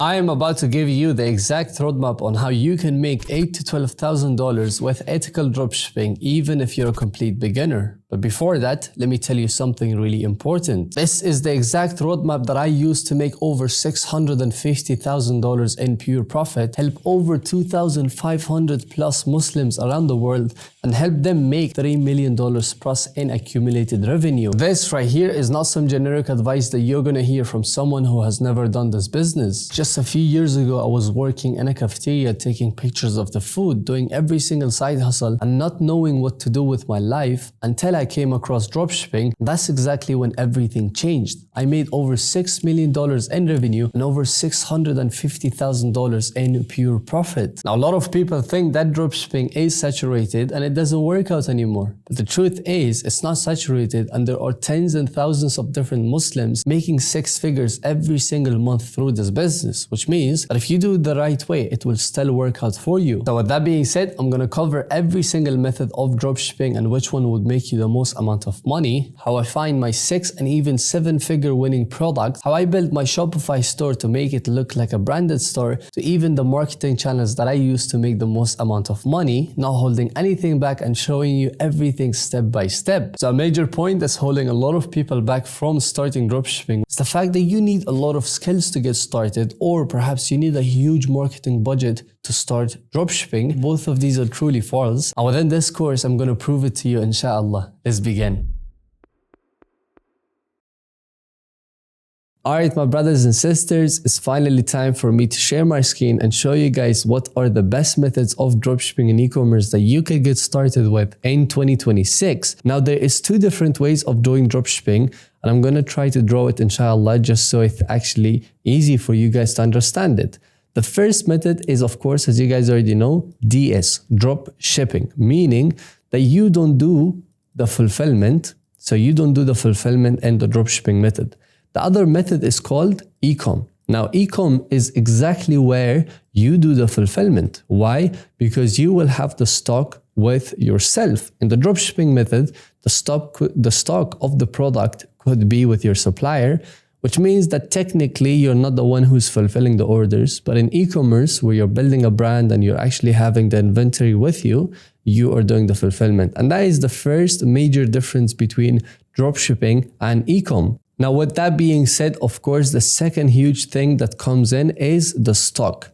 I am about to give you the exact roadmap on how you can make $8,000 to $12,000 with ethical dropshipping, even if you're a complete beginner. But before that, let me tell you something really important. This is the exact roadmap that I used to make over $650,000 in pure profit, help over 2,500 plus Muslims around the world, and help them make $3 million plus in accumulated revenue. This right here is not some generic advice that you're gonna hear from someone who has never done this business. Just a few years ago, I was working in a cafeteria, taking pictures of the food, doing every single side hustle, and not knowing what to do with my life until I came across dropshipping. That's exactly when everything changed. I made over $6 million in revenue and over $650,000 in pure profit. Now, a lot of people think that dropshipping is saturated and it doesn't work out anymore. But the truth is, it's not saturated, and there are tens and thousands of different Muslims making six figures every single month through this business, which means that if you do it the right way, it will still work out for you. So with that being said, I'm gonna cover every single method of dropshipping and which one would make you the most amount of money, how I find my 6 and even 7-figure winning products, how I built my Shopify store to make it look like a branded store, to even the marketing channels that I use to make the most amount of money, not holding anything back and showing you everything step by step. So a major point that's holding a lot of people back from starting dropshipping is the fact that you need a lot of skills to get started, or perhaps you need a huge marketing budget to start dropshipping. Both of these are truly false. And within this course, I'm going to prove it to you, inshallah. Let's begin. Alright, my brothers and sisters, it's finally time for me to share my screen and show you guys what are the best methods of dropshipping and e-commerce that you can get started with in 2026. Now, there is 2 different ways of doing dropshipping, and I'm going to try to draw it, inshallah, just so it's actually easy for you guys to understand it. The first method is, of course, as you guys already know, DS, drop shipping, meaning that you don't do the fulfillment. So you don't do the fulfillment and the dropshipping method. The other method is called Ecom. Now, Ecom is exactly where you do the fulfillment. Why? Because you will have the stock with yourself. In the dropshipping method, the stock of the product could be with your supplier, which means that technically you're not the one who's fulfilling the orders. But in e-commerce, where you're building a brand and you're actually having the inventory with you, you are doing the fulfillment. And that is the first major difference between dropshipping and Ecom. Now, with that being said, of course, the second huge thing that comes in is the stock.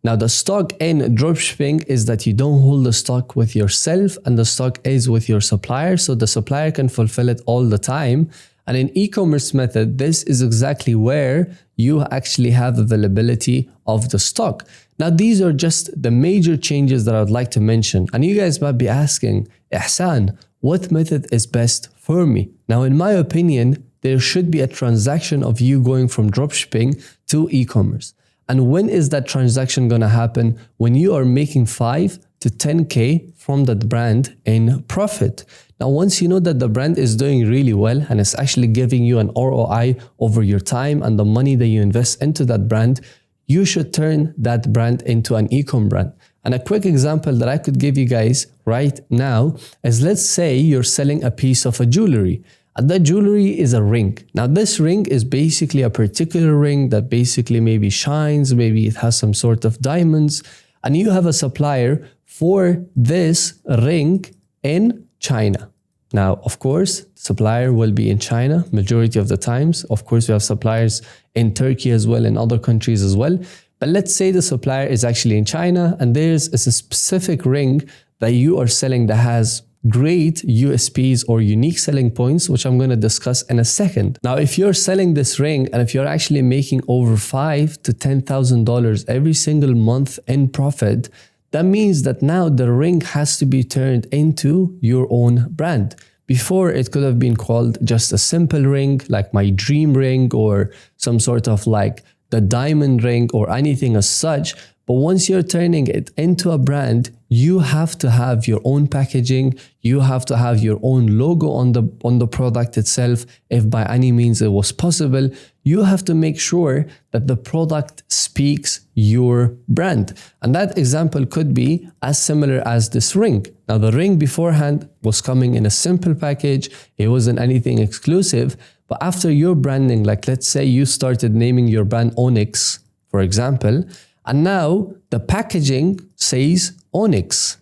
Now, the stock in dropshipping is that you don't hold the stock with yourself, and the stock is with your supplier, so the supplier can fulfill it all the time. And in e-commerce method, this is exactly where you actually have availability of the stock. Now, these are just the major changes that I would like to mention. And you guys might be asking, Ihsan, what method is best for me? Now, in my opinion, there should be a transaction of you going from dropshipping to e-commerce. And when is that transaction going to happen? When you are making 5 to 10K from that brand in profit. Now, once you know that the brand is doing really well and it's actually giving you an ROI over your time and the money that you invest into that brand, you should turn that brand into an e-com brand. And a quick example that I could give you guys right now is, let's say you're selling a piece of a jewelry. And that jewelry is a ring. Now, this ring is basically a particular ring that basically maybe shines, maybe it has some sort of diamonds, and you have a supplier for this ring in China. Now, of course, supplier will be in China majority of the times. Of course, we have suppliers in Turkey as well, and other countries as well. But let's say the supplier is actually in China, and there's a specific ring that you are selling that has great USPs or unique selling points, which I'm going to discuss in a second. Now, if you're selling this ring and if you're actually making over $5,000 to $10,000 every single month in profit, that means that now the ring has to be turned into your own brand. Before, it could have been called just a simple ring, like my dream ring, or some sort of like the diamond ring or anything as such. But once you're turning it into a brand, you have to have your own packaging. You have to have your own logo on the product itself, if by any means it was possible. You have to make sure that the product speaks your brand. And that example could be as similar as this ring. Now, the ring beforehand was coming in a simple package. It wasn't anything exclusive. But after your branding, like let's say you started naming your brand Onyx, for example. And now the packaging says Onyx.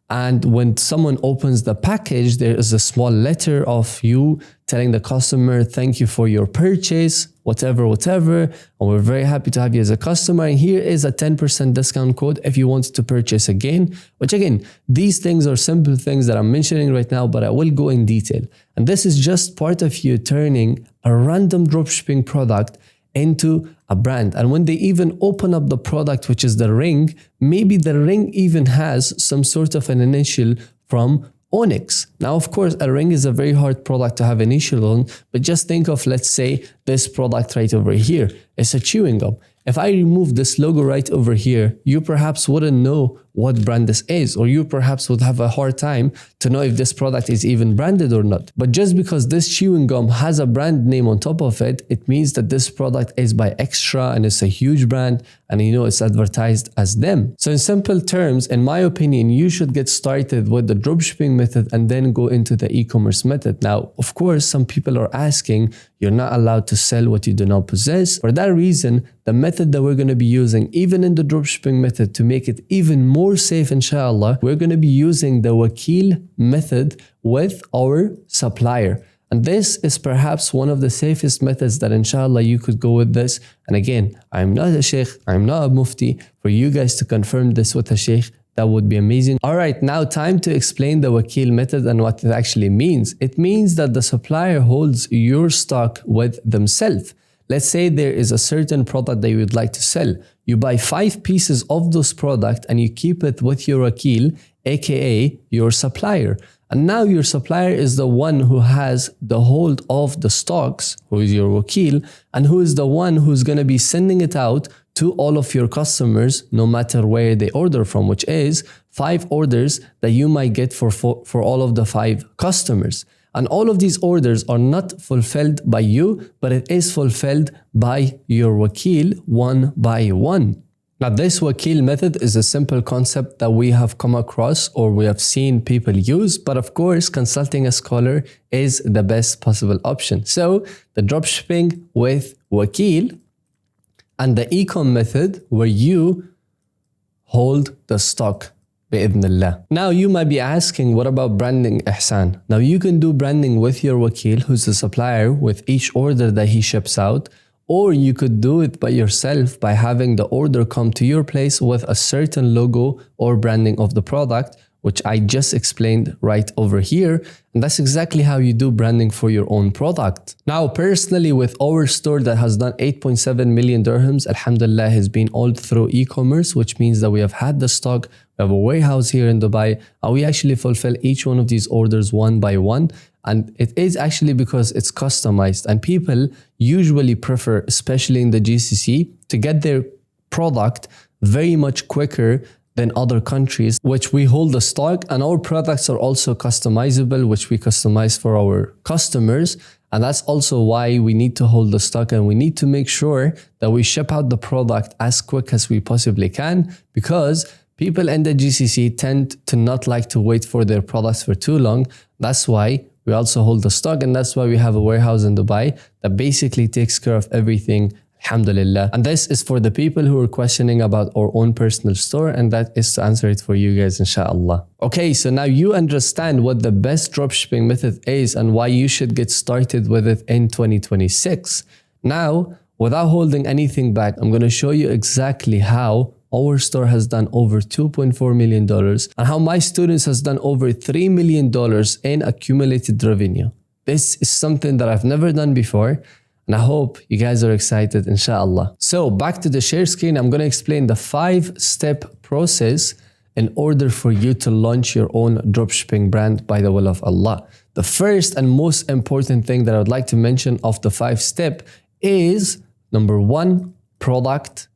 And when someone opens the package, there is a small letter of you telling the customer, thank you for your purchase, whatever. And we're very happy to have you as a customer. And here is a 10% discount code if you want to purchase again, which again, these things are simple things that I'm mentioning right now, but I will go in detail. And this is just part of you turning a random dropshipping product into a brand. And when they even open up the product, which is the ring, maybe the ring even has some sort of an initial from Onyx. Now, of course, a ring is a very hard product to have initial on, but just think of, let's say, this product right over here. It's a chewing gum. If I remove this logo right over here, you perhaps wouldn't know what brand this is, or you perhaps would have a hard time to know if this product is even branded or not. But just because this chewing gum has a brand name on top of it, it means that this product is by Extra and it's a huge brand, and you know it's advertised as them. So in simple terms, in my opinion, you should get started with the dropshipping method and then go into the e-commerce method. Now, of course, some people are asking, you're not allowed to sell what you do not possess. For that reason, the method that we're going to be using, even in the dropshipping method, to make it even more safe, inshallah, we're going to be using the wakil method with our supplier. And this is perhaps one of the safest methods that inshallah you could go with this. And again, I'm not a sheikh, I'm not a mufti. For you guys to confirm this with a sheikh, that would be amazing. All right, now time to explain the wakil method and what it actually means. It means that the supplier holds your stock with themselves. Let's say there is a certain product that you would like to sell. You buy 5 pieces of this product and you keep it with your wakil, aka your supplier. And now your supplier is the one who has the hold of the stocks, who is your wakil, and who is the one who's going to be sending it out to all of your customers, no matter where they order from, which is 5 orders that you might get for all of the 5 customers. And all of these orders are not fulfilled by you, but it is fulfilled by your wakil one by one. Now, this wakil method is a simple concept that we have come across or we have seen people use, but of course, consulting a scholar is the best possible option. So, the dropshipping with wakil and the Ecom method where you hold the stock. Now you might be asking, what about branding, Ihsan? Now you can do branding with your wakil, who's the supplier, with each order that he ships out, or you could do it by yourself by having the order come to your place with a certain logo or branding of the product, which I just explained right over here. And that's exactly how you do branding for your own product. Now, personally, with our store that has done 8.7 million dirhams, alhamdulillah, has been all through e-commerce, which means that we have had the stock, we have a warehouse here in Dubai, and we actually fulfill each one of these orders one by one. And it is actually because it's customized, and people usually prefer, especially in the GCC, to get their product very much quicker than other countries, which we hold the stock, and our products are also customizable, which we customize for our customers. And that's also why we need to hold the stock, and we need to make sure that we ship out the product as quick as we possibly can, because people in the GCC tend to not like to wait for their products for too long. That's why we also hold the stock, and that's why we have a warehouse in Dubai that basically takes care of everything, alhamdulillah. And this is for the people who are questioning about our own personal store, and that is to answer it for you guys, inshallah. Okay, so now you understand what the best dropshipping method is and why you should get started with it in 2026. Now, without holding anything back, I'm going to show you exactly how our store has done over $2.4 million and how my students has done over $3 million in accumulated revenue. This is something that I've never done before, and I hope you guys are excited, inshallah. So back to the share screen, I'm going to explain the 5-step process in order for you to launch your own dropshipping brand by the will of Allah. The first and most important thing that I would like to mention of the 5-step is, number 1, product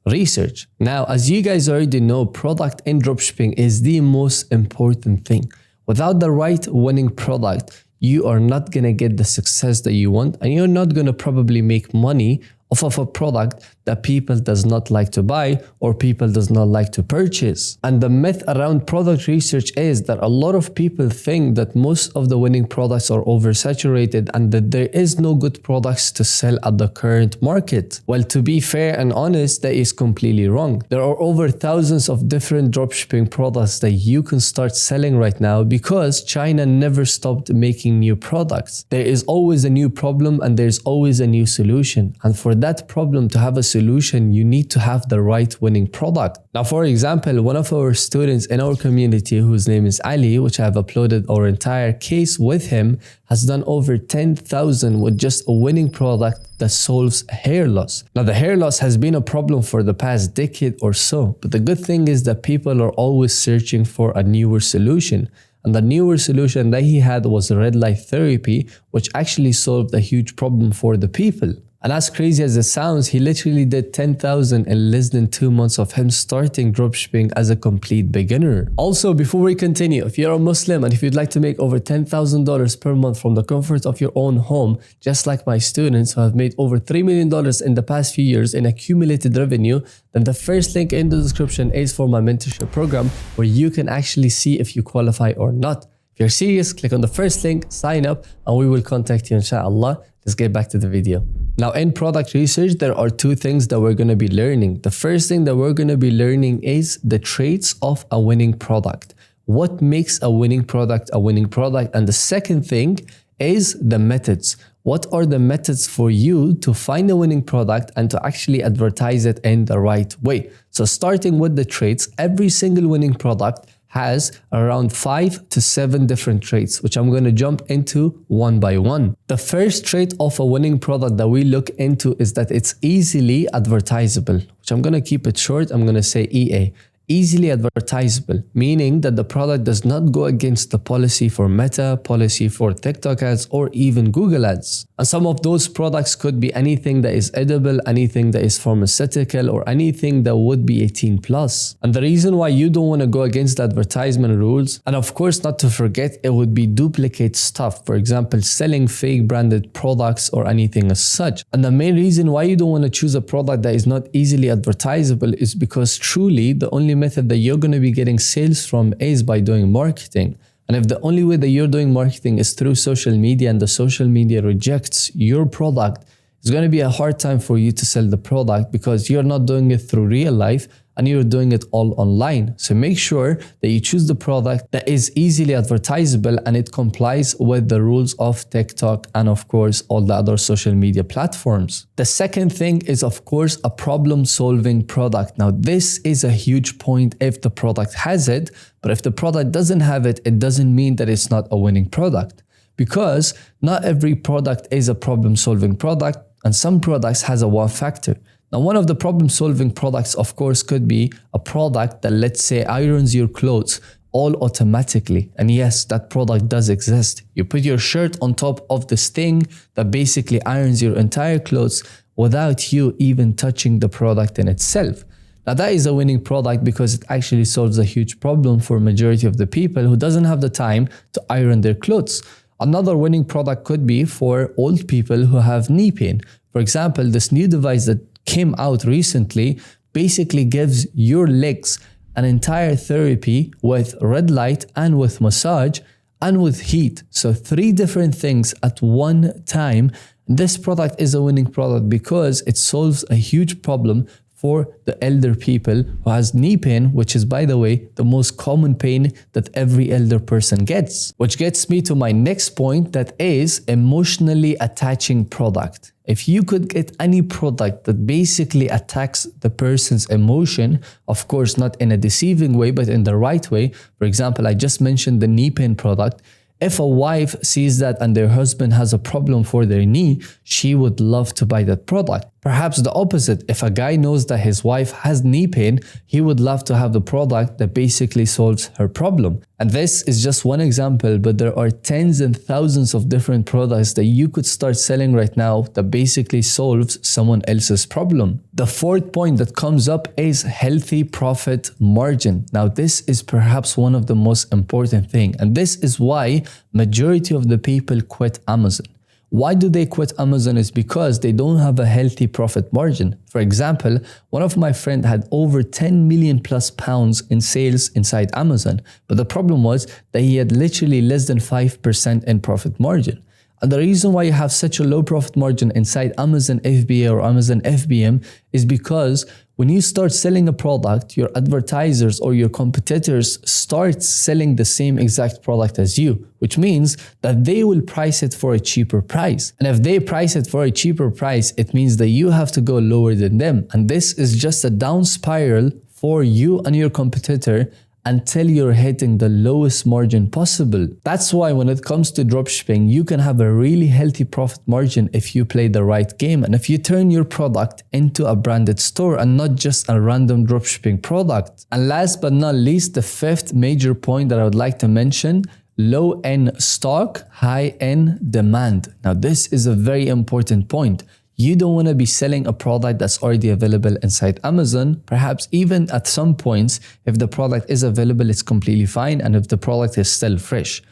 research. Now, as you guys already know, product in dropshipping is the most important thing. Without the right winning product, you are not going to get the success that you want, and you're not going to probably make money off of a product that people does not like to buy or people does not like to purchase. And the myth around product research is that a lot of people think that most of the winning products are oversaturated and that there is no good products to sell at the current market. Well, to be fair and honest, that is completely wrong. There are over thousands of different dropshipping products that you can start selling right now because China never stopped making new products. There is always a new problem and there's always a new solution. And for that problem to have a solution, you need to have the right winning product. Now, for example, one of our students in our community, whose name is Ali, which I have uploaded our entire case with him, has done over 10,000 with just a winning product that solves hair loss. Now, the hair loss has been a problem for the past decade or so, but the good thing is that people are always searching for a newer solution. And the newer solution that he had was red light therapy, which actually solved a huge problem for the people. And as crazy as it sounds, he literally did 10,000 in less than 2 months of him starting dropshipping as a complete beginner. Also, before we continue, if you're a Muslim and if you'd like to make over $10,000 per month from the comfort of your own home, just like my students who have made over $3 million in the past few years in accumulated revenue, then the first link in the description is for my mentorship program where you can actually see if you qualify or not. If you're serious, click on the first link, sign up, and we will contact you inshallah. Let's get back to the video. Now, in product research, there are two things that we're going to be learning. The first thing that we're going to be learning is the traits of a winning product. What makes a winning product a winning product? And the second thing is the methods. What are the methods for you to find a winning product and to actually advertise it in the right way? So starting with the traits, every single winning product has around 5 to 7 different traits, which I'm going to jump into one by one. The first trait of a winning product that we look into is that it's easily advertisable, which I'm going to keep it short. I'm going to say EA. Easily advertisable, meaning that the product does not go against the policy for Meta, policy for TikTok ads, or even Google ads. And some of those products could be anything that is edible, anything that is pharmaceutical, or anything that would be 18+. And the reason why you don't want to go against the advertisement rules, and of course not to forget, it would be duplicate stuff. For example, selling fake branded products or anything as such. And the main reason why you don't want to choose a product that is not easily advertisable is because truly the only method that you're going to be getting sales from is by doing marketing. And if the only way that you're doing marketing is through social media and the social media rejects your product, it's going to be a hard time for you to sell the product because you're not doing it through real life and you're doing it all online. So make sure that you choose the product that is easily advertisable and it complies with the rules of TikTok and of course all the other social media platforms. The second thing is of course a problem-solving product. Now this is a huge point if the product has it, but if the product doesn't have it, it doesn't mean that it's not a winning product. Because not every product is a problem-solving product and some products has a wow factor. Now, one of the problem-solving products, of course, could be a product that, let's say, irons your clothes all automatically. And yes, that product does exist. You put your shirt on top of this thing that basically irons your entire clothes without you even touching the product in itself. Now, that is a winning product because it actually solves a huge problem for a majority of the people who doesn't have the time to iron their clothes. Another winning product could be for old people who have knee pain. For example, this new device that came out recently basically gives your legs an entire therapy with red light and with massage and with heat. So 3 different things at one time. This product is a winning product because it solves a huge problem for the elder people who has knee pain, which is, by the way, the most common pain that every elder person gets. Which gets me to my next point, that is emotionally attaching product. If you could get any product that basically attacks the person's emotion, of course, not in a deceiving way, but in the right way. For example, I just mentioned the knee pain product. If a wife sees that and their husband has a problem for their knee, she would love to buy that product. Perhaps the opposite, if a guy knows that his wife has knee pain, he would love to have the product that basically solves her problem. And this is just one example, but there are tens and thousands of different products that you could start selling right now that basically solves someone else's problem. The fourth point that comes up is healthy profit margin. Now, this is perhaps one of the most important things, and this is why majority of the people quit Amazon. Why do they quit Amazon? Is because they don't have a healthy profit margin. For example, one of my friends had over 10 million plus pounds in sales inside Amazon, but the problem was that he had literally less than 5% in profit margin. And the reason why you have such a low profit margin inside Amazon FBA or Amazon FBM is because when you start selling a product, your advertisers or your competitors start selling the same exact product as you, which means that they will price it for a cheaper price. And if they price it for a cheaper price, it means that you have to go lower than them. And this is just a down spiral for you and your competitor until you're hitting the lowest margin possible. That's why when it comes to dropshipping, you can have a really healthy profit margin if you play the right game and if you turn your product into a branded store and not just a random dropshipping product. And last but not least, the fifth major point that I would like to mention: low-end stock, high-end demand. Now, this is a very important point. You don't want to be selling a product that's already available inside Amazon. Perhaps even at some points, if the product is available, it's completely fine. And if the product is still fresh,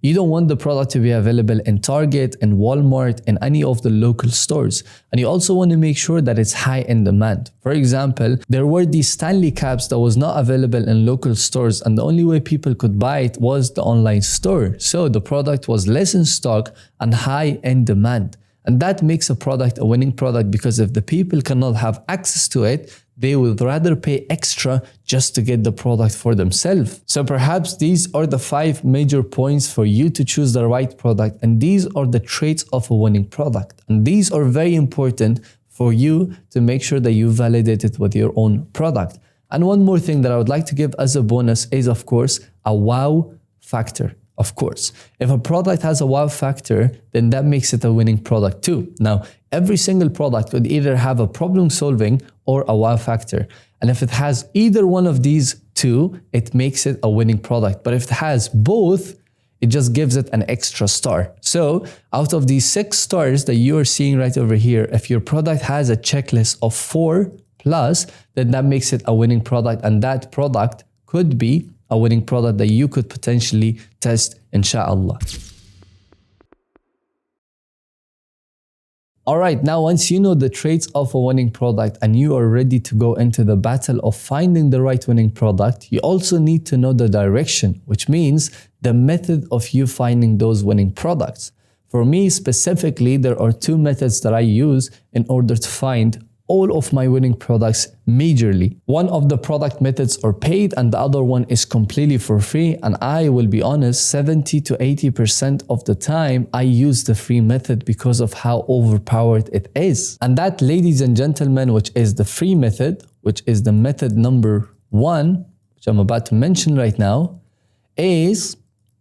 you don't want the product to be available in Target, in Walmart, in any of the local stores. And you also want to make sure that it's high in demand. For example, there were these Stanley caps that was not available in local stores, and the only way people could buy it was the online store. So the product was less in stock and high in demand. And that makes a product a winning product, because if the people cannot have access to it, they would rather pay extra just to get the product for themselves. So perhaps these are the 5 major points for you to choose the right product. And these are the traits of a winning product. And these are very important for you to make sure that you validate it with your own product. And one more thing that I would like to give as a bonus is, of course, a wow factor. Of course, if a product has a wow factor, then that makes it a winning product too. Now, every single product could either have a problem solving or a wow factor. And if it has either one of these two, it makes it a winning product. But if it has both, it just gives it an extra star. So out of these 6 stars that you are seeing right over here, if your product has a checklist of 4+, then that makes it a winning product. And that product could be a winning product that you could potentially test, inshallah. All right, now once you know the traits of a winning product and you are ready to go into the battle of finding the right winning product, you also need to know the direction, which means the method of you finding those winning products. For me specifically, there are 2 methods that I use in order to find all of my winning products majorly. One of the product methods are paid and the other one is completely for free. And I will be honest, 70 to 80% of the time I use the free method because of how overpowered it is. And that, ladies and gentlemen, which is the free method, which is the method number 1, which I'm about to mention right now, is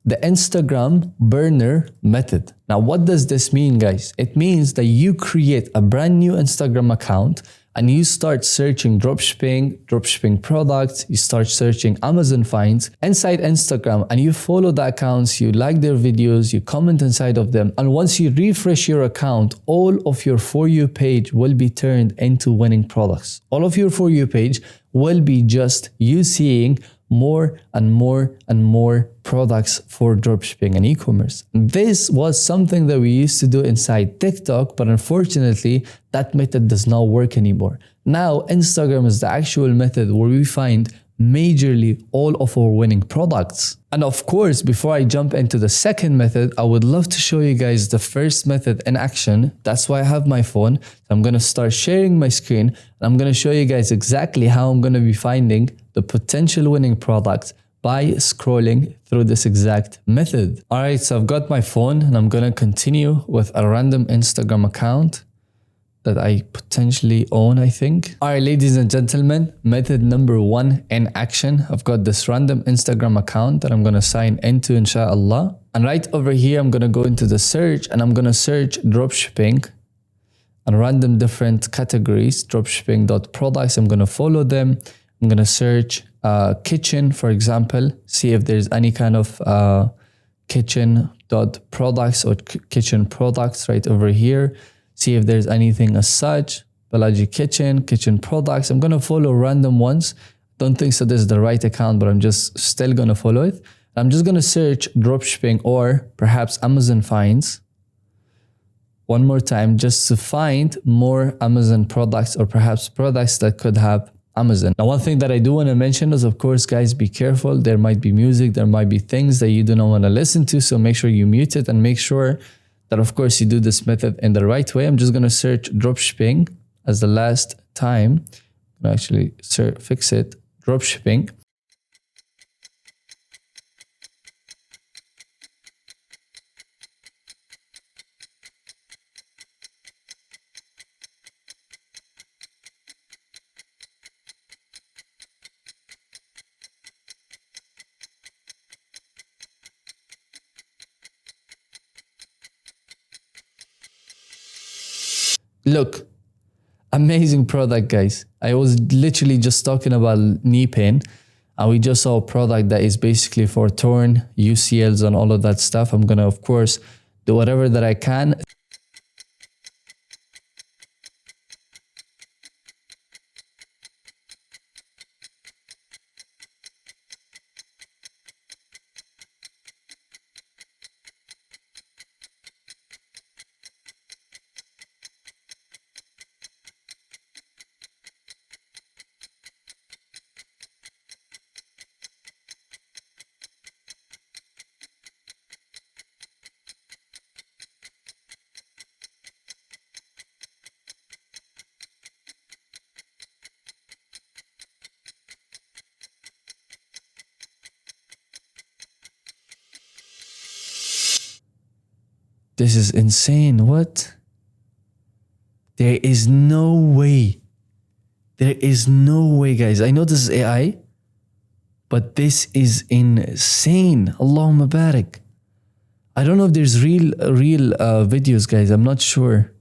the Instagram burner method. Now, what does this mean, guys? It means that you create a brand new Instagram account and you start searching dropshipping products, you start searching Amazon finds inside Instagram, and you follow the accounts, you like their videos, you comment inside of them. And once you refresh your account, all of your For You page will be turned into winning products. All of your For You page will be just you seeing more and more and more products for dropshipping and e-commerce. This was something that we used to do inside TikTok, but unfortunately, that method does not work anymore. Now, Instagram is the actual method where we find majorly all of our winning products. And of course, before I jump into the second method, I would love to show you guys the first method in action. That's why I have my phone. So I'm going to start sharing my screen and I'm going to show you guys exactly how I'm going to be finding the potential winning products by scrolling through this exact method. All right, so I've got my phone and I'm going to continue with a random Instagram account that I potentially own, I think. All right, ladies and gentlemen, method number 1 in action. I've got this random Instagram account that I'm gonna sign into, inshallah. And right over here, I'm gonna go into the search and I'm gonna search dropshipping and random different categories, dropshipping.products. I'm gonna follow them. I'm gonna search kitchen, for example, see if there's any kind of kitchen.products or kitchen products right over here. See if there's anything as such, Balaji kitchen products. I'm going to follow random ones. Don't think so this is the right account, but I'm just still going to follow it. I'm just going to search dropshipping or perhaps Amazon finds. one more time just to find more Amazon products or perhaps products that could have Amazon. Now, one thing that I do want to mention is, of course, guys, be careful. There might be music, there might be things that you do not want to listen to. So make sure you mute it and make sure that, of course, you do this method in the right way. I'm just going to search dropshipping as the last time. I'm going to actually fix it, dropshipping. Look, amazing product, guys. I was literally just talking about knee pain, and we just saw a product that is basically for torn UCLs and all of that stuff. I'm gonna, of course, do whatever that I can. This is insane. What? There is no way. There is no way, guys. I know this is AI, but this is insane. Allahumma barak. I don't know if there's real videos, guys. I'm not sure.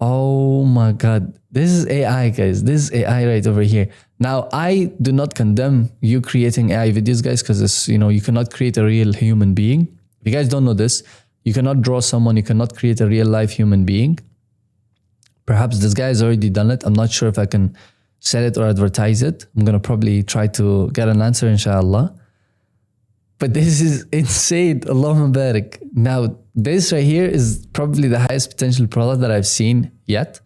Oh my God. This is AI, guys. This is AI right over here. Now, I do not condemn you creating AI videos, guys, because it's, you cannot create a real human being. If you guys don't know this, you cannot draw someone, you cannot create a real life human being. Perhaps this guy has already done it. I'm not sure if I can sell it or advertise it. I'm going to probably try to get an answer, inshallah. But this is insane. Allahumma barak. Now, this right here is probably the highest potential product that I've seen yet.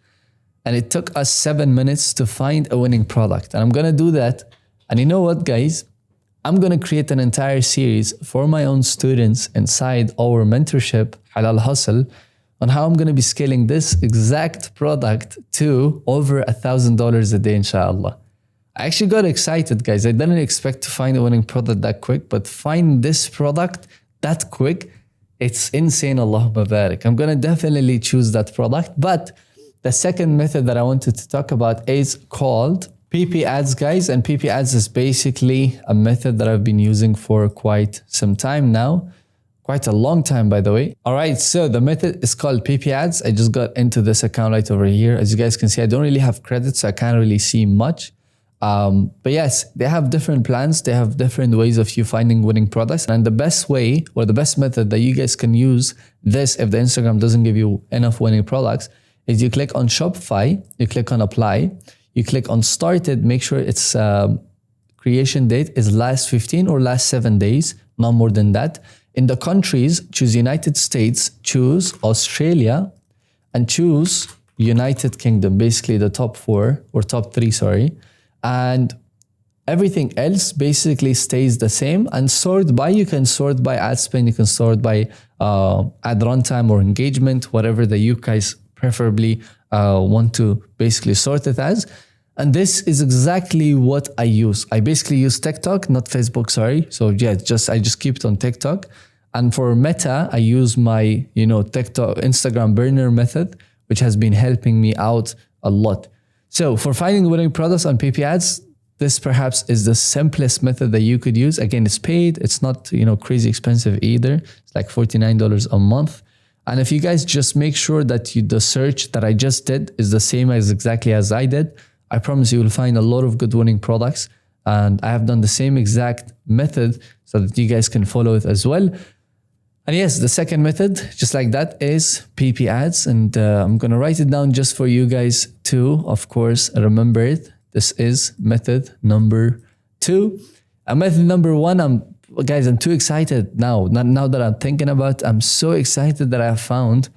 And it took us 7 minutes to find a winning product. And I'm going to do that. And you know what, guys? I'm going to create an entire series for my own students inside our mentorship, Halal Hustle, on how I'm going to be scaling this exact product to over $1,000 a day, inshallah. I actually got excited, guys. I didn't expect to find a winning product that quick, but find this product that quick, it's insane. Allahumma barak. I'm going to definitely choose that product. But the second method that I wanted to talk about is called PP ads, guys. And PP ads is basically a method that I've been using for quite some time now. Quite a long time, by the way. All right, so the method is called PP ads. I just got into this account right over here. As you guys can see, I don't really have credits, so I can't really see much. But yes, they have different plans. They have different ways of you finding winning products. And the best way or the best method that you guys can use this if the Instagram doesn't give you enough winning products is you click on Shopify, you click on apply, you click on started, make sure its creation date is last 15 or last 7 days, not more than that. In the countries, choose United States, choose Australia, and choose United Kingdom, basically the top 4 or top 3, sorry. And everything else basically stays the same. And sort by, you can sort by ad spend, you can sort by ad runtime or engagement, whatever that you guys preferably want to basically sort it as. And this is exactly what I use. I basically use TikTok, not Facebook, sorry. So yeah, I just keep it on TikTok. And for Meta, I use my, TikTok, Instagram burner method, which has been helping me out a lot. So for finding winning products on PP ads, this perhaps is the simplest method that you could use. Again, it's paid. It's not, crazy expensive either. It's like $49 a month. And if you guys just make sure that the search that I just did is the same as exactly as I did, I promise you will find a lot of good winning products. And I have done the same exact method so that you guys can follow it as well. And yes, the second method, just like that, is PP ads. And I'm going to write it down just for you guys to, of course, remember it. This is method number 2. And method number 1, I'm Well, guys, I'm too excited now. Now that I'm thinking about it, I'm so excited that I found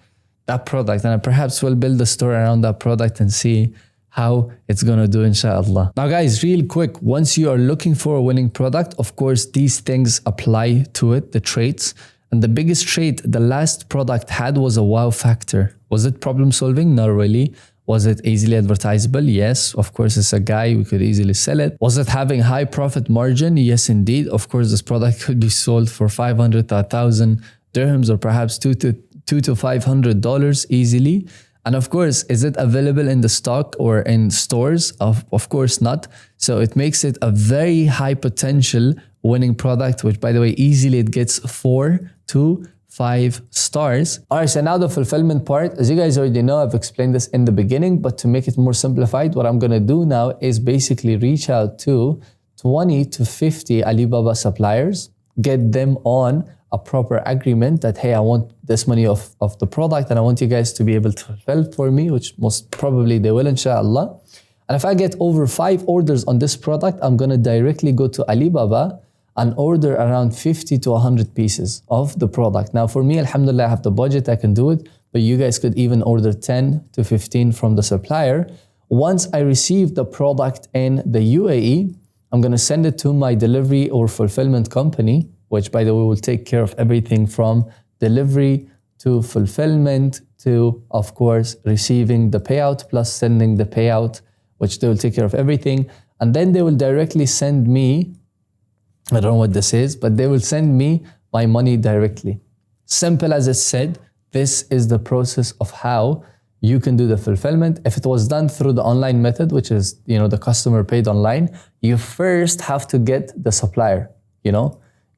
that product, and I perhaps will build a store around that product and see how it's gonna do, inshallah. Now guys, real quick, once you are looking for a winning product, of course, these things apply to it, the traits. And the biggest trait the last product had was a wow factor. Was it problem solving? Not really. Was it easily advertisable? Yes, of course, it's a guy, we could easily sell it. Was it having high profit margin? Yes, indeed. Of course, this product could be sold for 500 to 1,000 dirhams or perhaps $200 to $500 easily. And of course, is it available in the stock or in stores? Of course not. So it makes it a very high potential winning product, which by the way, easily it gets 4 to 5 stars. All right, so now the fulfillment part. As you guys already know, I've explained this in the beginning, but to make it more simplified, what I'm gonna do now is basically reach out to 20 to 50 Alibaba suppliers, get them on a proper agreement that, hey, I want this money of the product and I want you guys to be able to fulfill for me, which most probably they will, inshallah. And if I get over 5 orders on this product, I'm gonna directly go to Alibaba and order around 50 to 100 pieces of the product. Now for me, alhamdulillah, I have the budget, I can do it, but you guys could even order 10 to 15 from the supplier. Once I receive the product in the UAE, I'm gonna send it to my delivery or fulfillment company, which by the way will take care of everything from delivery to fulfillment to, of course, receiving the payout plus sending the payout, which they will take care of everything. And then they will directly send me, I don't know what this is, but they will send me my money directly. Simple as it said, this is the process of how you can do the fulfillment. If it was done through the online method, which is, the customer paid online, you first have to get the supplier,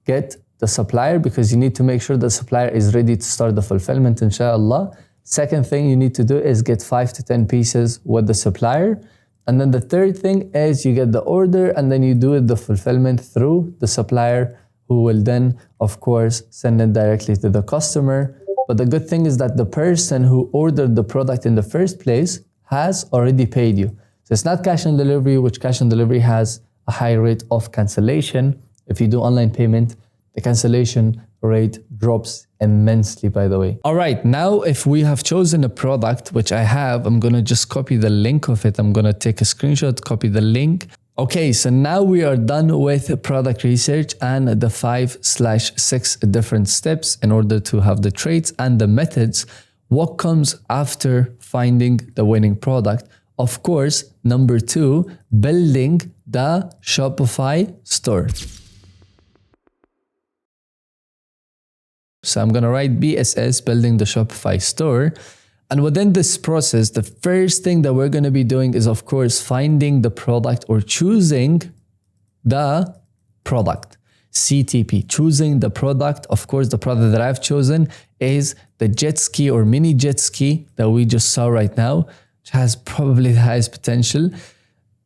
get the supplier because you need to make sure the supplier is ready to start the fulfillment, inshallah. Second thing you need to do is get 5 to 10 pieces with the supplier. And then the third thing is you get the order and then you do the fulfillment through the supplier who will then, of course, send it directly to the customer. But the good thing is that the person who ordered the product in the first place has already paid you. So it's not cash on delivery, which cash on delivery has a high rate of cancellation. If you do online payment, the cancellation rate drops immensely, by the way. All right, now if we have chosen a product, which I have, I'm gonna just copy the link of it. I'm gonna take a screenshot, copy the link. Okay, so now we are done with product research and the 5/6 different steps in order to have the traits and the methods. What comes after finding the winning product? Of course, number 2, building the Shopify store. So I'm gonna write BSS, building the Shopify store. And within this process, the first thing that we're gonna be doing is, of course, finding the product or choosing the product. CTP, choosing the product. Of course, the product that I've chosen is the jet ski or mini jet ski that we just saw right now, which has probably the highest potential.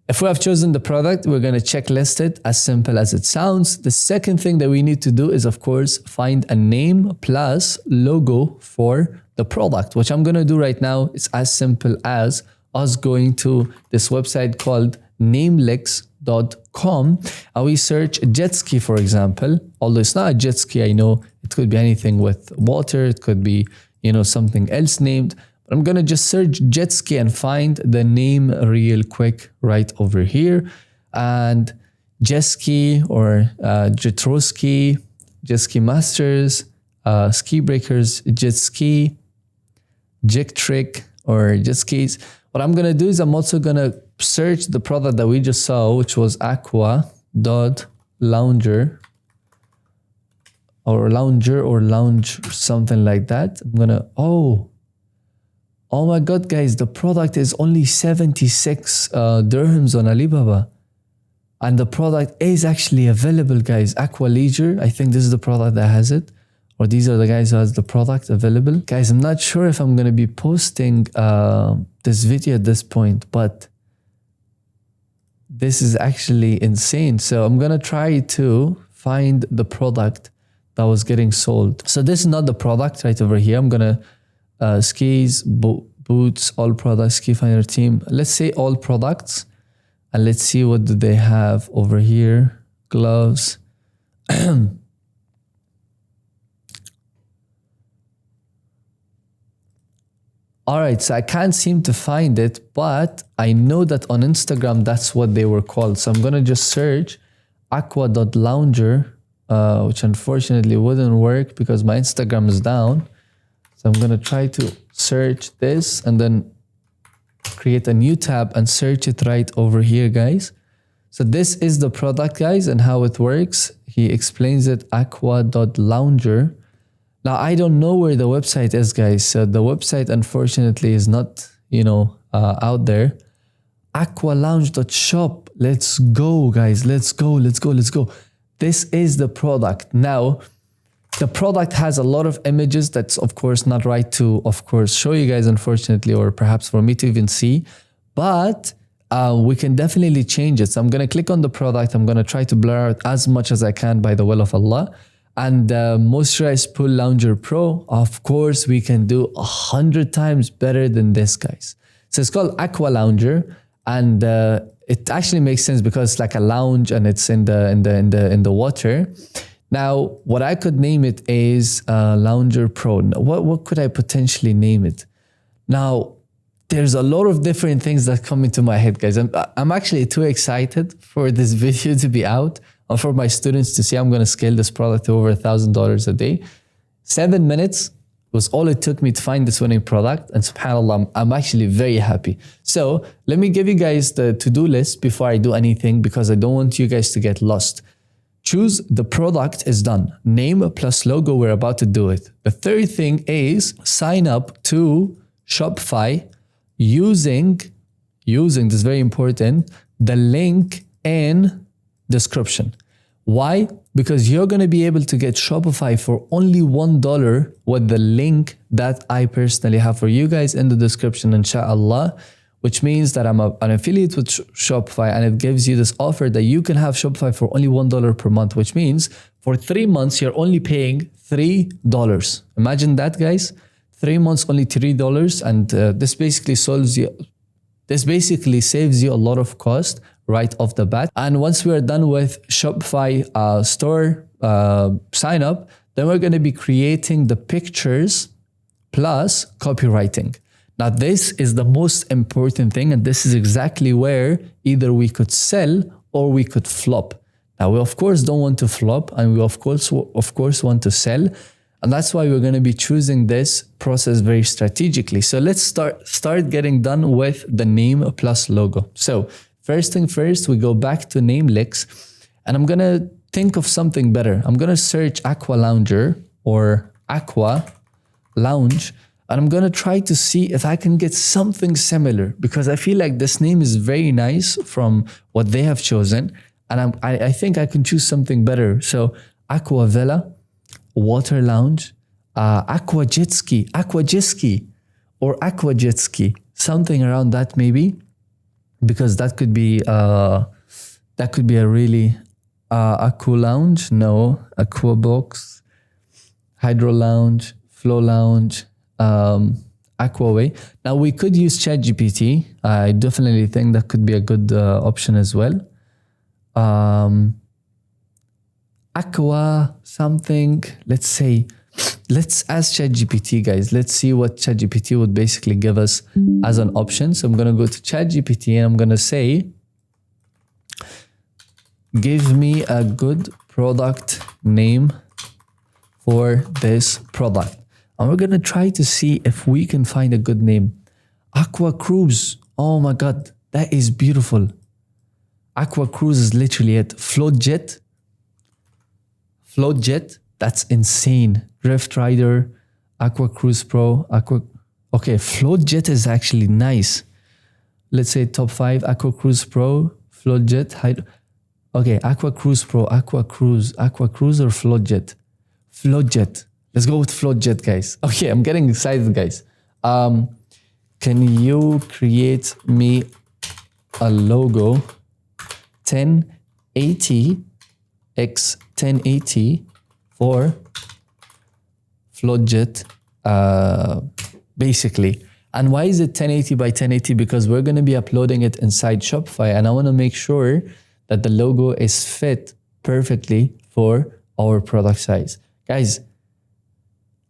If we have chosen the product, we're going to checklist it, as simple as it sounds. The second thing that we need to do is, of course, find a name plus logo for the product, which I'm going to do right now. It's as simple as us going to this website called namelix.com and we search jet ski, for example. Although it's not a jet ski, I know it could be anything with water. It could be, something else named. But I'm going to just search jet ski and find the name real quick right over here. And jet ski or Jetroski, jet ski masters, ski breakers, jet ski, jig trick or jet skis. What I'm going to do is I'm also going to search the product that we just saw, which was aqua.lounger or lounge, something like that. I'm going to, oh my God, guys, the product is only 76 dirhams on Alibaba. And the product is actually available, guys. Aqua Leisure, I think this is the product that has it. Or these are the guys who has the product available. Guys, I'm not sure if I'm going to be posting this video at this point, but this is actually insane. So I'm going to try to find the product that was getting sold. So this is not the product right over here. I'm going to skis, boots, all products, ski finder team. Let's say all products. And let's see what do they have over here. Gloves. All right, so I can't seem to find it, but I know that on Instagram, that's what they were called. So I'm going to just search aqua.lounger, which unfortunately wouldn't work because my Instagram is down. So I'm going to try to search this and then create a new tab and search it right over here, guys. So this is the product, guys, and how it works. He explains it, aqua.lounger. Now, I don't know where the website is, guys. So the website, unfortunately, is not, out there. aqualounge.shop. Let's go, guys. Let's go. This is the product. Now, the product has a lot of images. That's, of course, not right to, of course, show you guys, unfortunately, or perhaps for me to even see. But we can definitely change it. So I'm going to click on the product. I'm going to try to blur out as much as I can by the will of Allah. And Moisturized Pool Lounger Pro, of course, we can do 100 times better than this, guys. So it's called Aqua Lounger, and it actually makes sense because it's like a lounge and it's in the water. Now, what I could name it is Lounger Pro. What could I potentially name it? Now, there's a lot of different things that come into my head, guys. I'm actually too excited for this video to be out. And for my students to see, I'm going to scale this product to over $1,000 a day. 7 minutes was all it took me to find this winning product. And subhanAllah, I'm actually very happy. So let me give you guys the to-do list before I do anything, because I don't want you guys to get lost. Choose the product is done. Name plus logo, we're about to do it. The third thing is sign up to Shopify using, this is very important, the link in description. Why? Because you're going to be able to get Shopify for only $1 with the link that I personally have for you guys in the description, inshallah, which means that I'm an affiliate with Shopify, and it gives you this offer that you can have Shopify for only $1 per month, which means for 3 months, you're only paying $3. Imagine that, guys. 3 months, only $3. And this basically saves you a lot of cost right off the bat. And once we are done with Shopify store sign up, then we're going to be creating the pictures plus copywriting. Now, this is the most important thing, and this is exactly where either we could sell or we could flop. Now, we of course don't want to flop, and we of course want to sell. And that's why we're going to be choosing this process very strategically. So let's start getting done with the name plus logo. So first thing first, we go back to Namelix, and I'm going to think of something better. I'm going to search Aqua Lounger or Aqua Lounge, and I'm going to try to see if I can get something similar, because I feel like this name is very nice from what they have chosen, and I think I can choose something better. So Aqua Villa, Water Lounge, Aqua Jet Ski, or Aqua Jet Ski, something around that maybe, because that could be a really Aqua Lounge, no, Aqua Box, Hydro Lounge, Flow Lounge, Aqua Way. Now we could use ChatGPT. I definitely think that could be a good option as well. Aqua something, let's ask ChatGPT, guys. Let's see what ChatGPT would basically give us as an option. So I'm going to go to ChatGPT and I'm going to say, give me a good product name for this product. And we're going to try to see if we can find a good name. Aqua Cruise. Oh my God, that is beautiful. Aqua Cruise is literally it. Float Jet, that's insane. Drift Rider, Aqua Cruise Pro, Okay, Float Jet is actually nice. Let's say top 5, Aqua Cruise Pro, Float Jet, okay, Aqua Cruise Pro, Aqua Cruise or Float Jet? Float Jet. Let's go with Float Jet, guys. Okay, I'm getting excited, guys. Can you create me a logo 1080 x 1080 for Float Jet, basically. And why is it 1080 by 1080? Because we're going to be uploading it inside Shopify, and I want to make sure that the logo is fit perfectly for our product size. Guys,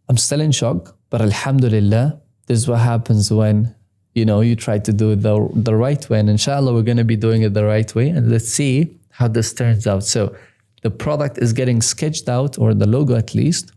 I'm still in shock, but alhamdulillah, this is what happens when, you know, you try to do it the right way. And inshallah, we're going to be doing it the right way. And let's see how this turns out. So the product is getting sketched out, or the logo at least.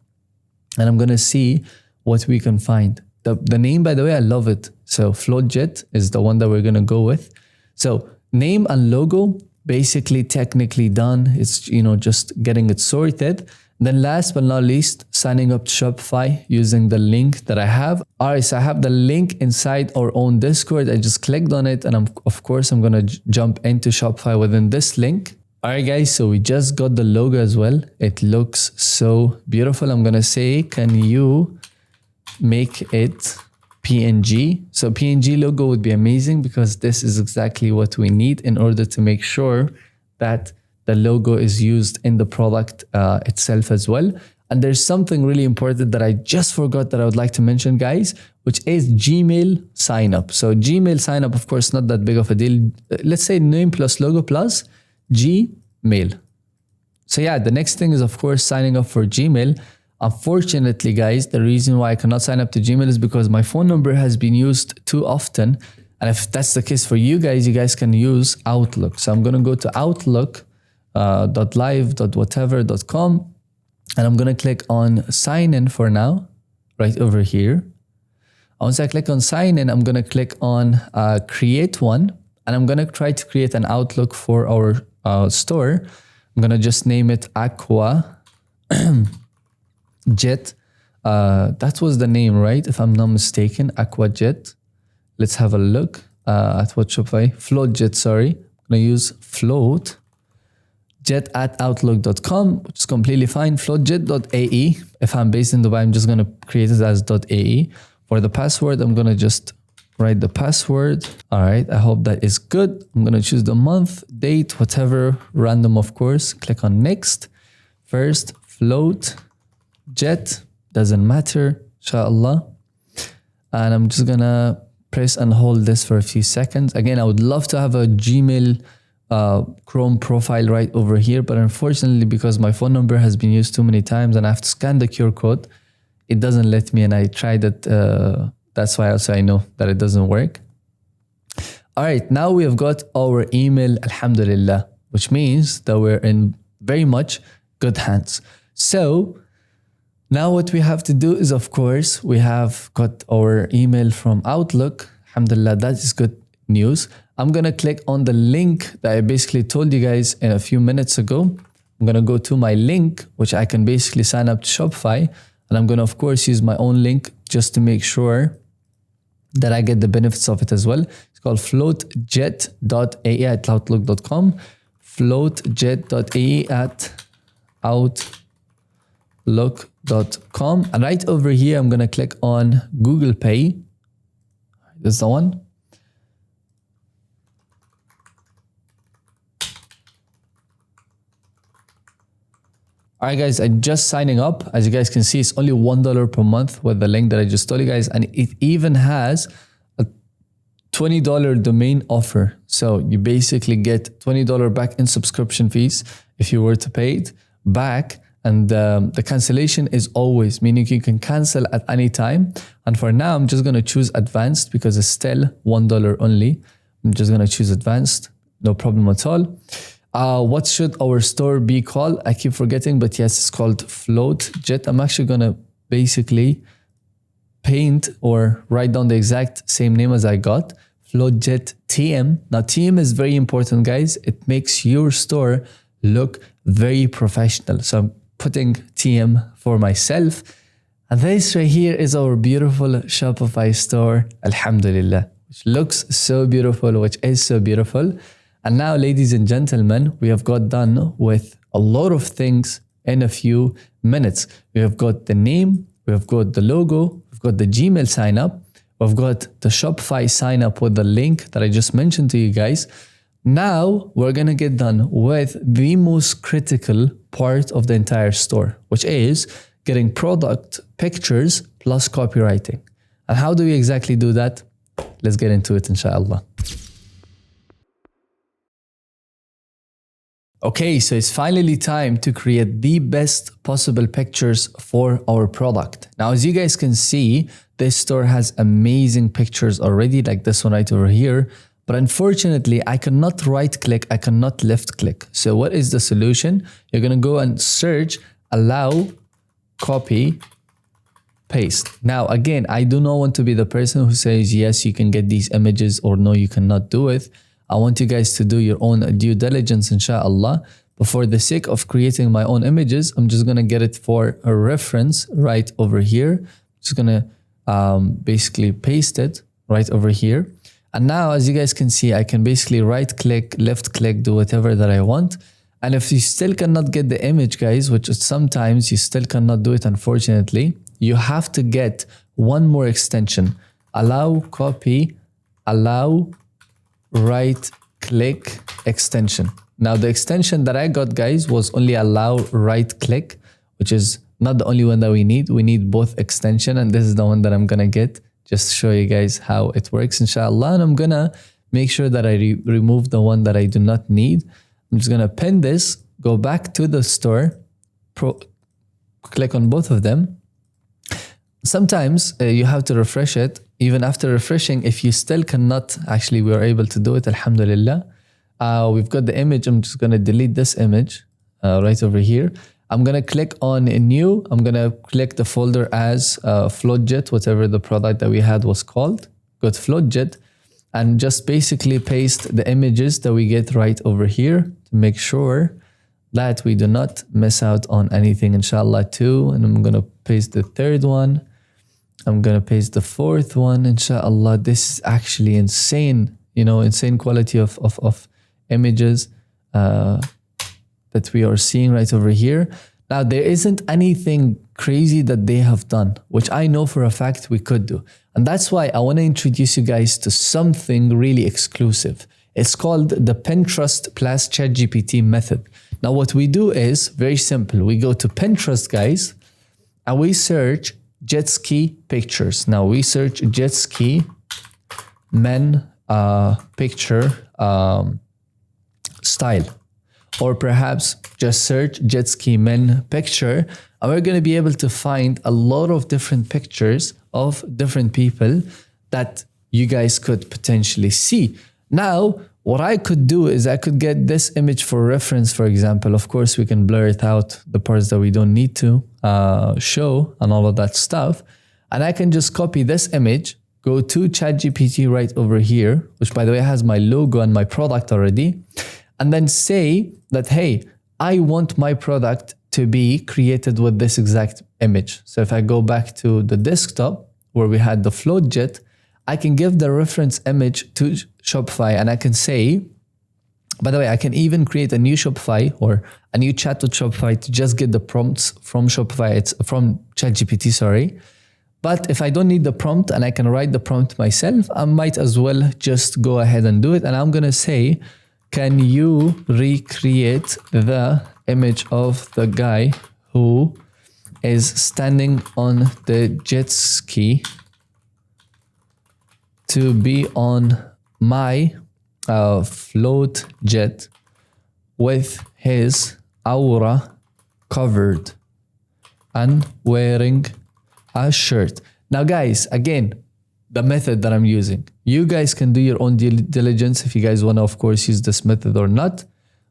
And I'm going to see what we can find. The name, by the way, I love it. So FloatJet is the one that we're going to go with. So name and logo, basically technically done. It's, you know, just getting it sorted. Then last but not least, signing up to Shopify using the link that I have. All right, so I have the link inside our own Discord. I just clicked on it, and of course, I'm going to jump into Shopify within this link. All right, guys, so we just got the logo as well. It looks so beautiful. I'm going to say, can you make it PNG? So PNG logo would be amazing, because this is exactly what we need in order to make sure that the logo is used in the product itself as well. And there's something really important that I just forgot that I would like to mention, guys, which is Gmail sign up. So Gmail sign up, of course, not that big of a deal. Let's say name plus logo plus Gmail. So yeah, the next thing is, of course, signing up for Gmail. Unfortunately, guys, the reason why I cannot sign up to Gmail is because my phone number has been used too often. And if that's the case for you guys can use Outlook. So I'm going to go to outlook.live.whatever.com, and I'm going to click on sign in for now, right over here. Once I click on sign in, I'm going to click on create one, and I'm going to try to create an Outlook for our store. I'm going to just name it Aqua Jet. That was the name, right? If I'm not mistaken, Aqua Jet. Let's have a look at what Shopify. FloatJet, sorry. I'm going to use FloatJet@outlook.com, which is completely fine. FloatJet.ae. If I'm based in Dubai, I'm just going to create it as .ae. For the password, I'm going to just write the password. All right, I hope that is good. I'm going to choose the month, date, whatever, random, of course. Click on next. First, FloatJet, doesn't matter, inshallah. And I'm just going to press and hold this for a few seconds. Again, I would love to have a Gmail Chrome profile right over here, but unfortunately, because my phone number has been used too many times and I have to scan the QR code, it doesn't let me, and I tried it. That's why also I know that it doesn't work. All right, now we have got our email, alhamdulillah, which means that we're in very much good hands. So now what we have to do is, of course, we have got our email from Outlook. Alhamdulillah, that is good news. I'm going to click on the link that I basically told you guys in a few minutes ago. I'm going to go to my link, which I can basically sign up to Shopify. And I'm going to, of course, use my own link just to make sure that I get the benefits of it as well. It's called floatjet.ae@outlook.com. floatjet.ae@outlook.com. And right over here, I'm going to click on Google Pay. This is the one. All right, guys, I'm just signing up. As you guys can see, it's only $1 per month with the link that I just told you guys. And it even has a $20 domain offer. So you basically get $20 back in subscription fees if you were to pay it back. And the cancellation is always, meaning you can cancel at any time. And for now, I'm just going to choose advanced because it's still $1 only. I'm just going to choose advanced. No problem at all. What should our store be called? I keep forgetting, but yes, it's called FloatJet. I'm actually going to basically paint or write down the exact same name as I got. FloatJet TM. Now, TM is very important, guys. It makes your store look very professional. So I'm putting TM for myself. And this right here is our beautiful Shopify store, alhamdulillah, which looks so beautiful, which is so beautiful. And now, ladies and gentlemen, we have got done with a lot of things in a few minutes. We have got the name, we have got the logo, we've got the Gmail sign up, we've got the Shopify sign up with the link that I just mentioned to you guys. Now we're going to get done with the most critical part of the entire store, which is getting product pictures plus copywriting. And how do we exactly do that? Let's get into it, inshallah. Okay, so it's finally time to create the best possible pictures for our product. Now, as you guys can see, this store has amazing pictures already, like this one right over here. But unfortunately, I cannot right click, I cannot left click. So what is the solution? You're gonna go and search, allow, copy, paste. Now, again, I do not want to be the person who says, yes, you can get these images, or no, you cannot do it. I want you guys to do your own due diligence, inshallah. But for the sake of creating my own images, I'm just gonna get it for a reference right over here. Just gonna basically paste it right over here. And now, as you guys can see, I can basically right click, left click, do whatever that I want. And if you still cannot get the image, guys, which is sometimes you still cannot do it, unfortunately, you have to get one more extension. Allow, copy, allow, right click, extension. Now, the extension that I got, guys, was only allow, right click, which is not the only one that we need. We need both extension, and this is the one that I'm gonna get. Just to show you guys how it works, inshallah. And I'm gonna make sure that I remove the one that I do not need. I'm just gonna pin this, go back to the store, click on both of them. Sometimes you have to refresh it. Even after refreshing, if you still cannot, actually we are able to do it, alhamdulillah. We've got the image. I'm just gonna delete this image right over here. I'm gonna click on a new. I'm gonna click the folder as FloatJet, whatever the product that we had was called. Got FloatJet, and just basically paste the images that we get right over here to make sure that we do not miss out on anything, inshallah, too. And I'm gonna paste the third one. I'm gonna paste the fourth one, inshallah. This is actually insane, you know, insane quality of images that we are seeing right over here. Now, there isn't anything crazy that they have done, which I know for a fact we could do. And that's why I want to introduce you guys to something really exclusive. It's called the Pinterest plus ChatGPT method. Now, what we do is very simple. We go to Pinterest, guys, and we search jet ski pictures. Now, we search jet ski men picture style. Or perhaps just search jet ski men picture, and we're going to be able to find a lot of different pictures of different people that you guys could potentially see. Now, what I could do is I could get this image for reference, for example. Of course, we can blur it out, the parts that we don't need to show and all of that stuff. And I can just copy this image, go to ChatGPT right over here, which by the way has my logo and my product already. And then say that, hey, I want my product to be created with this exact image. So if I go back to the desktop where we had the FloatJet, I can give the reference image to Shopify, and I can say, by the way, I can even create a new Shopify or a new chat with Shopify to just get the prompts from Shopify. It's from ChatGPT, sorry. But if I don't need the prompt and I can write the prompt myself, I might as well just go ahead and do it. And I'm gonna say, can you recreate the image of the guy who is standing on the jet ski to be on my float jet with his aura covered and wearing a shirt? Now, guys, again, the method that I'm using. You guys can do your own due diligence if you guys want to, of course, use this method or not.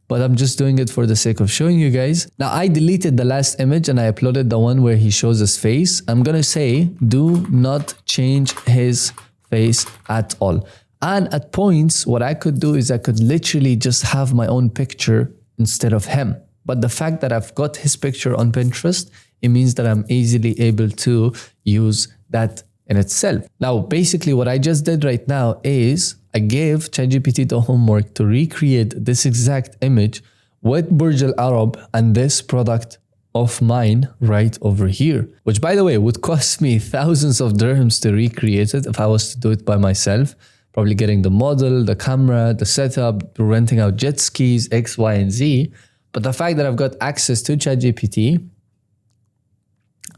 But I'm just doing it for the sake of showing you guys. Now, I deleted the last image and I uploaded the one where he shows his face. I'm going to say, do not change his face at all. And at points, what I could do is I could literally just have my own picture instead of him. But the fact that I've got his picture on Pinterest, it means that I'm easily able to use that in itself. Now, basically what I just did right now is I gave ChatGPT the homework to recreate this exact image with Burj Al Arab and this product of mine right over here, which by the way would cost me thousands of dirhams to recreate it if I was to do it by myself, probably getting the model, the camera, the setup, renting out jet skis, X, Y, and Z. But the fact that I've got access to ChatGPT,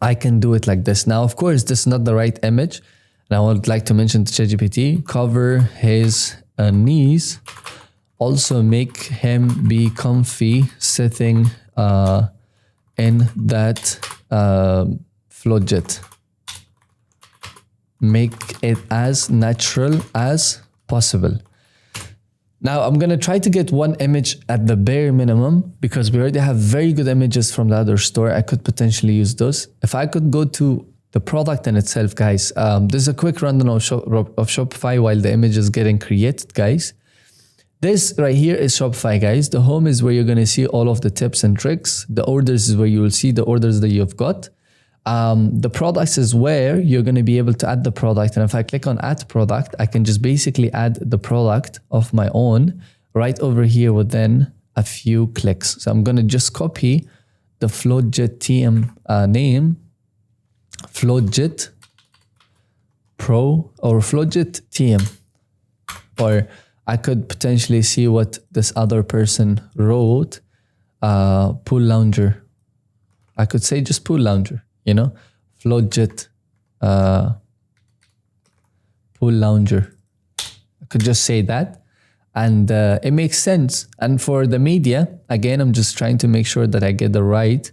I can do it like this. Now, of course, this is not the right image. And I would like to mention to ChatGPT, cover his knees. Also make him be comfy sitting in that float jet. make it as natural as possible. Now I'm gonna try to get one image at the bare minimum because we already have very good images from the other store. I could potentially use those. If I could go to the product in itself, guys, this is a quick rundown of Shopify while the image is getting created, guys. This right here is Shopify, guys. The home is where you're gonna see all of the tips and tricks. The orders is where you will see the orders that you've got. The products is where you're going to be able to add the product. And if I click on add product, I can just basically add the product of my own right over here within a few clicks. So I'm going to just copy the FloatJet TM name, FloatJet Pro or FloatJet TM. Or I could potentially see what this other person wrote, pool lounger. I could say just pool lounger. You know, FloatJet pool lounger. I could just say that, and it makes sense. And for the media, again, I'm just trying to make sure that I get the right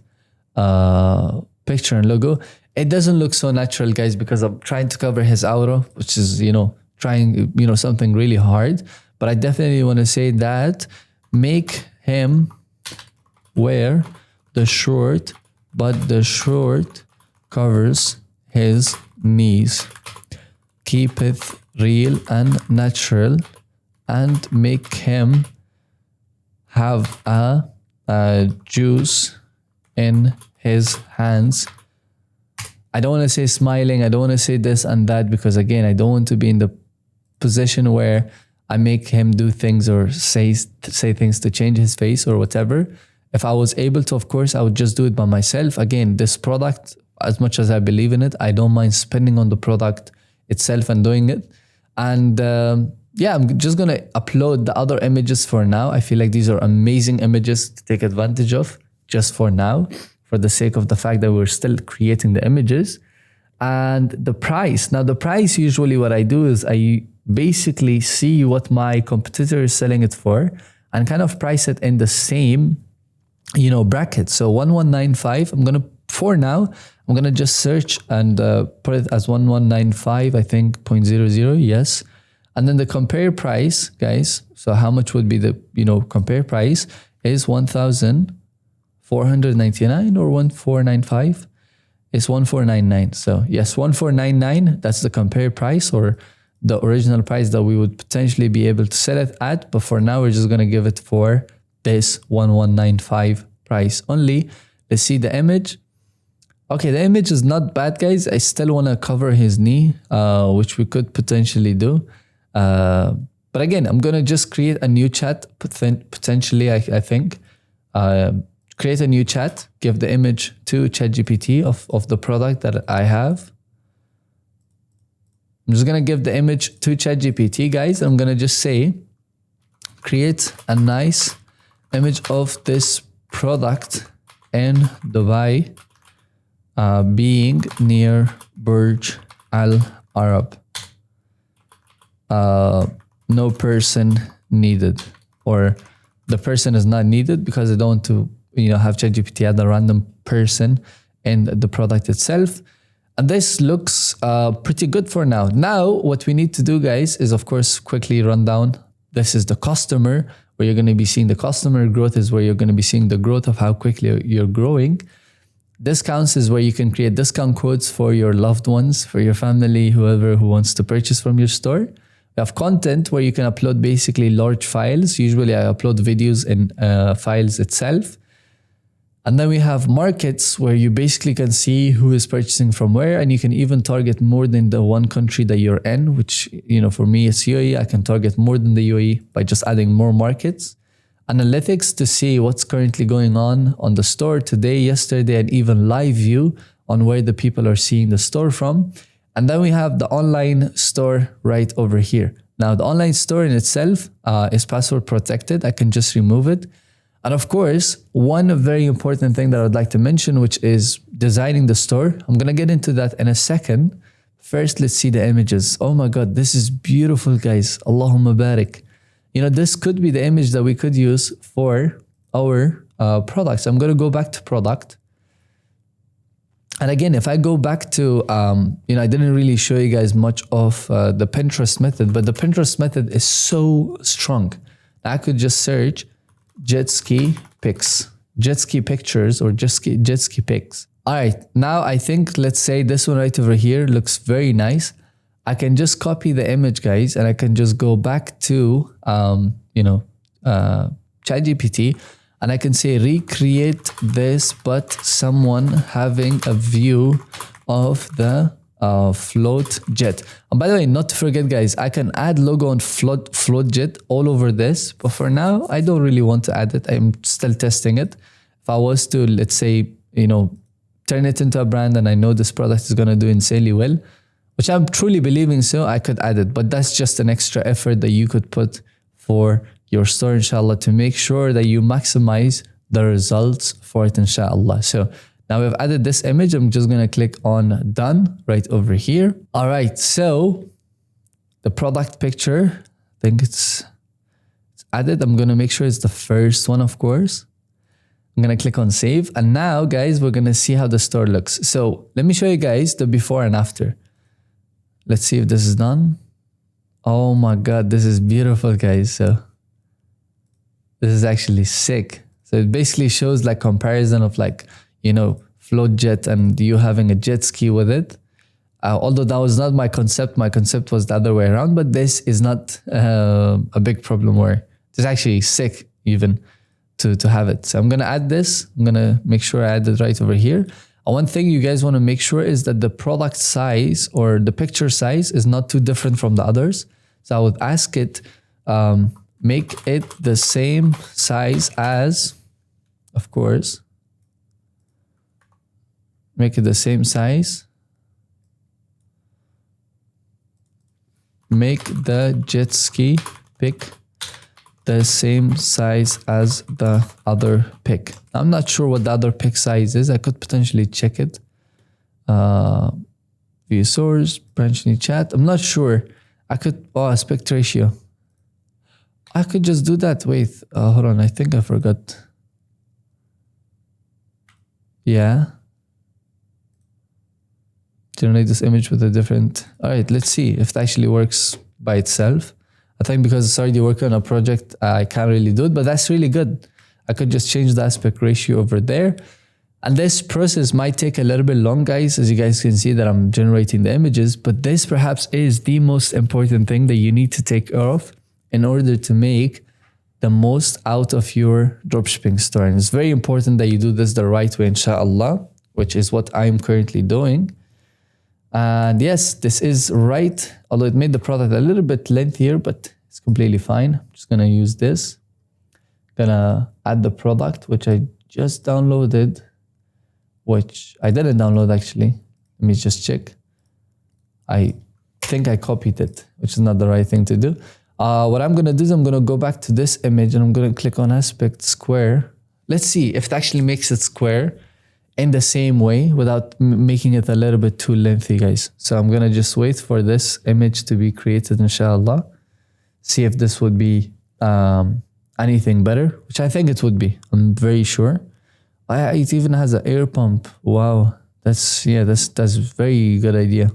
picture and logo. It doesn't look so natural, guys, because I'm trying to cover his aura, which is, trying, something really hard. But I definitely want to say that make him wear the short, but the short covers his knees. Keep it real and natural, and make him have a juice in his hands. I don't want to say smiling. I don't want to say this and that because, again, I don't want to be in the position where I make him do things or say things to change his face or whatever. If I was able to, of course, I would just do it by myself. Again, this product, as much as I believe in it, I don't mind spending on the product itself and doing it. And yeah, I'm just going to upload the other images for now. I feel like these are amazing images to take advantage of just for now, for the sake of the fact that we're still creating the images. And the price. Now, the price, usually what I do is I basically see what my competitor is selling it for and kind of price it in the same bracket. So 1195, for now, I'm going to just search and put it as 1195, I think 0.00, yes. And then the compare price, guys, so how much would be the, compare price is 1,499 or 1,495? It's 1,499. So yes, 1,499, that's the compare price or the original price that we would potentially be able to sell it at. But for now, we're just going to give it for this 1195 price only. Let's see the image. Okay, the image is not bad, guys. I still want to cover his knee, which we could potentially do. But again, I'm going to just create a new chat, potentially, I think. Create a new chat, give the image to ChatGPT of the product that I have. I'm just going to give the image to ChatGPT, guys. I'm going to just say, create a nice image of this product in Dubai, being near Burj Al Arab. No person needed, or the person is not needed because I don't want to, have ChatGPT add a random person in the product itself. And this looks pretty good for now. Now, what we need to do, guys, is of course quickly run down. This is the customer, where you're going to be seeing the customer growth is where you're going to be seeing the growth of how quickly you're growing. Discounts is where you can create discount codes for your loved ones, for your family, whoever who wants to purchase from your store. We have content where you can upload basically large files. Usually I upload videos in files itself. And then we have markets where you basically can see who is purchasing from where, and you can even target more than the one country that you're in, which, for me, it's UAE. I can target more than the UAE by just adding more markets. Analytics to see what's currently going on the store today, yesterday, and even live view on where the people are seeing the store from. And then we have the online store right over here. Now, the online store in itself is password protected. I can just remove it. And of course, one very important thing that I'd like to mention, which is designing the store. I'm going to get into that in a second. First, let's see the images. Oh my God, this is beautiful, guys. Allahumma barik. This could be the image that we could use for our products. I'm going to go back to product. And again, if I go back to, I didn't really show you guys much of the Pinterest method, but the Pinterest method is so strong. I could just search jet ski pics, jet ski pictures, or jet ski pics. All right, now I think, let's say this one right over here looks very nice. I can just copy the image, guys, and I can just go back to, ChatGPT, and I can say recreate this, but someone having a view of the float jet. And by the way, not to forget, guys, I can add logo on float jet all over this, but for now, I don't really want to add it. I'm still testing it. If I was to, let's say, turn it into a brand and I know this product is going to do insanely well, which I'm truly believing so, I could add it. But that's just an extra effort that you could put for your store, inshallah, to make sure that you maximize the results for it, inshallah. So now we've added this image. I'm just going to click on done right over here. All right, so the product picture, I think it's added. I'm going to make sure it's the first one, of course. I'm going to click on save. And now, guys, we're going to see how the store looks. So let me show you guys the before and after. Let's see if this is done. Oh my God, this is beautiful, guys. So this is actually sick. So it basically shows like comparison of like, float jet and you having a jet ski with it. Although that was not my concept. My concept was the other way around, but this is not a big problem, where it's actually sick even to have it. So I'm going to add this. I'm going to make sure I add it right over here. And one thing you guys want to make sure is that the product size or the picture size is not too different from the others. So I would ask it, make it the same size as, of course, make it the same size. Make the jet ski pic the same size as the other pic. I'm not sure what the other pic size is. I could potentially check it. View source, branch new chat. I'm not sure. I could, aspect ratio. I could just do that. Wait, hold on. I think I forgot. Yeah. Generate this image with a different. All right, let's see if it actually works by itself. I think because it's already working on a project, I can't really do it, but that's really good. I could just change the aspect ratio over there. And this process might take a little bit long, guys, as you guys can see that I'm generating the images, but this perhaps is the most important thing that you need to take care of in order to make the most out of your dropshipping store. And it's very important that you do this the right way, inshallah, which is what I'm currently doing. And yes, this is right. Although it made the product a little bit lengthier, but it's completely fine. I'm just gonna use this. Gonna add the product, which I just downloaded, which I didn't download actually. Let me just check. I think I copied it, which is not the right thing to do. What I'm gonna do is I'm gonna go back to this image and I'm gonna click on aspect square. Let's see if it actually makes it square in the same way without making it a little bit too lengthy, guys. So I'm gonna just wait for this image to be created, inshallah. See if this would be anything better, which I think it would be. I'm very sure. It even has an air pump. Wow, that's very good idea.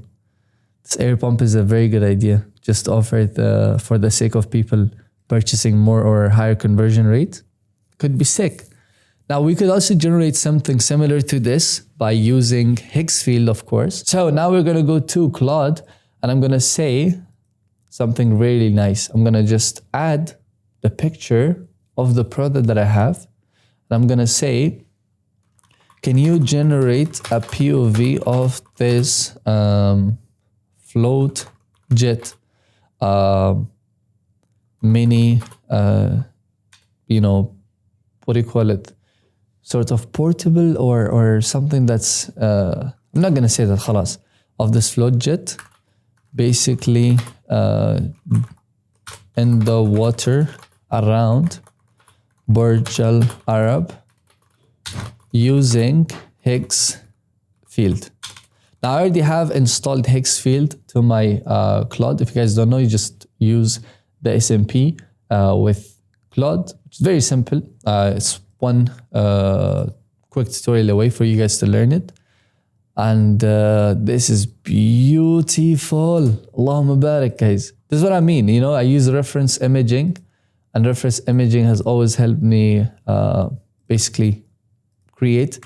This air pump is a very good idea. Just offer it for the sake of people purchasing more or higher conversion rate. Could be sick. Now we could also generate something similar to this by using Higgsfield, of course. So now we're gonna go to Claude and I'm gonna say something really nice. I'm gonna just add the picture of the product that I have. And I'm gonna say, can you generate a POV of this float jet mini, what do you call it? Sort of portable or something that's, I'm not going to say that, khalas, of this float jet, basically in the water around Burj Al Arab using Higgsfield. Now I already have installed Higgsfield to my Claude. If you guys don't know, you just use the SMP with Claude. It's very simple. It's one quick tutorial away for you guys to learn it. And this is beautiful. Allahumma barak, guys. This is what I mean. You know, I use reference imaging, and reference imaging has always helped me basically create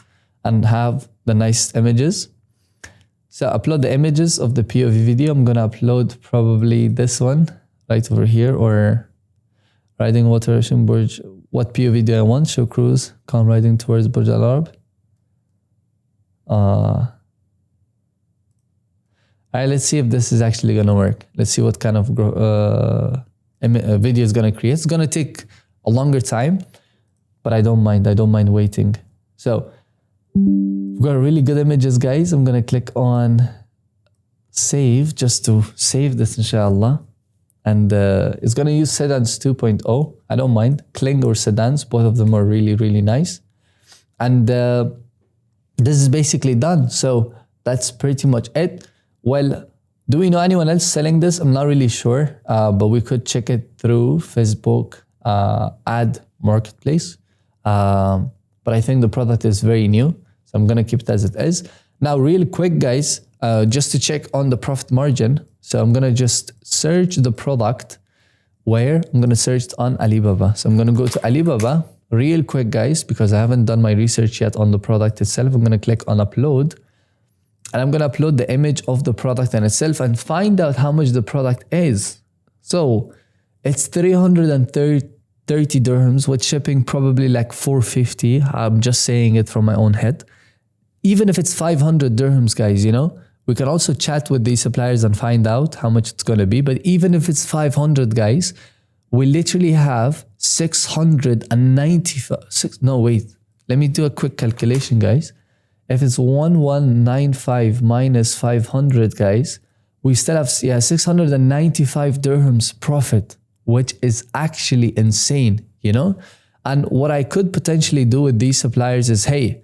and have the nice images. So upload the images of the POV video. I'm gonna upload probably this one right over here, or riding water ocean Burj. What POV do I want? Show cruise, calm riding towards Burj Al Arab. Alright, let's see if this is actually gonna work. Let's see what kind of video is gonna create. It's gonna take a longer time, but I don't mind. I don't mind waiting. So we've got really good images, guys. I'm gonna click on save just to save this, inshallah. And it's gonna use Sedans 2.0. I don't mind. Kling or Sedans, both of them are really, really nice. And this is basically done. So that's pretty much it. Well, do we know anyone else selling this? I'm not really sure, but we could check it through Facebook ad marketplace. But I think the product is very new, so I'm gonna keep it as it is. Now, real quick, guys, just to check on the profit margin. So I'm gonna just search the product where I'm gonna search on Alibaba. So I'm gonna go to Alibaba real quick, guys, because I haven't done my research yet on the product itself. I'm gonna click on upload. And I'm gonna upload the image of the product in itself and find out how much the product is. So it's 330 dirhams with shipping, probably like 450. I'm just saying it from my own head. Even if it's 500 dirhams, guys, you know, we can also chat with these suppliers and find out how much it's gonna be. But even if it's 500, guys, we literally have 695. No, wait. Let me do a quick calculation, guys. If it's 1195 minus 500, guys, we still have 695 dirhams profit, which is actually insane, you know? And what I could potentially do with these suppliers is, hey,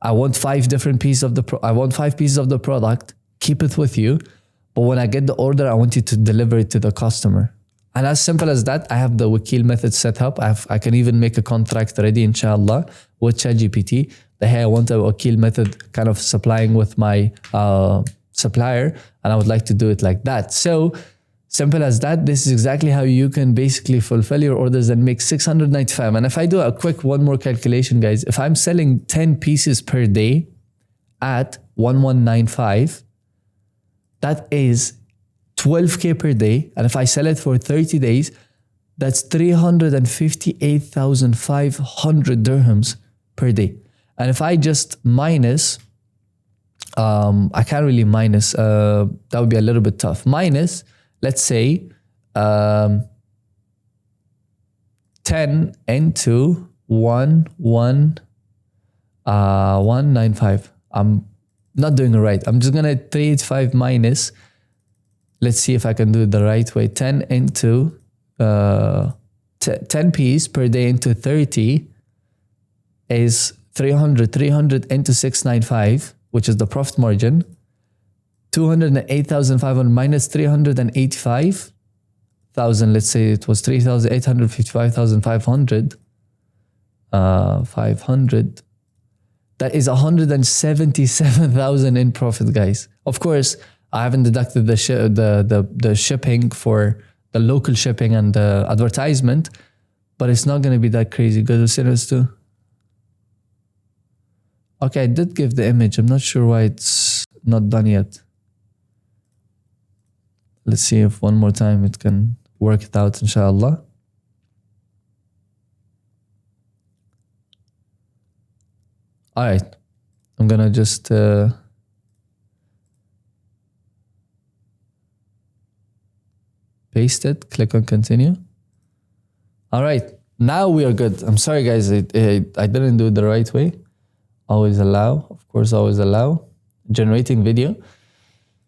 I want 5 different pieces of the product, keep it with you, but when I get the order, I want you to deliver it to the customer. And as simple as that, I have the Wakil method set up. I can even make a contract ready, inshallah, with ChatGPT. Hey, I want a Wakil method kind of supplying with my supplier, and I would like to do it like that. So simple as that. This is exactly how you can basically fulfill your orders and make 695. And if I do a quick one more calculation, guys, if I'm selling 10 pieces per day at 1195, that is 12K per day. And if I sell it for 30 days, that's 358,500 dirhams per day. And if I just minus, I can't really minus, that would be a little bit tough. Minus, let's say, 10 into 195. I'm not doing it right. I'm just gonna 385 minus, let's see if I can do it the right way. 10 into 10 piece per day into 30 is 300 into 695, which is the profit margin. 208,500 minus 385,000. Let's say it was 3,855,500. 500. That is 177,000 in profit, guys. Of course, I haven't deducted the shipping for the local shipping and the advertisement, but it's not going to be that crazy. Go to sinners too. Okay, I did give the image. I'm not sure why it's not done yet. Let's see if one more time it can work it out, inshallah. All right, I'm gonna just paste it, click on continue. All right, now we are good. I'm sorry, guys, I didn't do it the right way. Always allow, of course, always allow. Generating video.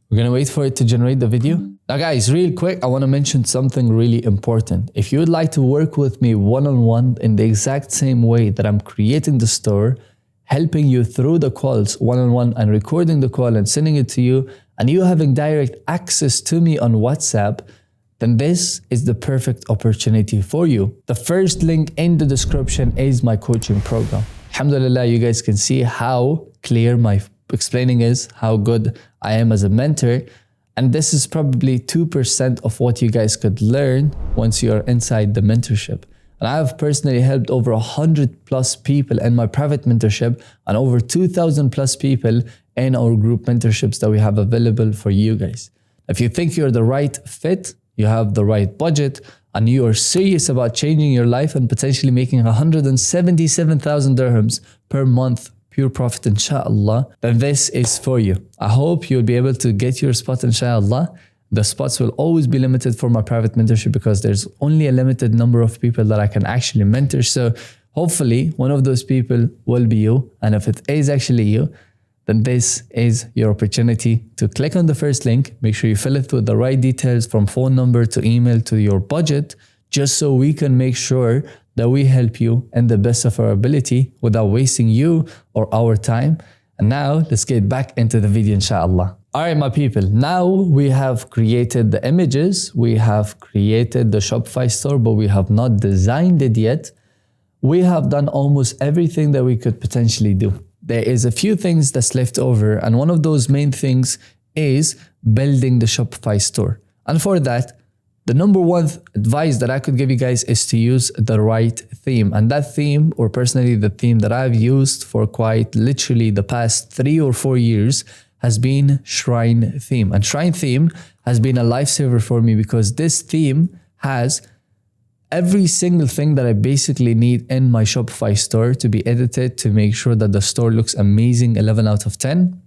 We're gonna wait for it to generate the video. Now, guys, real quick, I wanna mention something really important. If you would like to work with me one-on-one in the exact same way that I'm creating the store, helping you through the calls one-on-one and recording the call and sending it to you, and you having direct access to me on WhatsApp, then this is the perfect opportunity for you. The first link in the description is my coaching program. Alhamdulillah, you guys can see how clear my explaining is how good I am as a mentor. And this is probably 2% of what you guys could learn once you're inside the mentorship. And I have personally helped over 100 plus people in my private mentorship and over 2,000 plus people in our group mentorships that we have available for you guys. If you think you're the right fit, you have the right budget, and you are serious about changing your life and potentially making 177,000 dirhams per month pure profit, inshallah, then this is for you. I hope you'll be able to get your spot, inshallah. The spots will always be limited for my private mentorship because there's only a limited number of people that I can actually mentor. So hopefully one of those people will be you. And if it is actually you, then this is your opportunity to click on the first link. Make sure you fill it with the right details from phone number to email to your budget, just so we can make sure that we help you in the best of our ability without wasting you or our time. And now let's get back into the video, inshallah. All right, my people, now we have created the images, we have created the Shopify store, but we have not designed it yet. We have done almost everything that we could potentially do. There is a few things that's left over, and one of those main things is building the Shopify store. And for that, the number one advice that I could give you guys is to use the right theme. And that theme, or personally the theme that I've used for quite literally the past 3 or 4 years, has been Shrine theme. And Shrine theme has been a lifesaver for me because this theme has every single thing that I basically need in my Shopify store to be edited to make sure that the store looks amazing, 11 out of 10.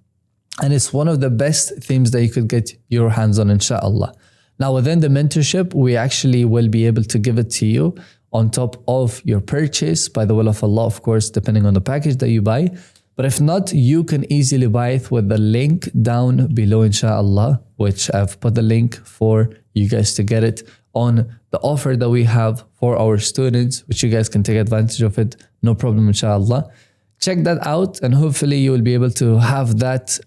And it's one of the best themes that you could get your hands on, inshallah. Now within the mentorship, we actually will be able to give it to you on top of your purchase, by the will of Allah, of course, depending on the package that you buy. But if not, you can easily buy it with the link down below, inshallah, which I've put the link for you guys to get it on the offer that we have for our students, which you guys can take advantage of it, no problem, inshallah. Check that out, and hopefully you will be able to have that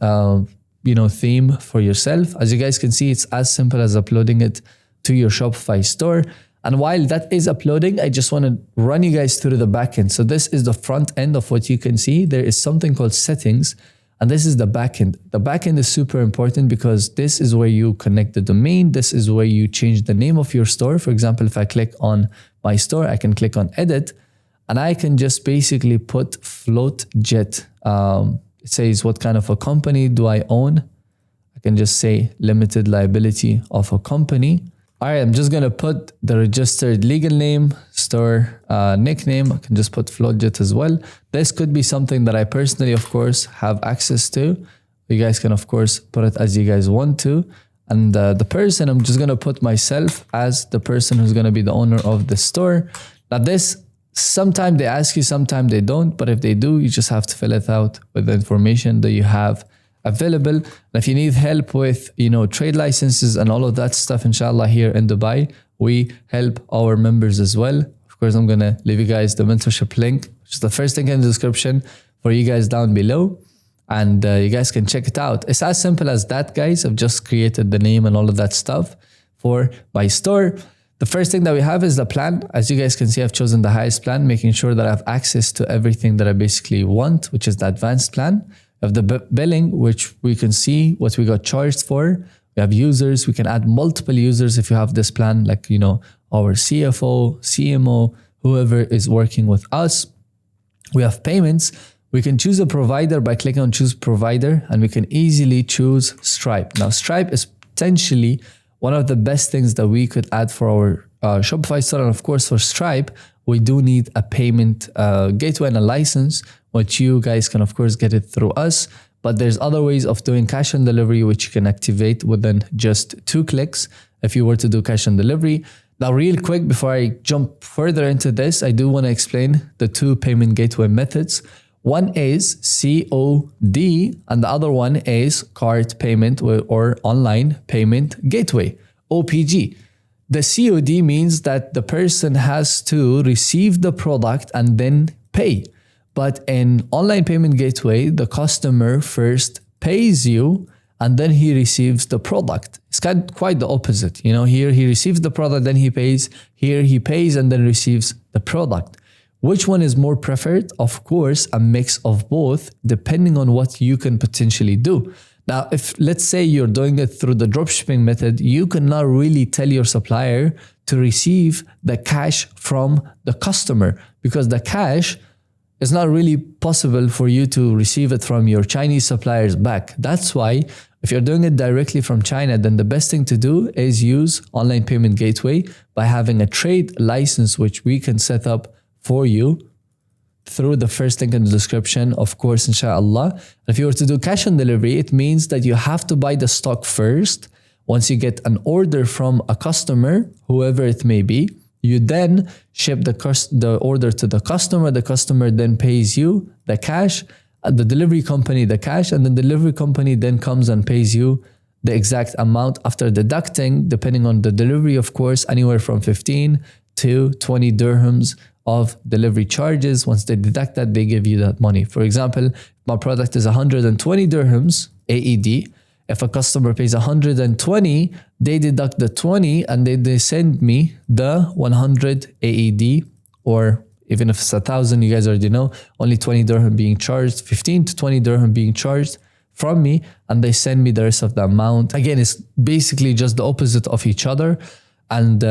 theme for yourself. As you guys can see, it's as simple as uploading it to your Shopify store. And while that is uploading, I just want to run you guys through the backend. So this is the front end of what you can see. There is something called settings, and this is the backend. The backend is super important because this is where you connect the domain. This is where you change the name of your store. For example, if I click on my store, I can click on edit, and I can just basically put floatjet. It says what kind of a company do I own. I can just say limited liability of a company. All right, I'm just going to put the registered legal name, store nickname. I can just put floatjet as well. This could be something that I personally, of course, have access to. You guys can, of course, put it as you guys want to. And the person, I'm just going to put myself as the person who's going to be the owner of the store. Now this, sometimes they ask you, sometimes they don't. But if they do, you just have to fill it out with the information that you have available. And if you need help with, trade licenses and all of that stuff, inshallah, here in Dubai, we help our members as well. Of course, I'm going to leave you guys the mentorship link, which is the first link in the description for you guys down below. And you guys can check it out. It's as simple as that, guys. I've just created the name and all of that stuff for my store. The first thing that we have is the plan. As you guys can see, I've chosen the highest plan, making sure that I have access to everything that I basically want, which is the advanced plan. We have the billing, which we can see what we got charged for. We have users. We can add multiple users if you have this plan, like, our CFO, CMO, whoever is working with us. We have payments. We can choose a provider by clicking on choose provider, and we can easily choose Stripe. Now, Stripe is potentially one of the best things that we could add for our Shopify store. And of course, for Stripe, we do need a payment gateway and a license, which you guys can, of course, get it through us. But there's other ways of doing cash on delivery, which you can activate within just 2 clicks if you were to do cash on delivery. Now, real quick, before I jump further into this, I do want to explain the 2 payment gateway methods. One is COD, and the other one is card payment or online payment gateway, OPG. The COD means that the person has to receive the product and then pay. But in online payment gateway, the customer first pays you and then he receives the product. It's quite the opposite. Here he receives the product, then he pays. Here he pays and then receives the product. Which one is more preferred? Of course, a mix of both, depending on what you can potentially do. Now, if let's say you're doing it through the dropshipping method, you cannot really tell your supplier to receive the cash from the customer, because the cash is not really possible for you to receive it from your Chinese suppliers back. That's why if you're doing it directly from China, then the best thing to do is use online payment gateway by having a trade license, which we can set up for you through the first link in the description, of course, inshallah. If you were to do cash on delivery, it means that you have to buy the stock first. Once you get an order from a customer, whoever it may be, you then ship the order to the customer then pays you the cash, the delivery company the cash, and the delivery company then comes and pays you the exact amount after deducting, depending on the delivery, of course, anywhere from 15 to 20 dirhams of delivery charges. Once they deduct that, they give you that money. For example, my product is 120 dirhams AED. If a customer pays 120, they deduct the 20 and they send me the 100 AED, or even if it's 1,000, you guys already know, only 20 dirham being charged, 15 to 20 dirham being charged from me, and they send me the rest of the amount. Again, it's basically just the opposite of each other, and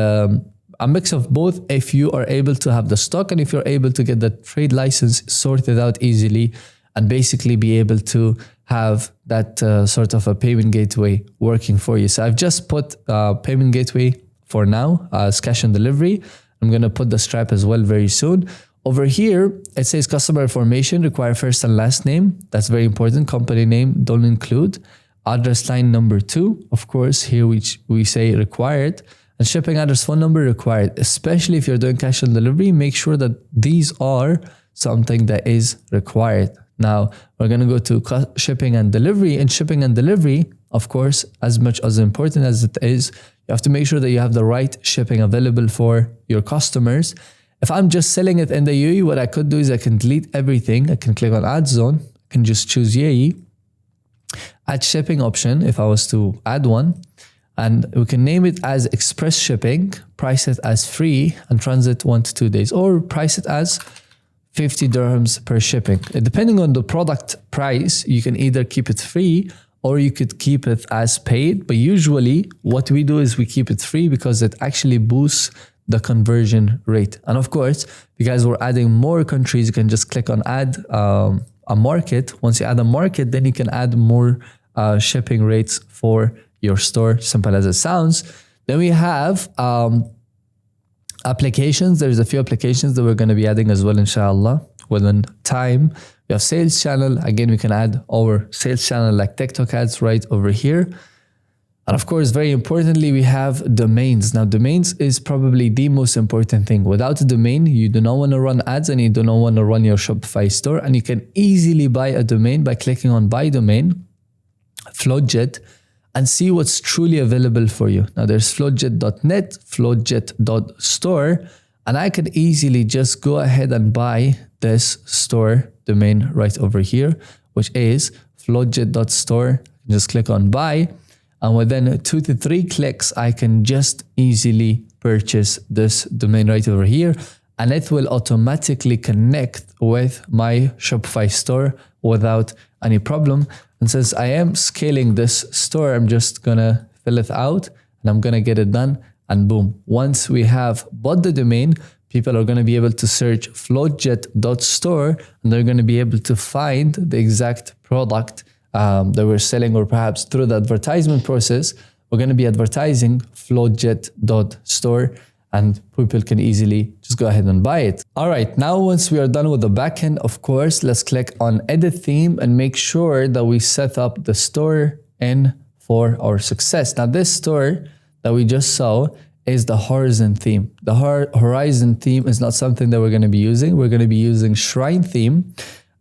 a mix of both if you are able to have the stock and if you're able to get the trade license sorted out easily and basically be able to have that sort of a payment gateway working for you. So I've just put payment gateway for now as cash on delivery. I'm going to put the Stripe as well very soon. Over here, it says customer information, require first and last name. That's very important. Company name, don't include. Address line number 2, of course, here we say required. And shipping address, phone number required. Especially if you're doing cash on delivery, make sure that these are something that is required. Now, we're going to go to shipping and delivery. In shipping and delivery, of course, as much as important as it is, you have to make sure that you have the right shipping available for your customers. If I'm just selling it in the UAE, what I could do is I can delete everything. I can click on add zone. I can just choose UAE. Add shipping option if I was to add one. And we can name it as express shipping, price it as free, and transit 1 to 2 days, or price it as 50 dirhams per shipping. Depending on the product price, you can either keep it free or you could keep it as paid. But usually what we do is we keep it free because it actually boosts the conversion rate. And of course, because we're adding more countries, you can just click on add a market. Once you add a market, then you can add more shipping rates for your store. Simple as it sounds. Then we have applications. There's a few applications that we're going to be adding as well, inshallah, within time. We have sales channel. Again, we can add our sales channel like TikTok ads right over here. And of course, very importantly, we have domains. Now, domains is probably the most important thing. Without a domain, you do not want to run ads and you do not want to run your Shopify store. And you can easily buy a domain by clicking on buy domain, Floatjet, and see what's truly available for you. Now, there's floatjet.net, floatjet.store, and I could easily just go ahead and buy this store domain right over here, which is floatjet.store. Just click on buy. And within 2 to 3 clicks, I can just easily purchase this domain right over here. And it will automatically connect with my Shopify store without any problem. And since I am scaling this store, I'm just gonna fill it out and I'm gonna get it done. And boom, once we have bought the domain, people are gonna be able to search floatjet.store and they're gonna be able to find the exact product that we're selling, or perhaps through the advertisement process, we're going to be advertising floatjet.store and people can easily just go ahead and buy it. All right, now once we are done with the backend, of course, let's click on edit theme and make sure that we set up the store in for our success. Now this store that we just saw is the Horizon theme. The Horizon theme is not something that we're going to be using. We're going to be using Shrine theme.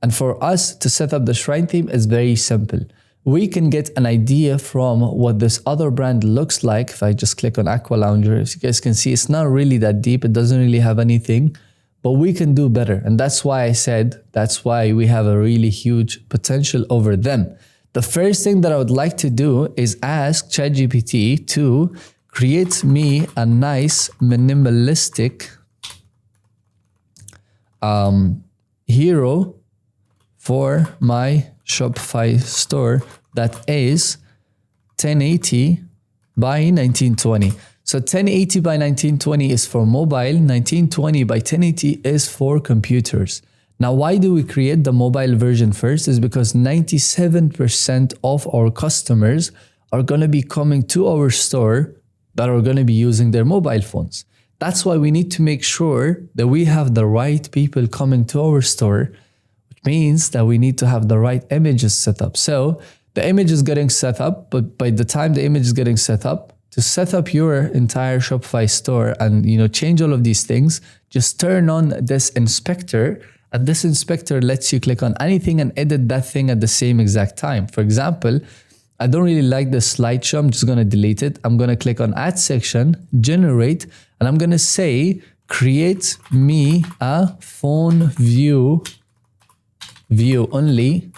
And for us to set up the Shrine theme is very simple. We can get an idea from what this other brand looks like. If I just click on Aqua Lounger, as you guys can see, it's not really that deep. It doesn't really have anything, but we can do better. And that's why I said, that's why we have a really huge potential over them. The first thing that I would like to do is ask ChatGPT to create me a nice minimalistic hero for my Shopify store that is 1080 by 1920. So 1080 by 1920 is for mobile, 1920 by 1080 is for computers. Now, why do we create the mobile version first? Is because 97% of our customers are going to be coming to our store that are going to be using their mobile phones. That's why we need to make sure that we have the right people coming to our store, which means that we need to have the right images set up. So the image is getting set up, but by the time the image is getting set up, to set up your entire Shopify store and change all of these things, just turn on this inspector, and this inspector lets you click on anything and edit that thing at the same exact time. For example, I don't really like the slideshow, I'm just gonna delete it. I'm gonna click on add section, generate, and I'm gonna say, create me a phone view only,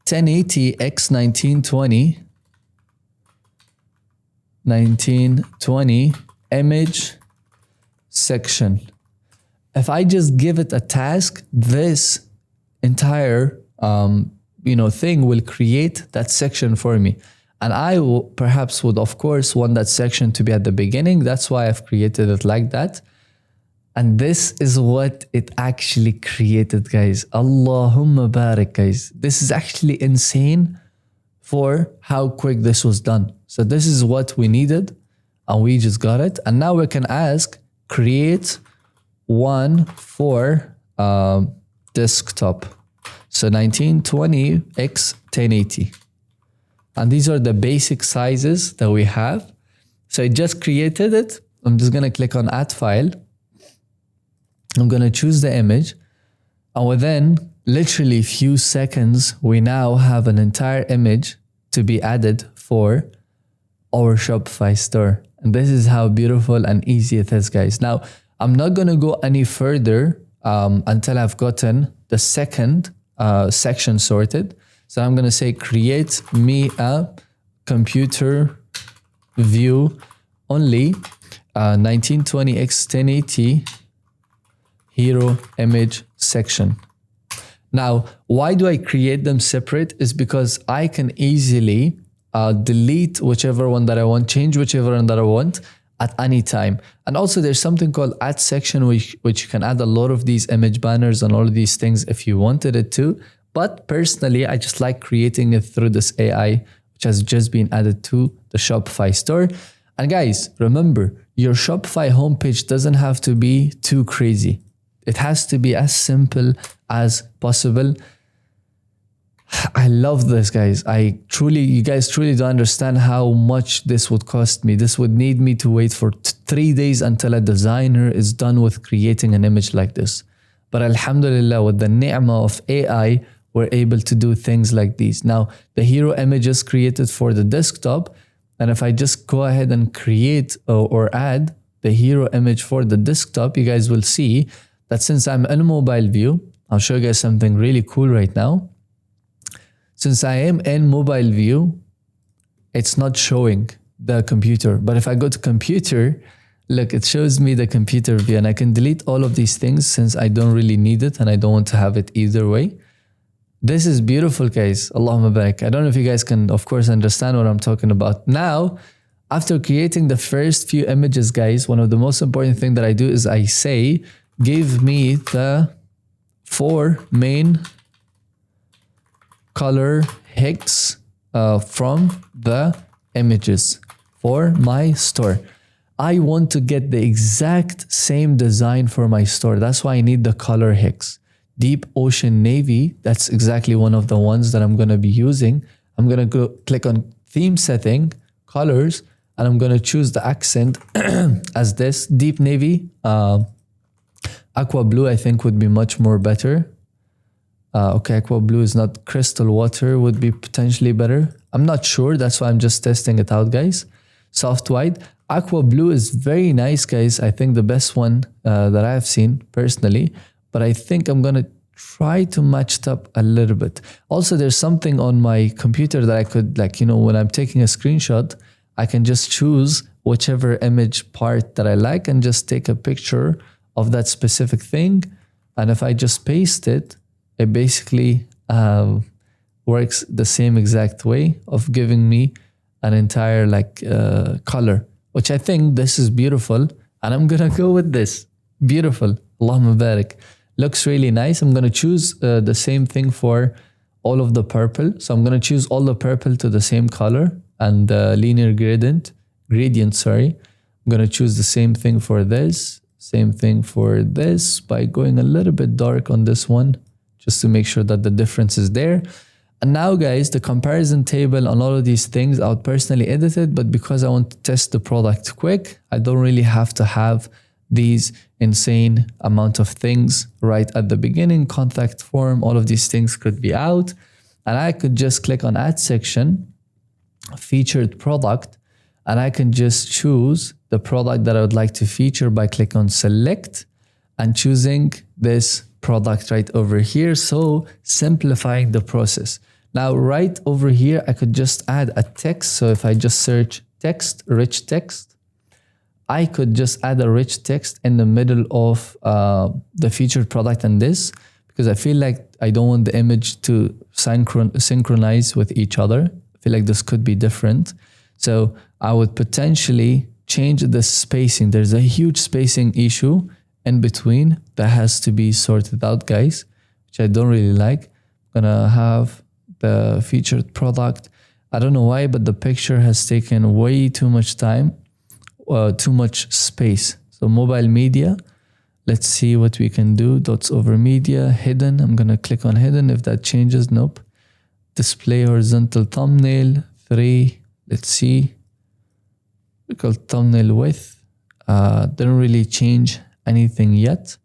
1080 x 1920 image section. If I just give it a task, this entire thing will create that section for me. And I would of course want that section to be at the beginning. That's why I've created it like that. And this is what it actually created, guys. Allahumma barik, guys. This is actually insane for how quick this was done. So this is what we needed and we just got it. And now we can ask, create one for desktop. So 1920 x 1080. And these are the basic sizes that we have. So I just created it. I'm just gonna click on add file. I'm gonna choose the image. And within literally a few seconds, we now have an entire image to be added for our Shopify store. And this is how beautiful and easy it is, guys. Now, I'm not gonna go any further until I've gotten the second section sorted. So I'm gonna say, create me a computer view only 1920 x 1080 hero image section. Now, why do I create them separate? Is because I can easily delete whichever one that I want, change whichever one that I want at any time. And also there's something called add section, which you can add a lot of these image banners and all of these things if you wanted it to. But personally, I just like creating it through this AI, which has just been added to the Shopify store. And guys, remember, your Shopify homepage doesn't have to be too crazy. It has to be as simple as possible. I love this, guys. You guys truly don't understand how much this would cost me. This would need me to wait for 3 days until a designer is done with creating an image like this. But alhamdulillah, with the ni'mah of AI, we're able to do things like these. Now, the hero image is created for the desktop. And if I just go ahead and create or add the hero image for the desktop, you guys will see that since I'm in a mobile view, I'll show you guys something really cool right now. Since I am in mobile view, it's not showing the computer. But if I go to computer, look, it shows me the computer view, and I can delete all of these things since I don't really need it and I don't want to have it either way. This is beautiful, guys. Allahumma barik. I don't know if you guys can, of course, understand what I'm talking about. Now, after creating the first few images, guys, one of the most important things that I do is I say, give me the 4 main color hicks from the images for my store. I want to get the exact same design for my store. That's why I need the color hicks. Deep Ocean Navy, that's exactly one of the ones that I'm going to be using. I'm going to go click on theme setting, colors, and I'm going to choose the accent as this. Deep Navy, aqua blue I think would be much more better. Okay, aqua blue is not, crystal water would be potentially better. I'm not sure, that's why I'm just testing it out, guys. Soft white. Aqua blue is very nice, guys. I think the best one that I've seen personally. But I think I'm going to try to match it up a little bit. Also, there's something on my computer that I could, when I'm taking a screenshot, I can just choose whichever image part that I like and just take a picture of that specific thing. And if I just paste it, it basically works the same exact way of giving me an entire color, which I think this is beautiful. And I'm gonna go with this. Beautiful. Allahumma barik. Looks really nice. I'm gonna choose the same thing for all of the purple. So I'm gonna choose all the purple to the same color and linear gradient, sorry. I'm gonna choose the same thing for this, same thing for this by going a little bit dark on this one, just to make sure that the difference is there. And now guys, the comparison table on all of these things, I would personally edit it, but because I want to test the product quick, I don't really have to have these insane amount of things right at the beginning. Contact form, all of these things could be out. And I could just click on add section, featured product, and I can just choose the product that I would like to feature by clicking on select and choosing this product right over here. So simplifying the process. Now, right over here, I could just add a text. So if I just search text, rich text, I could just add a rich text in the middle of the featured product and this, because I feel like I don't want the image to synchronize with each other. I feel like this could be different. So I would potentially change the spacing. There's a huge spacing issue in between that has to be sorted out, guys, which I don't really like. I'm gonna have the featured product. I don't know why, but the picture has taken way too much time, too much space. So mobile media, let's see what we can do. Dots over media, hidden. I'm gonna click on hidden if that changes. Nope. Display horizontal thumbnail, 3. Let's see. Vertical thumbnail width. Didn't really change anything yet.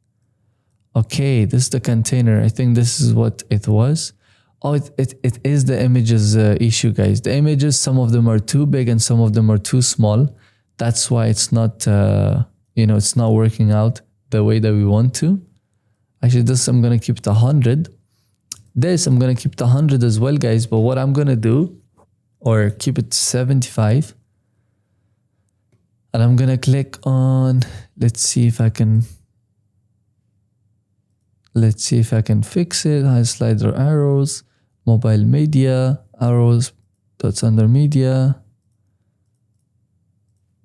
Okay, this is the container. I think this is what it was. Oh, it is the images issue, guys. The images, some of them are too big and some of them are too small. That's why it's not, it's not working out the way that we want to. Actually, this I'm gonna keep it 100. This I'm gonna keep it 100 as well, guys. But what I'm gonna do, or keep it 75. And I'm gonna click on, let's see if I can fix it. High slider arrows, mobile media, arrows, dots under media.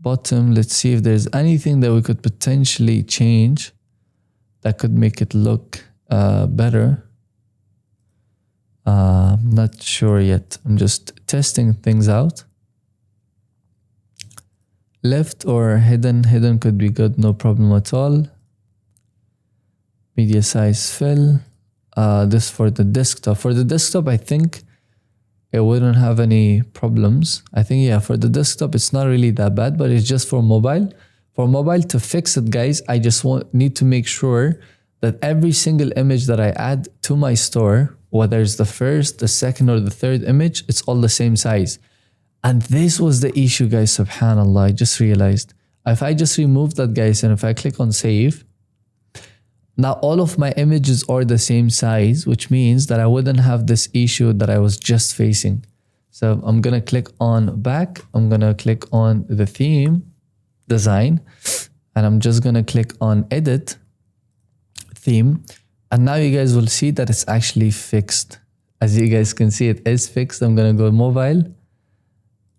Bottom, let's see if there's anything that we could potentially change that could make it look better. I'm not sure yet. I'm just testing things out. Left or hidden. Hidden could be good, no problem at all. Media size fill. This for the desktop. For the desktop, I think it wouldn't have any problems. I think, yeah, for the desktop, it's not really that bad, but it's just for mobile. For mobile, to fix it, guys, I just need to make sure that every single image that I add to my store, whether it's the first, the second, or the third image, it's all the same size. And this was the issue, guys, subhanAllah, I just realized. If I just remove that, guys, and if I click on save, now all of my images are the same size, which means that I wouldn't have this issue that I was just facing. So I'm gonna click on back, I'm gonna click on the theme, design, and I'm just gonna click on edit, theme, and now you guys will see that it's actually fixed. As you guys can see, it is fixed. I'm gonna go mobile.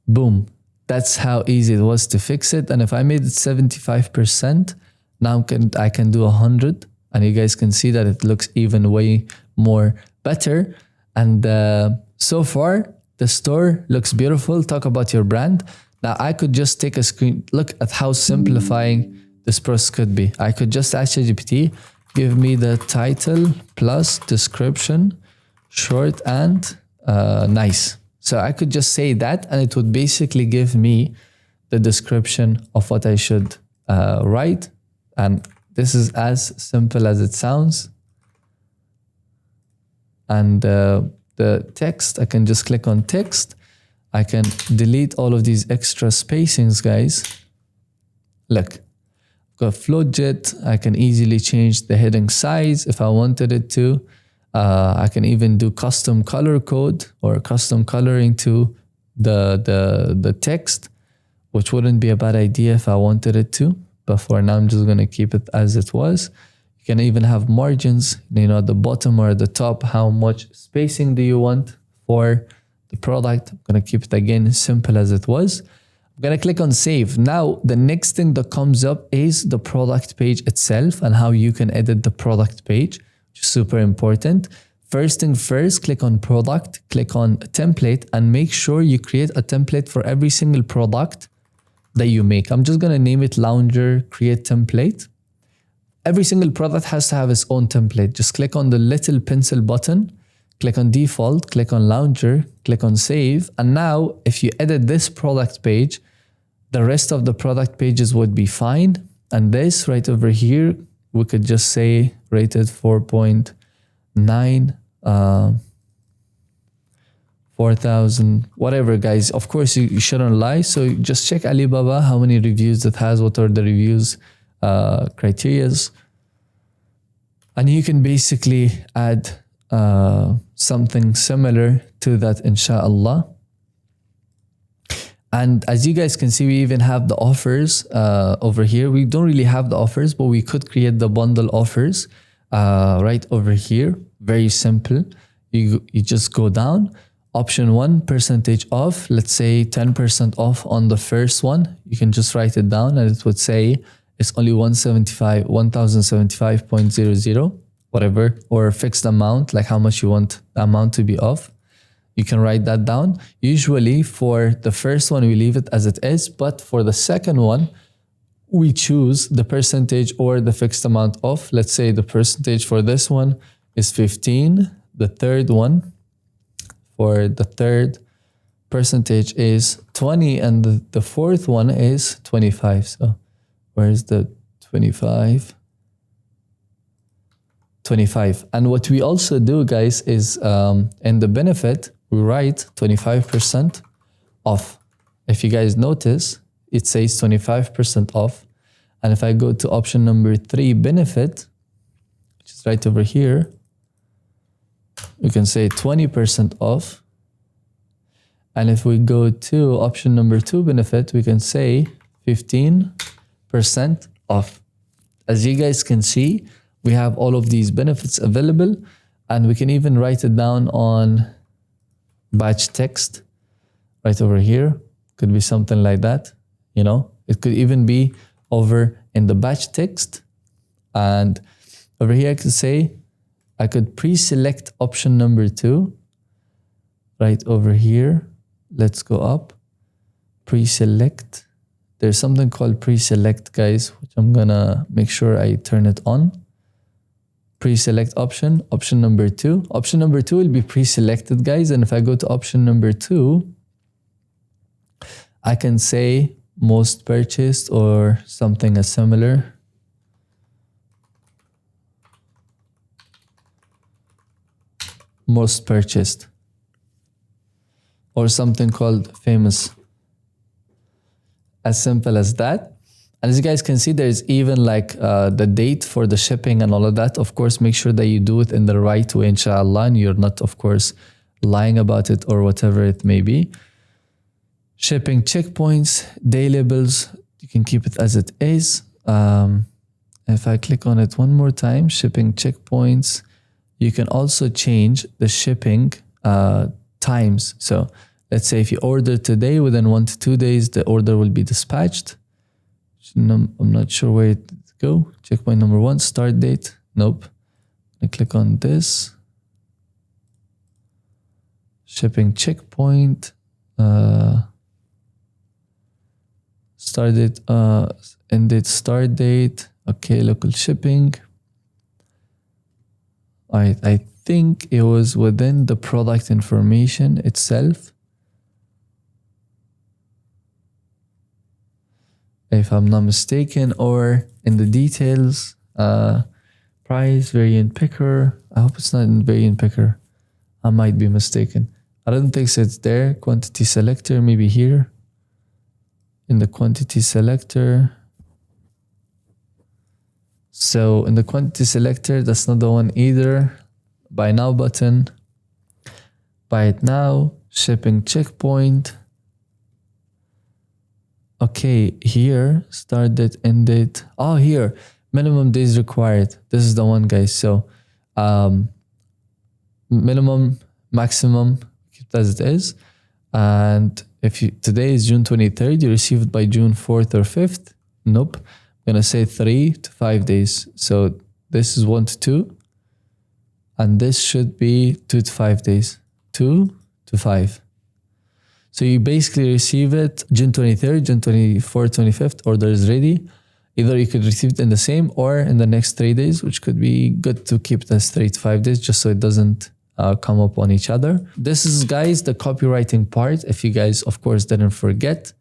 Boom. That's how easy it was to fix it. And if I made it 75%, now I can do 100. And you guys can see that it looks even way more better. And so far, the store looks beautiful. Talk about your brand. Now I could just take a screen. Look at how simplifying this process could be. I could just ask ChatGPT, give me the title plus description, short and nice. So I could just say that and it would basically give me the description of what I should write. And this is as simple as it sounds. And the text, I can just click on text. I can delete all of these extra spacings, guys. Look, I've got FloatJet. I can easily change the heading size if I wanted it to. I can even do custom color code or custom coloring to the text, which wouldn't be a bad idea if I wanted it to. but for now I'm just going to keep it as it was. You can even have margins, at the bottom or at the top. How much spacing do you want for the product? I'm going to keep it again simple as it was. I'm going to click on save. Now, the next thing that comes up is the product page itself and how you can edit the product page, which is super important. First thing first, click on product, click on template, and make sure you create a template for every single product that you make. I'm just going to name it lounger, create template. Every single product has to have its own template. Just click on the little pencil button, click on default, click on lounger, click on save. And now if you edit this product page, the rest of the product pages would be fine. And this right over here, we could just say rated 4.9, 4,000, whatever, guys. Of course, you shouldn't lie. So just check Alibaba, how many reviews it has, what are the reviews criterias. And you can basically add something similar to that, inshallah. And as you guys can see, we even have the offers over here. We don't really have the offers, but we could create the bundle offers right over here. Very simple. You just go down. Option 1, percentage off. Let's say 10% off on the first one. You can just write it down and it would say it's only 1075.00, whatever, or a fixed amount, like how much you want the amount to be off. You can write that down. Usually for the first one, we leave it as it is, but for the second one, we choose the percentage or the fixed amount off. Let's say the percentage for this one is 15. The third one, for the third percentage is 20, and the fourth one is 25. So where's the 25? 25. And what we also do, guys, is in the benefit, we write 25% off. If you guys notice, it says 25% off. And if I go to option number 3, benefit, which is right over here, you can say 20% off. And if we go to option number 2, benefit, we can say 15% off. As you guys can see, we have all of these benefits available, and we can even write it down on batch text right over here. Could be something like that, It could even be over in the batch text. And over here, I could pre-select option number 2 right over here. Let's go up. Pre-select. There's something called pre-select, guys, which I'm gonna make sure I turn it on. Pre-select option number 2. Option number 2 will be pre-selected, guys. And if I go to option number 2, I can say most purchased or something as similar. Most purchased. Or something called famous. As simple as that. And as you guys can see, there's even like the date for the shipping and all of that. Of course, make sure that you do it in the right way, inshallah, and you're not, of course, lying about it or whatever it may be. Shipping checkpoints, day labels, you can keep it as it is. If I click on it one more time, shipping checkpoints, you can also change the shipping times. So let's say if you order today, within 1 to 2 days, the order will be dispatched. I'm not sure where it go. Checkpoint number 1, start date. Nope. I click on this. Shipping checkpoint. Start date. End date, start date. Okay, local shipping. Alright, I think it was within the product information itself. If I'm not mistaken, or in the details, price, variant picker. I hope it's not in variant picker. I might be mistaken. I don't think so. It's there. Quantity selector, maybe here. In the quantity selector. So in the quantity selector, that's not the one either. Buy now button. Buy it now. Shipping checkpoint. Okay, here, start date, end date. Oh, here, minimum days required. This is the one, guys. So, minimum, maximum, keep it as it is. And if you, today is June 23rd, you receive it by June 4th or 5th. Nope. I'm going to say 3 to 5 days. So this is 1 to 2. And this should be 2 to 5 days. 2 to 5. So you basically receive it June 23rd, June 24th, 25th, order is ready. Either you could receive it in the same or in the next 3 days, which could be good to keep it as 3 to 5 days just so it doesn't come up on each other. This is, guys, the copywriting part. If you guys, of course, didn't forget,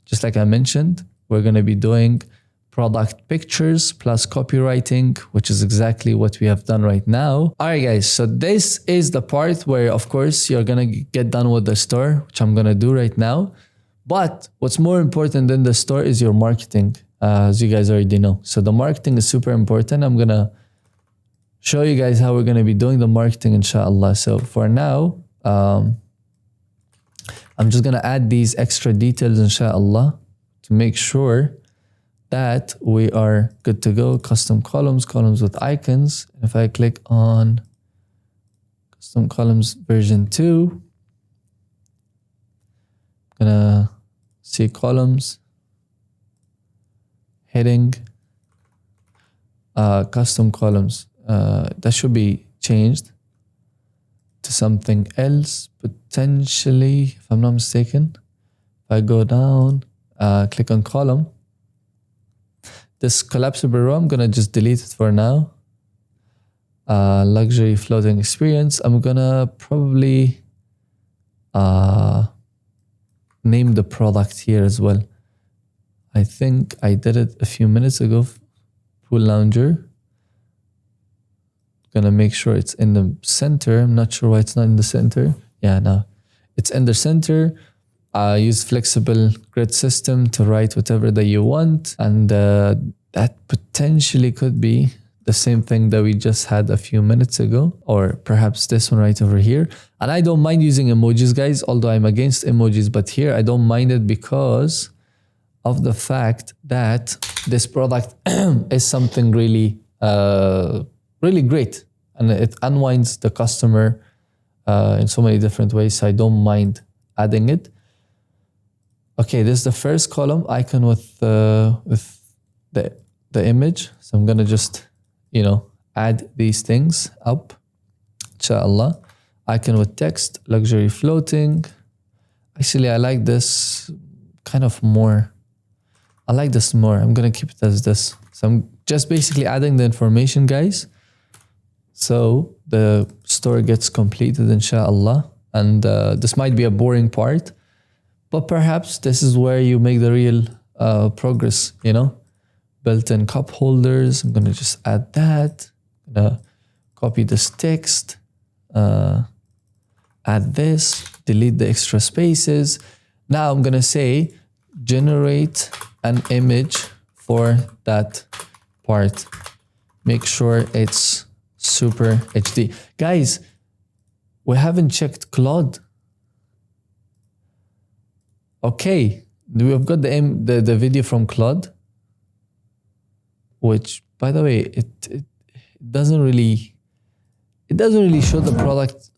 just like I mentioned, we're going to be doing product pictures plus copywriting, which is exactly what we have done right now. All right, guys. So this is the part where, of course, you're going to get done with the store, which I'm going to do right now. But what's more important than the store is your marketing, as you guys already know. So the marketing is super important. I'm going to show you guys how we're going to be doing the marketing, inshallah. So for now, I'm just going to add these extra details, inshallah, to make sure that we are good to go. Custom columns, columns with icons. And if I click on custom columns version 2, I'm going to see columns, heading, custom columns. That should be changed to something else, potentially, if I'm not mistaken. If I go down, click on column. This collapsible row, I'm going to just delete it for now. Luxury floating experience. I'm going to probably name the product here as well. I think I did it a few minutes ago. Pool lounger. Gonna make sure it's in the center. I'm not sure why it's not in the center. Yeah, no, it's in the center. Use flexible grid system to write whatever that you want, and that potentially could be the same thing that we just had a few minutes ago, or perhaps this one right over here. And I don't mind using emojis, guys, although I'm against emojis, but here I don't mind it because of the fact that this product is something really really great, and it unwinds the customer in so many different ways. So I don't mind adding it. Okay, this is the first column, icon with the image. So I'm gonna just, you know, add these things up, inshallah. Icon with text, luxury floating. Actually, I like this kind of more. I like this more. I'm gonna keep it as this. So I'm just basically adding the information, guys. So the store gets completed, inshallah. And this might be a boring part, but perhaps this is where you make the real progress, you know. Built-in cup holders. I'm gonna just add that. I'm gonna copy this text. Add this. Delete the extra spaces. Now I'm gonna say generate an image for that part. Make sure it's super HD. Guys, we haven't checked Claude. Okay, we've got the video from Claude, which, by the way, it doesn't really show the product.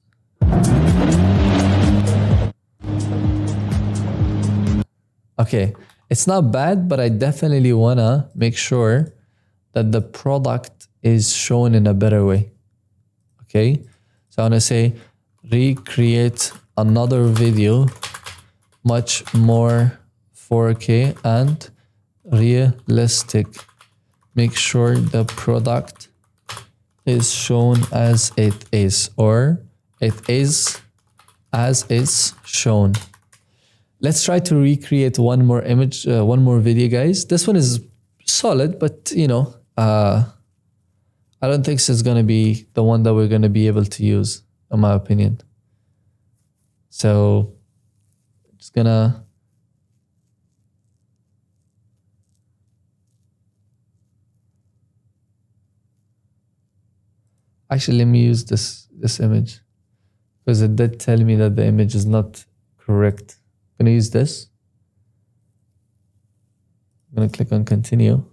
Okay, it's not bad, but I definitely wanna make sure that the product is shown in a better way. Okay, so I wanna say recreate another video, much more 4K and realistic. Make sure the product is shown as it is, or it is as it's shown. Let's try to recreate one more image, one more video, guys. This one is solid, but you know, I don't think this is gonna be the one that we're gonna be able to use, in my opinion. So, just gonna actually, let me use this image, because it did tell me that the image is not correct. I'm gonna use this. I'm gonna click on continue.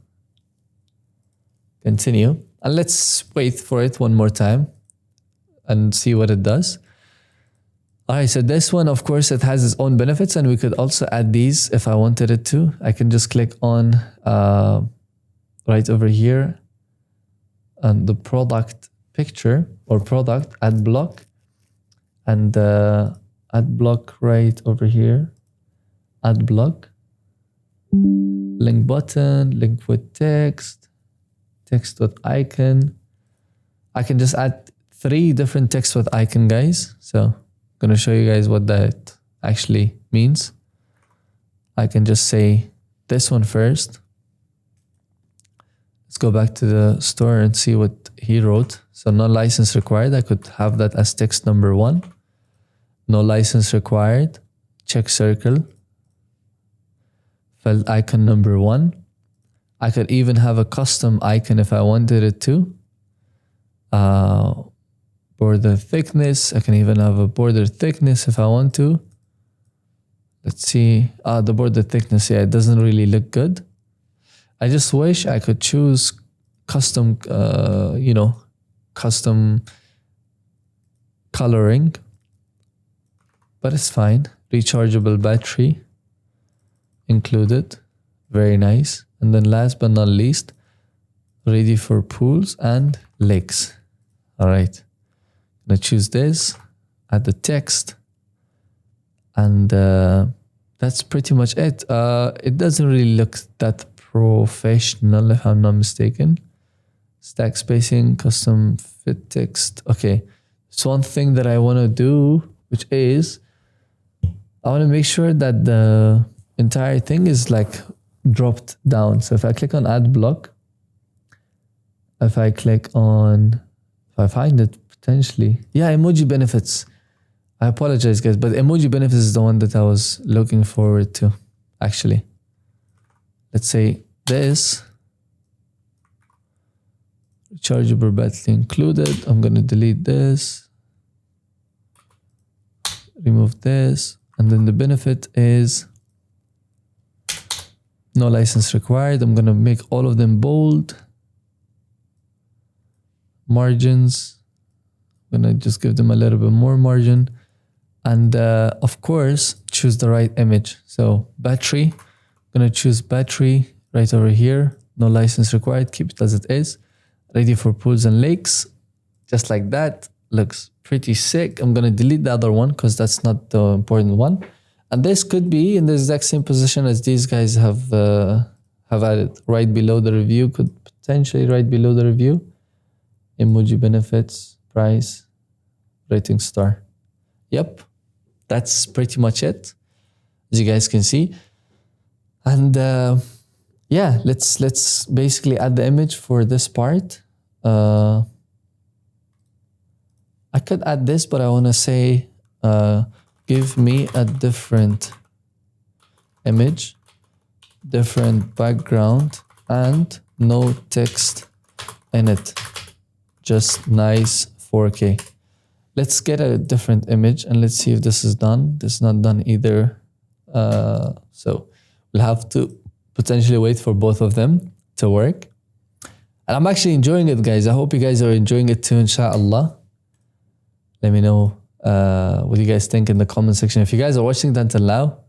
Continue. And let's wait for it one more time and see what it does. All right, so this one, of course, it has its own benefits, and we could also add these if I wanted it to. I can just click on right over here on the product picture or product ad block, and ad block right over here, ad block, link button, link with text, text with icon. I can just add 3 different text with icon, guys. So I'm going to show you guys what that actually means. I can just say this one first. Let's go back to the store and see what he wrote. So no license required. I could have that as text number 1. No license required. Check circle. Felt icon number 1. I could even have a custom icon if I wanted it to. Border thickness. I can even have a border thickness if I want to. Let's see. The border thickness, yeah, it doesn't really look good. I just wish I could choose custom, custom coloring. But it's fine. Rechargeable battery included. Very nice. And then last but not least, ready for pools and lakes. All right. I'm going to choose this, add the text, and that's pretty much it. It doesn't really look that professional, if I'm not mistaken. Stack spacing, custom fit text. Okay. So one thing that I want to do, which is I want to make sure that the entire thing is like dropped down. So if I click on add block, if I click on, if I find it potentially, yeah, emoji benefits. I apologize, guys, but emoji benefits is the one that I was looking forward to, actually. Let's say this, rechargeable battery included. I'm going to delete this, remove this, and then the benefit is no license required. I'm going to make all of them bold. Margins, I'm going to just give them a little bit more margin. And of course, choose the right image. So battery, I'm going to choose battery right over here. No license required. Keep it as it is. Ready for pools and lakes. Just like that. Looks pretty sick. I'm going to delete the other one because that's not the important one. And this could be in the exact same position as these guys have added. Right below the review. Could potentially right below the review. Emoji benefits, price, rating star. Yep, that's pretty much it, as you guys can see. And yeah, let's basically add the image for this part. I could add this, but I want to say give me a different image, different background, and no text in it. Just nice 4K. Let's get a different image and let's see if this is done. This is not done either. So we'll have to potentially wait for both of them to work. And I'm actually enjoying it, guys. I hope you guys are enjoying it too, inshallah. Let me know what you guys think in the comment section. If you guys are watching it until now,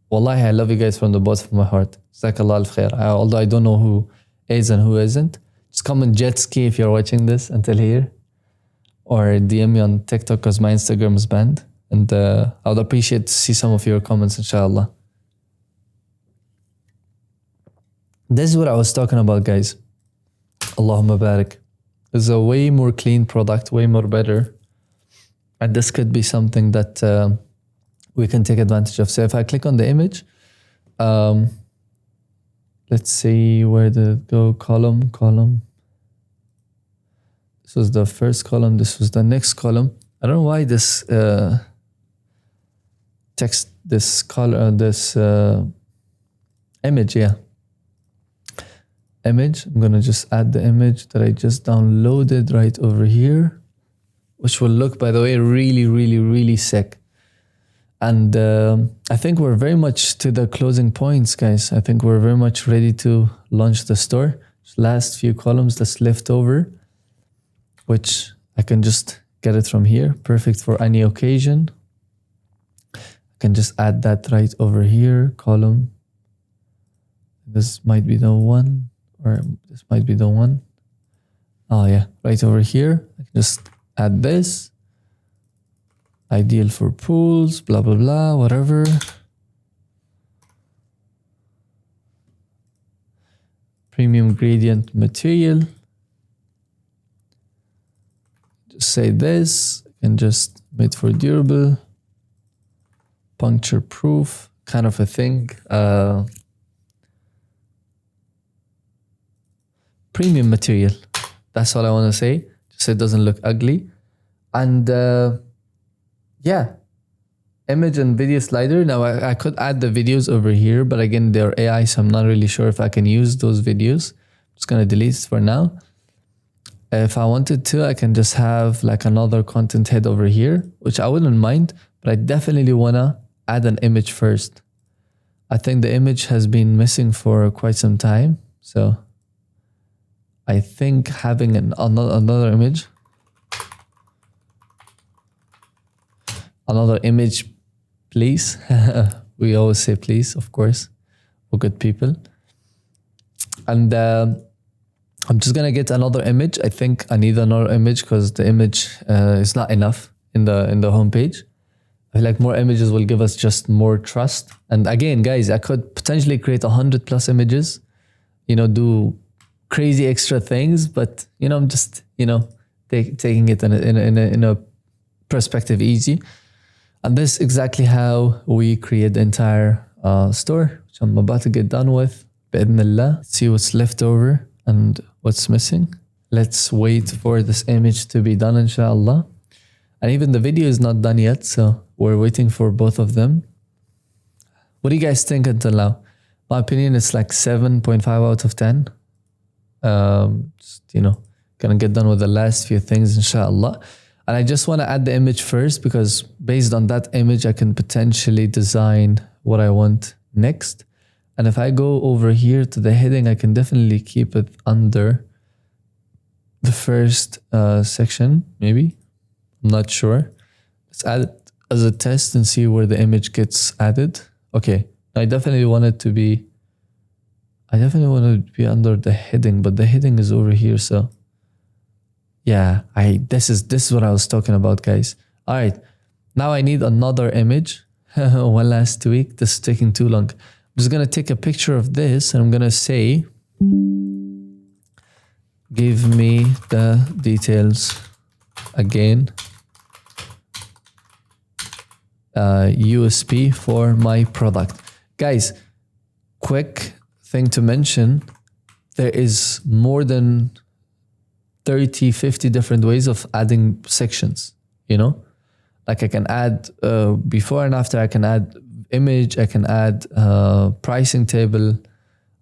wallahi, I love you guys from the bottom of my heart. Jazakallah al-khair. Although I don't know who is and who isn't. Just comment jet ski if you're watching this until here. Or DM me on TikTok because my Instagram is banned. And I would appreciate to see some of your comments, inshallah. This is what I was talking about, guys. Allahumma barik. It's a way more clean product, way more better. And this could be something that we can take advantage of. So if I click on the image, let's see where did it go. Column. This was the first column. This was the next column. I don't know why this text, this color, this image, yeah. Image. I'm going to just add the image that I just downloaded right over here, which will look, by the way, really, really, really sick. And I think we're very much to the closing points, guys. I think we're very much ready to launch the store. Last few columns that's left over, which I can just get it from here. Perfect for any occasion. I can just add that right over here, column. This might be the one, or this might be the one. Oh yeah, right over here. I can just add this. Ideal for pools, blah, blah, blah, whatever. Premium gradient material. Just say this, and just made for durable. Puncture proof, kind of a thing. Premium material. That's all I want to say. Just so it doesn't look ugly. And yeah, image and video slider. Now I could add the videos over here, but again, they're AI, so I'm not really sure if I can use those videos. I'm just gonna delete it for now. If I wanted to, I can just have like another content head over here, which I wouldn't mind, but I definitely wanna add an image first. I think the image has been missing for quite some time, so I think having another image, please. We always say please, of course, we're good people. And I'm just gonna get another image. I think I need another image because the image is not enough in the homepage. I feel like more images will give us just more trust. And again, guys, I could potentially create 100+ images, you know, do crazy extra things, but you know, I'm just, you know, taking it in a perspective easy. And this is exactly how we create the entire store, which I'm about to get done with. Let's see what's left over and what's missing. Let's wait for this image to be done, inshallah. And even the video is not done yet, so we're waiting for both of them. What do you guys think until now? My opinion is like 7.5 out of 10. Just, you know, gonna get done with the last few things, inshallah. And I just want to add the image first because based on that image, I can potentially design what I want next. And if I go over here to the heading, I can definitely keep it under the first section, maybe. I'm not sure. Let's add it as a test and see where the image gets added. Okay, I definitely want it to be under the heading, but the heading is over here, so yeah, this is what I was talking about, guys. All right, now I need another image. One last tweak. This is taking too long. I'm just gonna take a picture of this and I'm gonna say, give me the details again. USP for my product. Guys, quick thing to mention, there is more than 30, 50 different ways of adding sections, you know? Like I can add before and after, I can add image, I can add pricing table,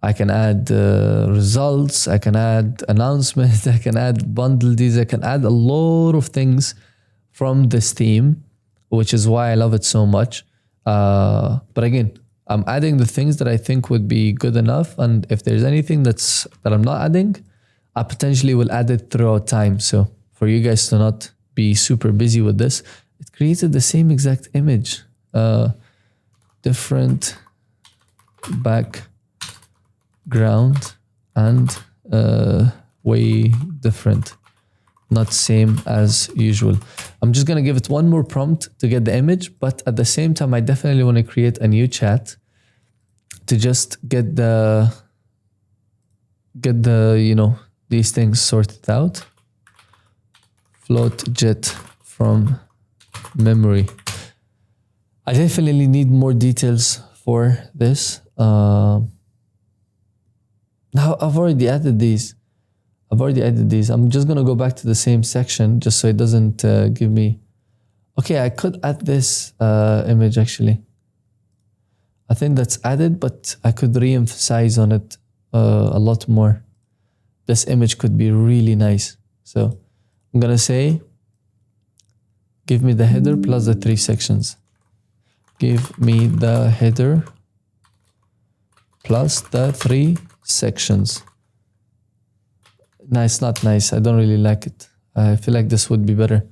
I can add results, I can add announcement, I can add bundle deals, I can add a lot of things from this theme, which is why I love it so much. But again, I'm adding the things that I think would be good enough. And if there's anything that I'm not adding, I potentially will add it throughout time. So for you guys to not be super busy with this, it created the same exact image, different background and way different, not same as usual. I'm just gonna give it one more prompt to get the image, but at the same time, I definitely want to create a new chat to just get the you know, these things sorted out. Float jet from memory. I definitely need more details for this. Now I've already added these. I'm just gonna go back to the same section just so it doesn't give me. Okay, I could add this image actually. I think that's added, but I could re-emphasize on it a lot more. This image could be really nice. So I'm gonna say, give me the header plus the 3 sections. give me the header plus the 3 sections. Nice, not nice. I don't really like it. I feel like this would be better.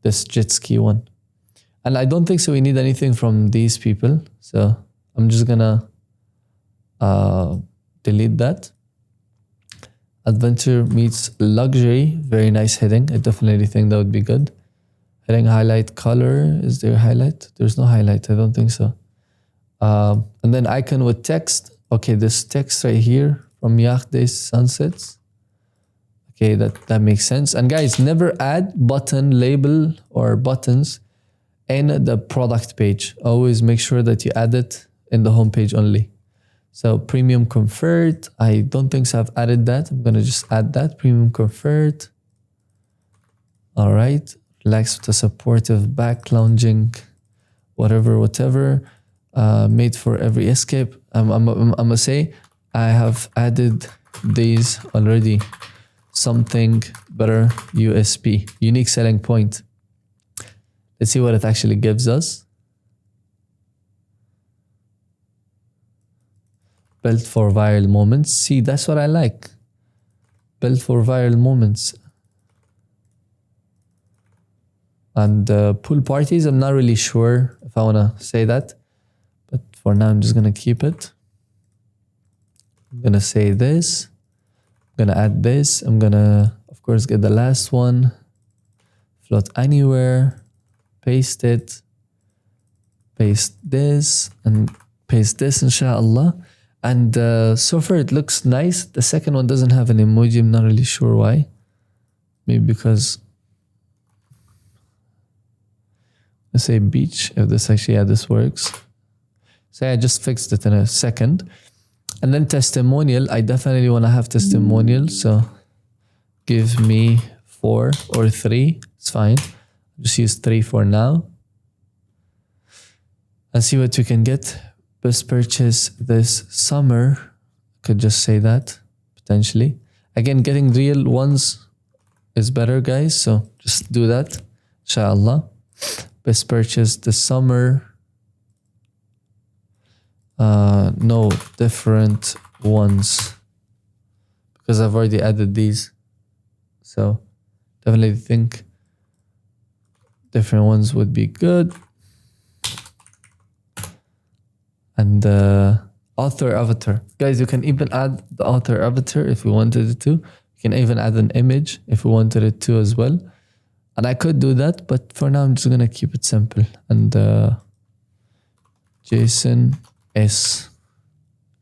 This jet ski one. And I don't think so we need anything from these people. So I'm just gonna delete that. Adventure meets luxury. Very nice heading. I definitely think that would be good. Heading highlight color. Is there highlight? There's no highlight. I don't think so. And then icon with text. Okay, this text right here from Yacht Days Sunsets. Okay, that makes sense. And guys, never add button, label, or buttons in the product page. Always make sure that you add it in the home page only. So premium comfort, I don't think so I've added that. I'm gonna just add that, premium comfort. All right, relax with a supportive back lounging, whatever. Made for every escape. I'm gonna say I have added these already. Something better, USP, unique selling point. Let's see what it actually gives us. Built for viral moments. See, that's what I like. Built for viral moments. And pool parties, I'm not really sure if I want to say that. But for now, I'm just going to keep it. I'm going to say this. I'm going to add this. I'm going to, of course, get the last one. Float anywhere. Paste it. Paste this. And paste this, inshallah. And so far it looks nice. The second one doesn't have an emoji. I'm not really sure why. Maybe because, let's say beach, if this actually, yeah, this works. So I just fixed it in a second. And then testimonial, I definitely want to have testimonial. So give me 4 or 3, it's fine. Just use 3 for now. And see what we can get. Best purchase this summer. Could just say that, potentially. Again, getting real ones is better, guys. So just do that, inshallah. Best purchase this summer. No, different ones. Because I've already added these. So definitely think different ones would be good. And author avatar. Guys, you can even add the author avatar if we wanted it to. You can even add an image if we wanted it to as well. And I could do that, but for now I'm just going to keep it simple. And Jason S.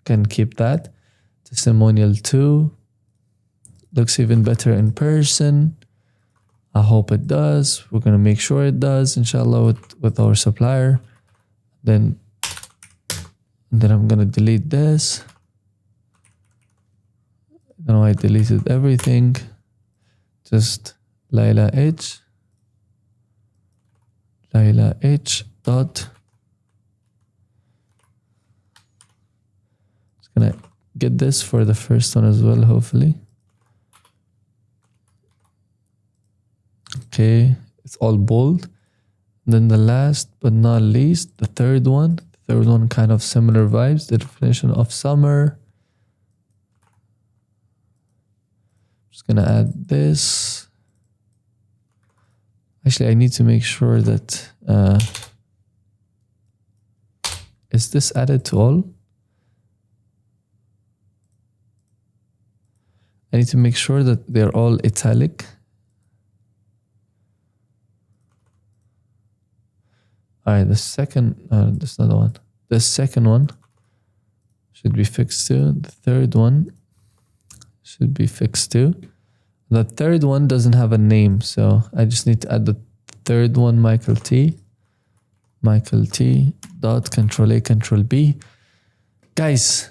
Can keep that. Testimonial 2. Looks even better in person. I hope it does. We're going to make sure it does, inshallah, with our supplier. Then I'm going to delete this. Now I deleted everything. Just Laila H dot. Just going to get this for the first one as well, hopefully. Okay, it's all bold. Then the last but not least, the third one. Third one, kind of similar vibes. The definition of summer. Just gonna add this. Actually, I need to make sure that is this added to all? I need to make sure that they're all italic. All right, the second, that's not the one. The second one should be fixed too. The third one should be fixed too. The third one doesn't have a name, so I just need to add the third one, Michael T dot control A, control B. Guys,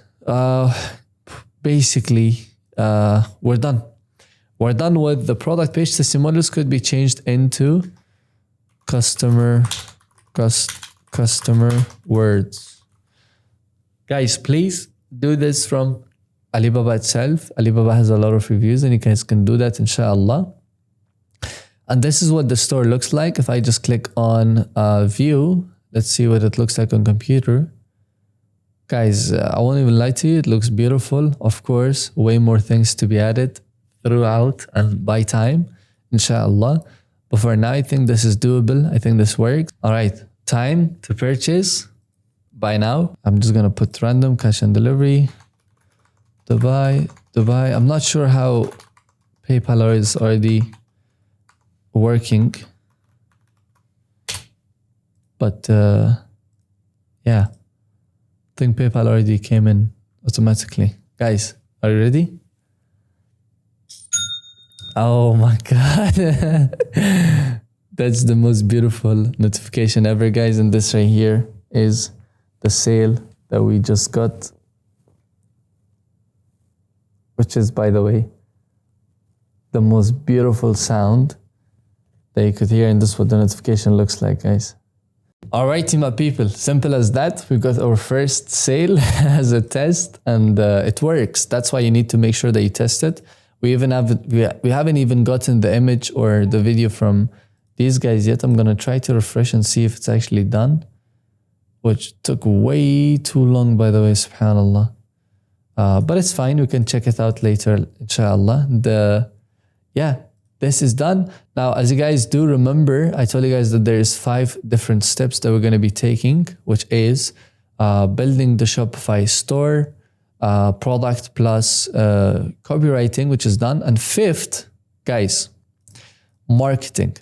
basically, we're done. We're done with the product page. Testimonials could be changed into customer words. Guys, please do this from Alibaba itself. Alibaba has a lot of reviews and you guys can do that, inshallah. And this is what the store looks like. If I just click on view, Let's see what it looks like on computer. Guys, I won't even lie to you. It looks beautiful. Of course, way more things to be added throughout and by time, inshallah. But for now, I think this is doable. I think this works. All right, time to purchase. Buy now. I'm just going to put random cash and delivery. Dubai. I'm not sure how PayPal is already working. But yeah, I think PayPal already came in automatically. Guys, are you ready? Oh my God. That's the most beautiful notification ever, guys. And this right here is the sale that we just got, which is, by the way, the most beautiful sound that you could hear. And this is what the notification looks like, guys. Alrighty, my people, simple as that. We got our first sale as a test, and it works. That's why you need to make sure that you test it. We haven't even gotten the image or the video from these guys yet. I'm gonna try to refresh and see if it's actually done, which took way too long, by the way, subhanallah. But it's fine. We can check it out later, inshallah. Yeah, this is done. Now, as you guys do remember, I told you guys that there is 5 different steps that we're going to be taking, which is building the Shopify store, product plus copywriting, which is done. And 5th, guys, marketing.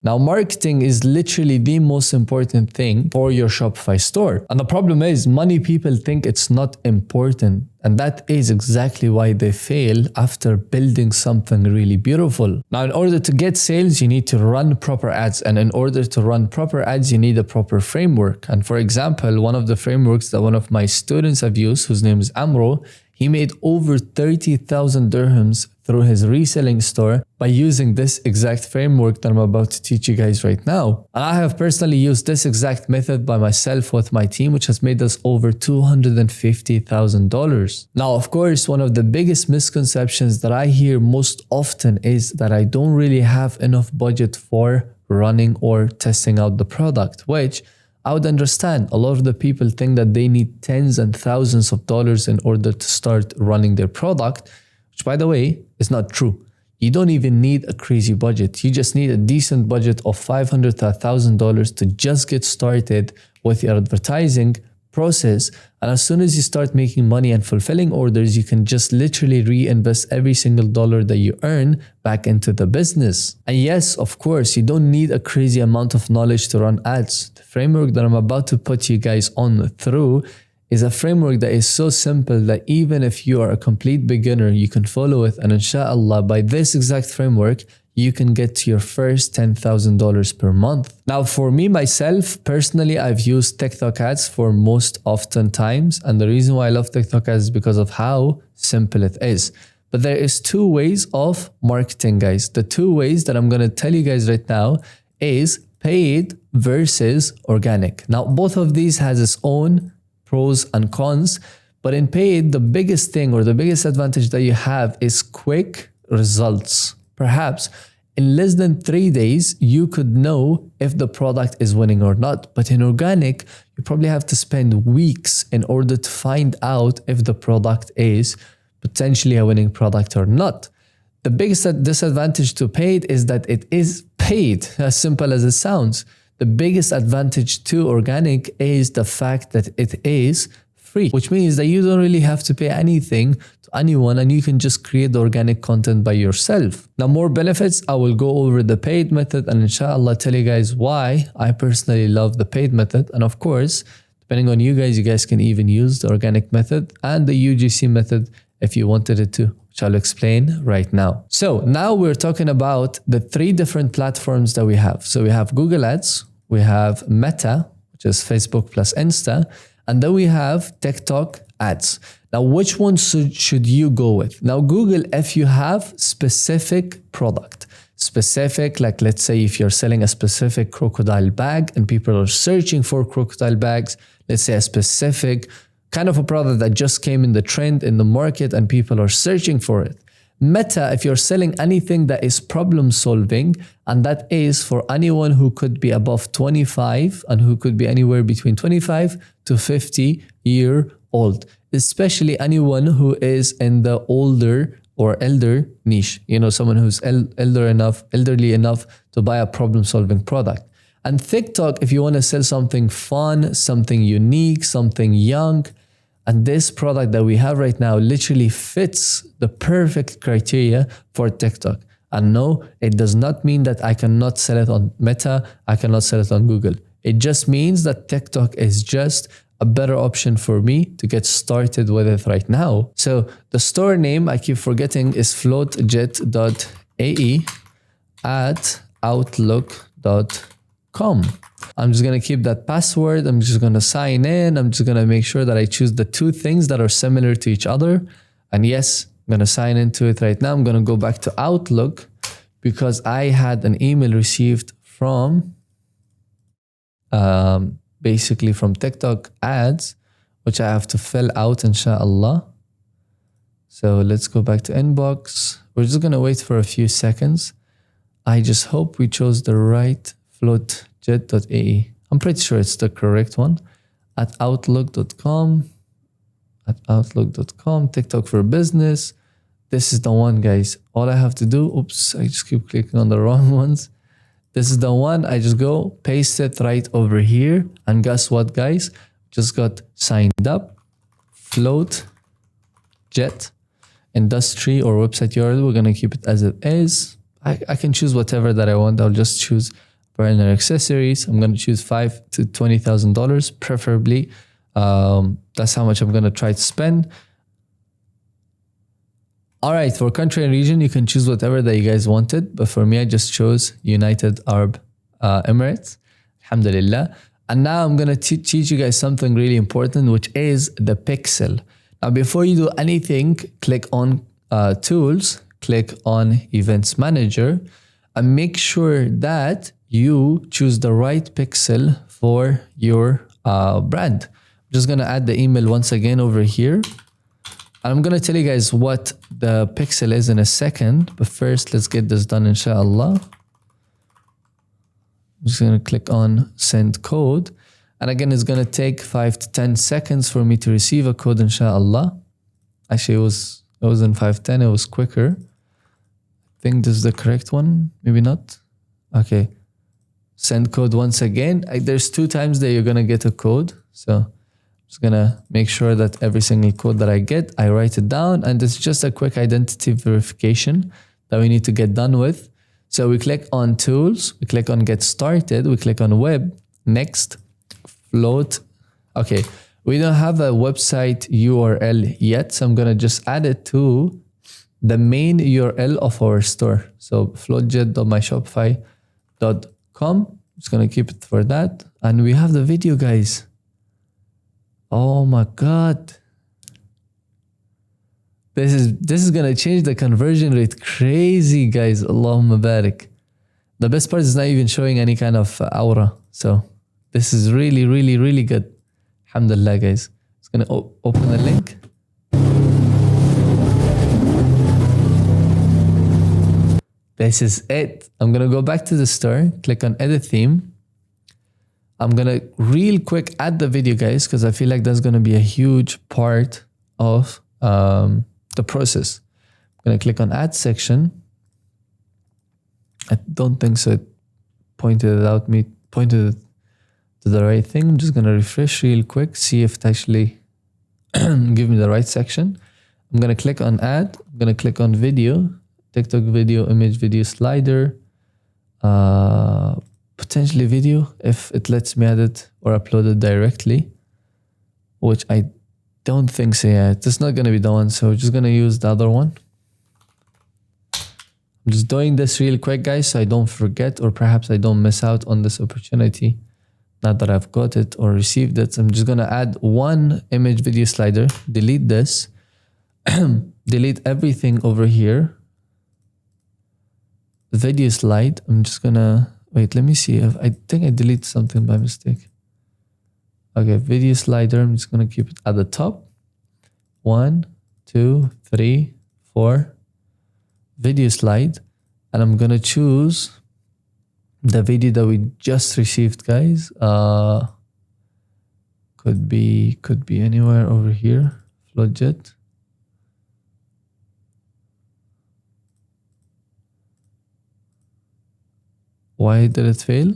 Now, marketing is literally the most important thing for your Shopify store. And the problem is many people think it's not important. And that is exactly why they fail after building something really beautiful. Now, in order to get sales, you need to run proper ads. And in order to run proper ads, you need a proper framework. And for example, one of the frameworks that one of my students have used, whose name is Amro, he made over 30,000 dirhams through his reselling store by using this exact framework that I'm about to teach you guys right now. And I have personally used this exact method by myself with my team, which has made us over $250,000. Now, of course, one of the biggest misconceptions that I hear most often is that I don't really have enough budget for running or testing out the product, which I would understand. A lot of the people think that they need tens and thousands of dollars in order to start running their product, which, by the way, is not true. You don't even need a crazy budget. You just need a decent budget of $500 to $1,000 to just get started with your advertising process. And as soon as you start making money and fulfilling orders, you can just literally reinvest every single dollar that you earn back into the business. And yes, of course, you don't need a crazy amount of knowledge to run ads. The framework that I'm about to put you guys on through is a framework that is so simple that even if you are a complete beginner, you can follow it. And inshallah, by this exact framework, you can get to your first $10,000 per month. Now, for me, myself, personally, I've used TikTok ads for most often times. And the reason why I love TikTok ads is because of how simple it is. But there is 2 ways of marketing, guys. The 2 ways that I'm going to tell you guys right now is paid versus organic. Now, both of these has its own pros and cons. But in paid, the biggest thing or the biggest advantage that you have is quick results. Perhaps in less than 3 days, you could know if the product is winning or not. But in organic, you probably have to spend weeks in order to find out if the product is potentially a winning product or not. The biggest disadvantage to paid is that it is paid, as simple as it sounds. The biggest advantage to organic is the fact that it is free, which means that you don't really have to pay anything to anyone and you can just create the organic content by yourself. Now, more benefits, I will go over the paid method and inshallah tell you guys why I personally love the paid method. And of course, depending on you guys can even use the organic method and the UGC method if you wanted it to, which I'll explain right now. So now we're talking about the 3 different platforms that we have. So we have Google Ads, we have Meta, which is Facebook plus Insta, and then we have TikTok ads. Now, which one should you go with? Now, Google, if you have specific product, specific, like let's say if you're selling a specific crocodile bag and people are searching for crocodile bags, let's say a specific kind of a product that just came in the trend in the market and people are searching for it. Meta, if you're selling anything that is problem solving, and that is for anyone who could be above 25 and who could be anywhere between 25 to 50-year old, especially anyone who is in the older or elder niche, you know, someone who's elderly enough to buy a problem solving product. And TikTok, if you want to sell something fun, something unique, something young, and this product that we have right now literally fits the perfect criteria for TikTok. And no, it does not mean that I cannot sell it on Meta, I cannot sell it on Google. It just means that TikTok is just a better option for me to get started with it right now. So the store name, I keep forgetting, is floatjet.ae at outlook.com. I'm just going to keep that password. I'm just going to sign in. I'm just going to make sure that I choose the two things that are similar to each other. And yes, I'm going to sign into it right now. I'm going to go back to Outlook because I had an email received from basically from TikTok ads, which I have to fill out, inshallah. So let's go back to inbox. We're just going to wait for a few seconds. I just hope we chose the right floatjet.ae. I'm pretty sure it's the correct one. At outlook.com. At outlook.com. TikTok for business. This is the one, guys. All I have to do, oops, I just keep clicking on the wrong ones. This is the one. I just go paste it right over here. And guess what, guys? Just got signed up. Floatjet industry or website URL. We're going to keep it as it is. I can choose whatever that I want. I'll just choose partner accessories. I'm going to choose $5,000 to $20,000, preferably. That's how much I'm going to try to spend. All right, for country and region, you can choose whatever that you guys wanted. But for me, I just chose United Arab Emirates. Alhamdulillah. And now I'm going to teach you guys something really important, which is the pixel. Now, before you do anything, click on tools, click on events manager, and make sure that you choose the right pixel for your brand. I'm just going to add the email once again over here. And I'm going to tell you guys what the pixel is in a second. But first, let's get this done, inshallah. I'm just going to click on send code. And again, it's going to take 5 to 10 seconds for me to receive a code, inshallah. Actually, it wasn't 5, 10. It was quicker. I think this is the correct one. Maybe not. Okay. Send code once again. There's 2 times that you're going to get a code. So I'm just going to make sure that every single code that I get, I write it down. And it's just a quick identity verification that we need to get done with. So we click on tools. We click on get started. We click on web. Next. Float. Okay. We don't have a website URL yet. So I'm going to just add it to the main URL of our store. So floatjet.myshopify.com. I'm just going to keep it for that. And we have the video, guys. Oh my God. This is going to change the conversion rate. Crazy, guys. Allahumma barik. The best part is not even showing any kind of aura. So this is really, really, really good. Alhamdulillah, guys. It's going to open the link. This is it. I'm going to go back to the store, click on edit theme. I'm going to real quick add the video, guys, because I feel like that's going to be a huge part of the process. I'm going to click on add section. I don't think so. It pointed it to the right thing. I'm just going to refresh real quick, see if it actually give me the right section. I'm going to click on add. I'm going to click on video. TikTok video, image, video slider, potentially video if it lets me add it or upload it directly, which I don't think so. Yeah, it's not going to be the one. So we're just going to use the other one. I'm just doing this real quick, guys, so I don't forget or perhaps I don't miss out on this opportunity. Now that I've got it or received it, I'm just going to add one image video slider, delete this, delete everything over here. Video slide. I'm just gonna wait. Let me see if I think I deleted something by mistake. Okay, video slider. I'm just gonna keep it at the top. 1, 2, 3, 4. video slide, and I'm gonna choose the video that we just received, guys. Could be anywhere over here. Floodjet. Why did it fail?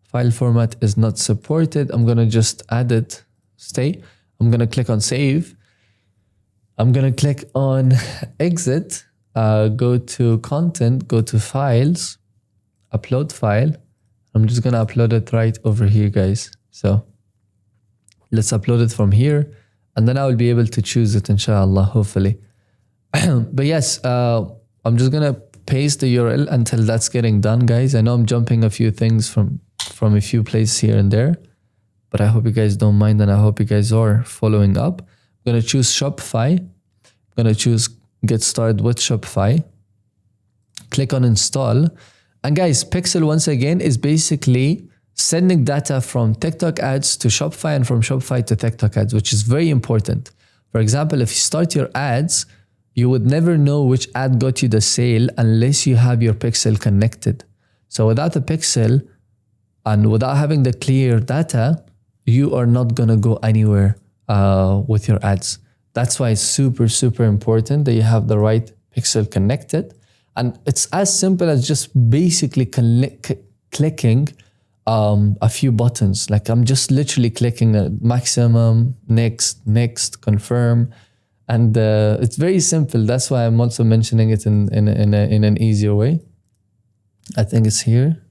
File format is not supported. I'm gonna just add it. Stay. I'm gonna click on save. I'm gonna click on exit. Go to content. Go to files. Upload file. I'm just gonna upload it right over here, guys. So let's upload it from here, and then I will be able to choose it, inshallah, hopefully. But yes, I'm just gonna paste the URL until that's getting done, guys. I know I'm jumping a few things from a few places here and there, but I hope you guys don't mind, and I hope you guys are following up. I'm gonna choose Shopify. I'm gonna choose get started with Shopify. Click on install. And guys, Pixel once again is basically sending data from TikTok ads to Shopify and from Shopify to TikTok ads, which is very important. For example, if you start your ads, you would never know which ad got you the sale unless you have your Pixel connected. So without a Pixel and without having the clear data, you are not gonna go anywhere with your ads. That's why it's super, super important that you have the right Pixel connected. And it's as simple as just basically clicking a few buttons. Like I'm just literally clicking a maximum, next, confirm. And it's very simple. That's why I'm also mentioning it in an easier way. I think it's here.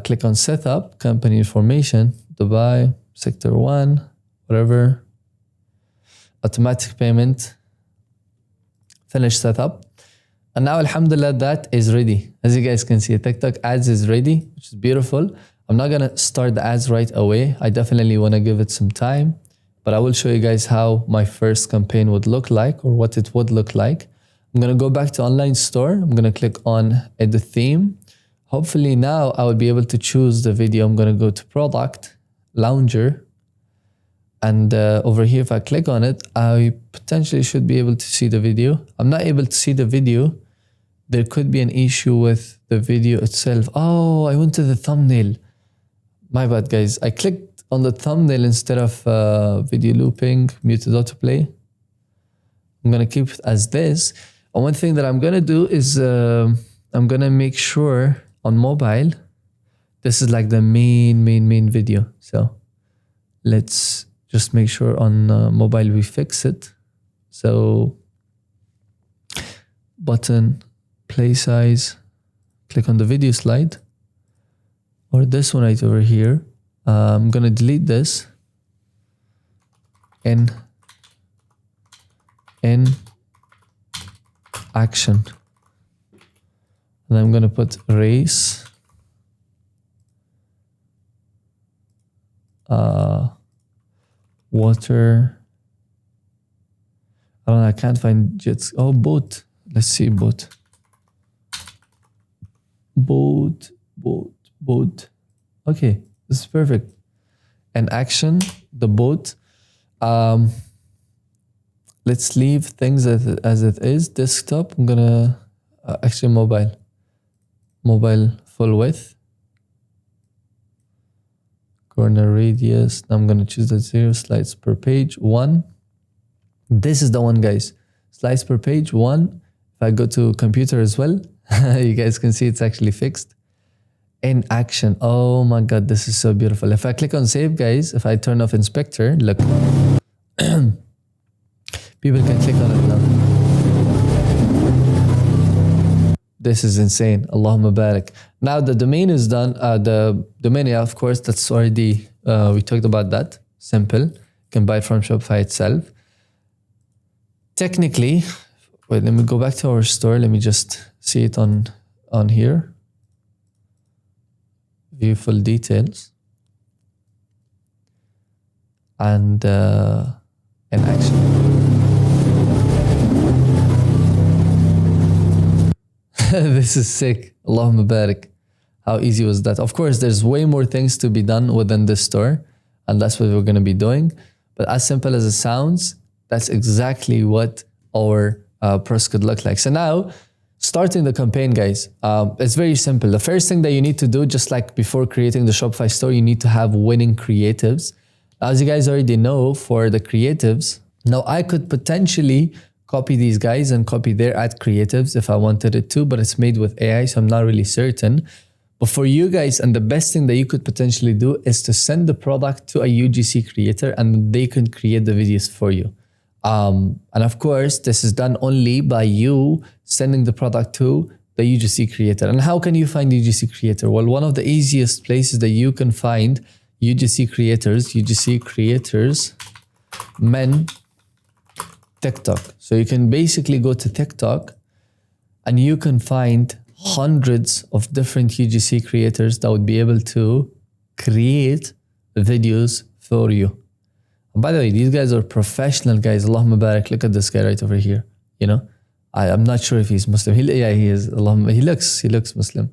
Click on setup, company information, Dubai, sector 1, whatever. Automatic payment. Finish setup. And now, alhamdulillah, that is ready. As you guys can see, TikTok ads is ready, which is beautiful. I'm not gonna start the ads right away. I definitely wanna give it some time, but I will show you guys how my first campaign would look like, or what it would look like. I'm gonna go back to online store. I'm gonna click on edit theme. Hopefully now I will be able to choose the video. I'm gonna go to product, lounger. And over here, if I click on it, I potentially should be able to see the video. I'm not able to see the video. There could be an issue with the video itself. Oh, I went to the thumbnail. My bad, guys. I clicked on the thumbnail instead of video looping, muted autoplay. I'm going to keep it as this. And one thing that I'm going to do is I'm going to make sure on mobile, this is like the main video. So let's just make sure on mobile we fix it. So button, play size, click on the video slide, or this one right over here. I'm gonna delete this. In action. And I'm gonna put race. Water. I don't know, I can't find jets. Oh, boat. Let's see, boat. Boat. Okay, this is perfect. And action, the boat. Let's leave things as it is. Desktop, I'm gonna, actually mobile full width. Corner radius. I'm going to choose the 0 slides per page 1. This is the one, guys. Slides per page 1. If I go to computer as well, you guys can see it's actually fixed. In action. Oh my God, this is so beautiful. If I click on save, guys, if I turn off inspector, look. People can click on it now. This is insane. Allahumma barak. Now the domain is done. The domain, yeah, of course, that's already, we talked about that. Simple. You can buy it from Shopify itself. Technically, wait, let me go back to our store. Let me just see it on here. View full details. And in action. This is sick. Allahumma barak. How easy was that? Of course, there's way more things to be done within this store, and that's what we're going to be doing. But as simple as it sounds, that's exactly what our process could look like. So now, starting the campaign, guys, it's very simple. The first thing that you need to do, just like before creating the Shopify store, you need to have winning creatives. As you guys already know, for the creatives, now I could potentially copy these guys and copy their ad creatives if I wanted it to, but it's made with AI, so I'm not really certain. But for you guys, and the best thing that you could potentially do is to send the product to a UGC creator and they can create the videos for you. And of course, this is done only by you sending the product to the UGC creator. And how can you find UGC creator? Well, one of the easiest places that you can find UGC creators, men, TikTok. So you can basically go to TikTok and you can find hundreds of different UGC creators that would be able to create videos for you. And by the way, these guys are professional guys. Allahumma barak. Look at this guy right over here. You know, I'm not sure if he's Muslim. Yeah, he is. Allahumma, he looks Muslim.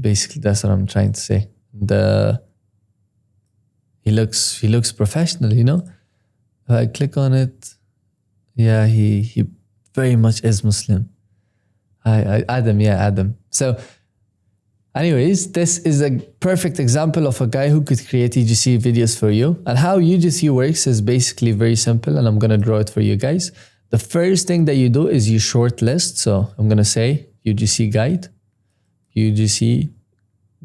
Basically, that's what I'm trying to say. He looks professional. You know, if I click on it, yeah, he very much is Muslim. Adam. So anyways, this is a perfect example of a guy who could create UGC videos for you. And how UGC works is basically very simple, and I'm going to draw it for you guys. The first thing that you do is you shortlist. So I'm going to say UGC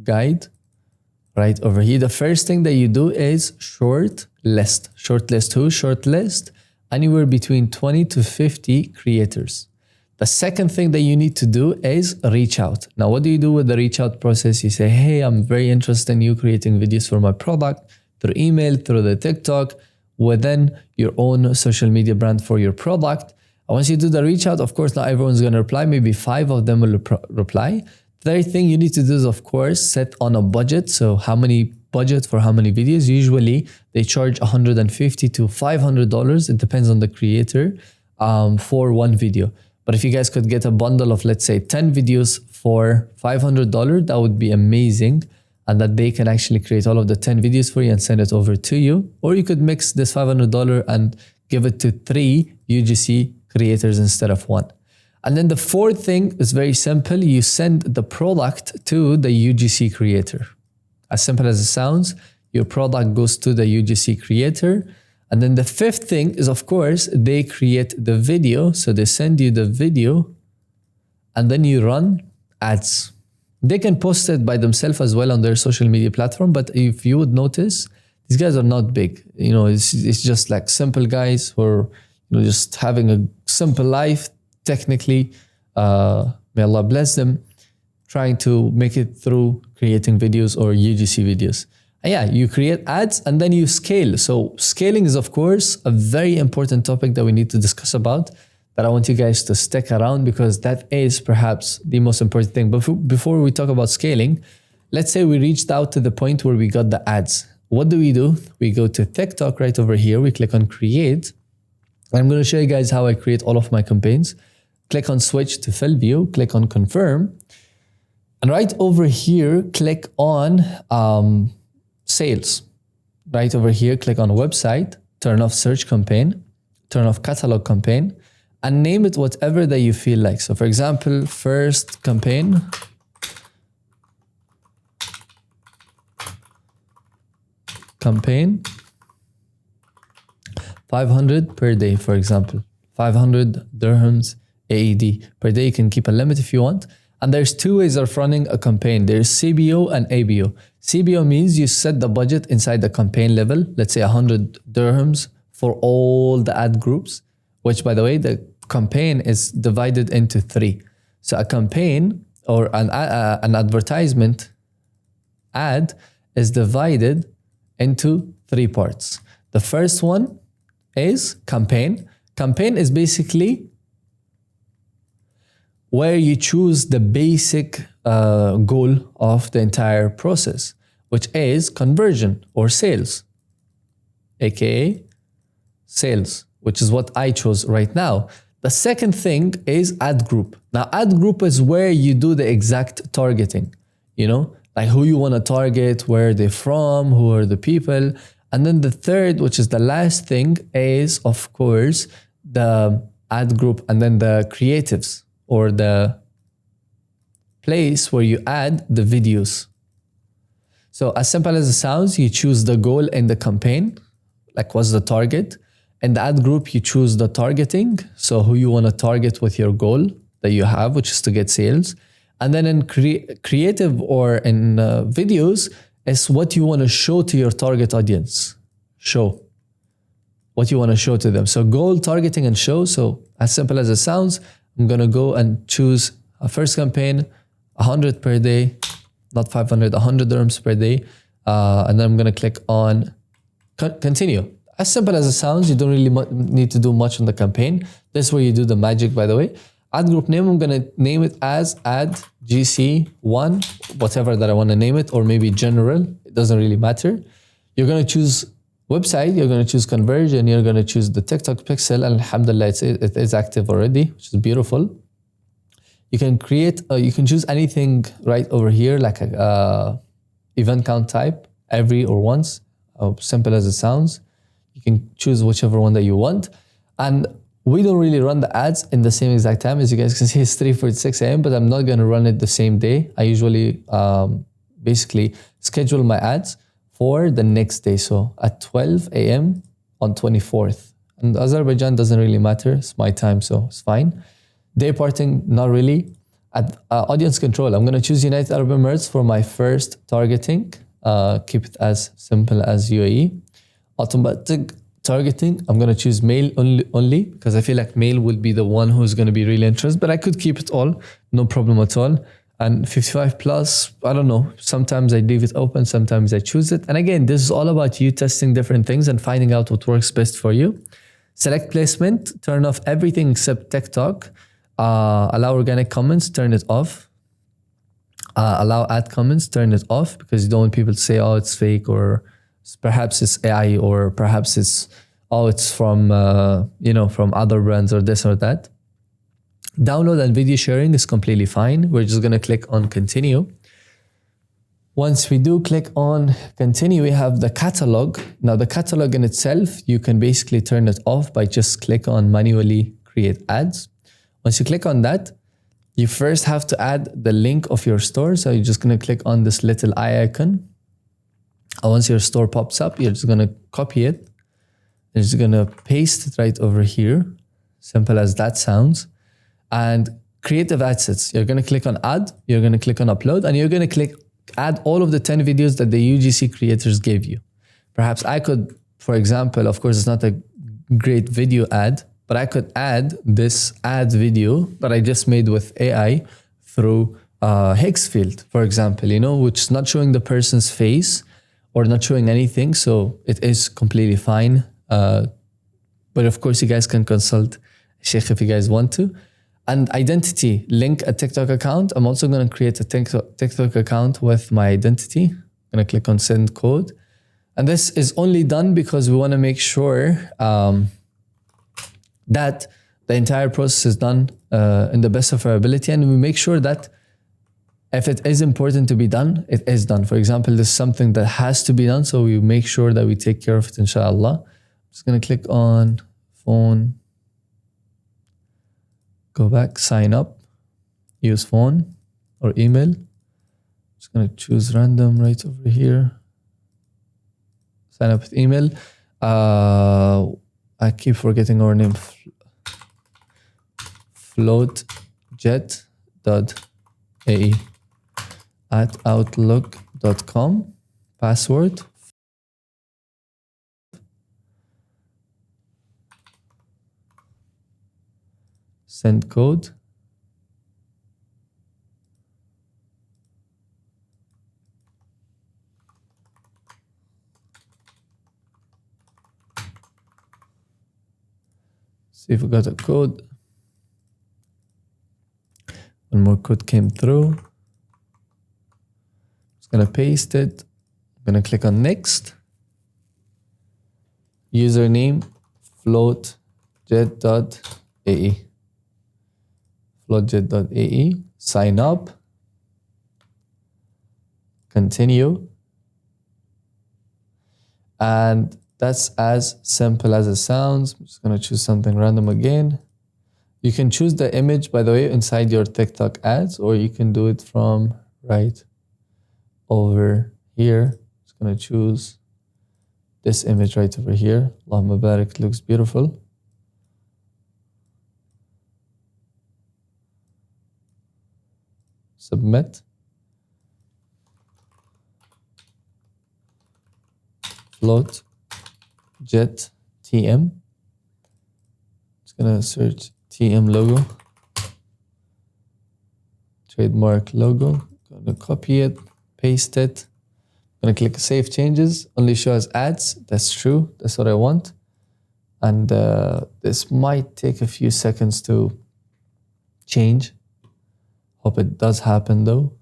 guide right over here. The first thing that you do is shortlist. Shortlist who? Shortlist anywhere between 20 to 50 creators. The second thing that you need to do is reach out. Now, what do you do with the reach out process? You say, hey, I'm very interested in you creating videos for my product through email, through the TikTok, within your own social media brand for your product. And once you do the reach out, of course, not everyone's going to reply. Maybe 5 of them will reply. Third thing you need to do is, of course, set on a budget. So how many budget for how many videos? Usually they charge $150 to $500. It depends on the creator for one video. But if you guys could get a bundle of, let's say, 10 videos for $500, that would be amazing. And that they can actually create all of the 10 videos for you and send it over to you. Or you could mix this $500 and give it to 3 UGC creators instead of 1. And then the fourth thing is very simple. You send the product to the UGC creator. As simple as it sounds, your product goes to the UGC creator. And then the fifth thing is, of course, they create the video. So they send you the video and then you run ads. They can post it by themselves as well on their social media platform. But if you would notice, these guys are not big. You know, it's just like simple guys who are, you know, just having a simple life, technically. May Allah bless them, trying to make it through creating videos or UGC videos. And yeah, you create ads and then you scale. So scaling is, of course, a very important topic that we need to discuss about, that I want you guys to stick around because that is perhaps the most important thing. But before we talk about scaling, let's say we reached out to the point where we got the ads. What do? We go to TikTok right over here. We click on create. I'm going to show you guys how I create all of my campaigns. Click on switch to fill view, click on confirm. And right over here, click on sales. Right over here, click on website, turn off search campaign, turn off catalog campaign, and name it whatever that you feel like. So for example, first campaign, campaign 500 per day, for example, 500 dirhams AED per day. You can keep a limit if you want. And there's 2 ways of running a campaign. There's CBO and ABO. CBO means you set the budget inside the campaign level. Let's say 100 dirhams for all the ad groups, which, by the way, the campaign is divided into 3. So a campaign or an advertisement ad is divided into 3 parts. The first one is campaign. Campaign is basically where you choose the basic goal of the entire process, which is conversion or sales, aka sales, which is what I chose right now. The second thing is ad group. Now, ad group is where you do the exact targeting, you know, like who you want to target, where they're from, who are the people. And then the third, which is the last thing, is, of course, the ad group, and then the creatives, or the place where you add the videos. So as simple as it sounds, you choose the goal in the campaign, like what's the target. In the ad group, you choose the targeting, so who you want to target with your goal that you have, which is to get sales. And then in creative or in videos, is what you want to show to your target audience. Show what you want to show to them. So goal, targeting, and show. So as simple as it sounds, I'm going to go and choose a first campaign, 100 per day, not 500, 100 dirhams per day. And then I'm going to click on continue. As simple as it sounds, you don't really need to do much on the campaign. This is where you do the magic, by the way. Ad group name, I'm going to name it as ad GC1, whatever that I want to name it, or maybe general. It doesn't really matter. You're going to choose website, you're going to choose conversion, you're going to choose the TikTok pixel, and alhamdulillah, it is active already, which is beautiful. You can create, you can choose anything right over here, like a event count type, every or once, simple as it sounds. You can choose whichever one that you want. And we don't really run the ads in the same exact time. As you guys can see, it's 3:46 a.m., but I'm not going to run it the same day. I usually basically schedule my ads for the next day. So at 12 a.m. on 24th. And Azerbaijan doesn't really matter. It's my time, so it's fine. Day parting, not really. At audience control, I'm going to choose United Arab Emirates for my first targeting. Keep it as simple as UAE. Automatic targeting, I'm going to choose male only because I feel like male will be the one who's going to be really interested, but I could keep it all, no problem at all. And 55 plus, I don't know, sometimes I leave it open, sometimes I choose it. And again, this is all about you testing different things and finding out what works best for you. Select placement, turn off everything except TikTok. Allow organic comments, turn it off. Allow ad comments, turn it off, because you don't want people to say, oh, it's fake, or perhaps it's AI, or perhaps it's, oh, it's from, from other brands or this or that. Download and video sharing is completely fine. We're just going to click on continue. Once we do click on continue, we have the catalog. Now the catalog in itself, you can basically turn it off by just click on manually create ads. Once you click on that, you first have to add the link of your store. So you're just going to click on this little eye icon. And once your store pops up, you're just going to copy it. You're just going to paste it right over here. Simple as that sounds. And creative assets, you're going to click on add, you're going to click on upload, and you're going to click add all of the 10 videos that the UGC creators gave you. Perhaps I could, for example, of course, it's not a great video ad, but I could add this ad video that I just made with AI through Hexfield, for example, which is not showing the person's face or not showing anything. So it is completely fine. But of course, you guys can consult Sheikh if you guys want to. And identity, link a TikTok account. I'm also going to create a TikTok account with my identity. I'm going to click on send code. And this is only done because we want to make sure that the entire process is done in the best of our ability. And we make sure that if it is important to be done, it is done. For example, this is something that has to be done. So we make sure that we take care of it, inshallah. I'm just going to click on phone. Go back, sign up, use phone or email. Just going to choose random right over here. Sign up with email. I keep forgetting our name. floatjet.ae at outlook.com. Password. Send code. See if we got a code. One more code came through. Just gonna paste it. I'm gonna click on next. Username floatjet.ae. floatjet.ae. Sign up. Continue. And that's as simple as it sounds. I'm just going to choose something random again. You can choose the image, by the way, inside your TikTok ads, or you can do it from right over here. Just gonna choose this image right over here. Allahumma barik, it looks beautiful. Submit. Float jet TM. Just gonna search TM logo. Trademark logo. Gonna copy it, paste it. Gonna click save changes. Only show as ads. That's true. That's what I want. And this might take a few seconds to change. Hope it does happen though.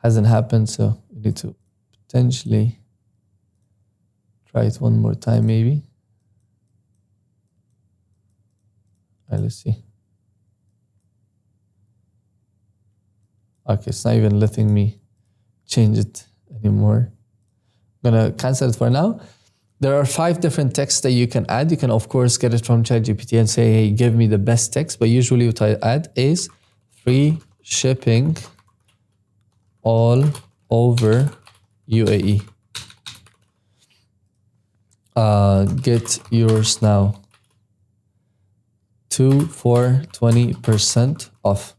Hasn't happened, so we need to potentially try it one more time maybe. All right, let's see. Okay, it's not even letting me change it anymore. I'm gonna cancel it for now. There are 5 different texts that you can add. You can of course get it from ChatGPT and say, hey, give me the best text. But usually what I add is free shipping all over UAE. Get yours now. 2 for 20% off.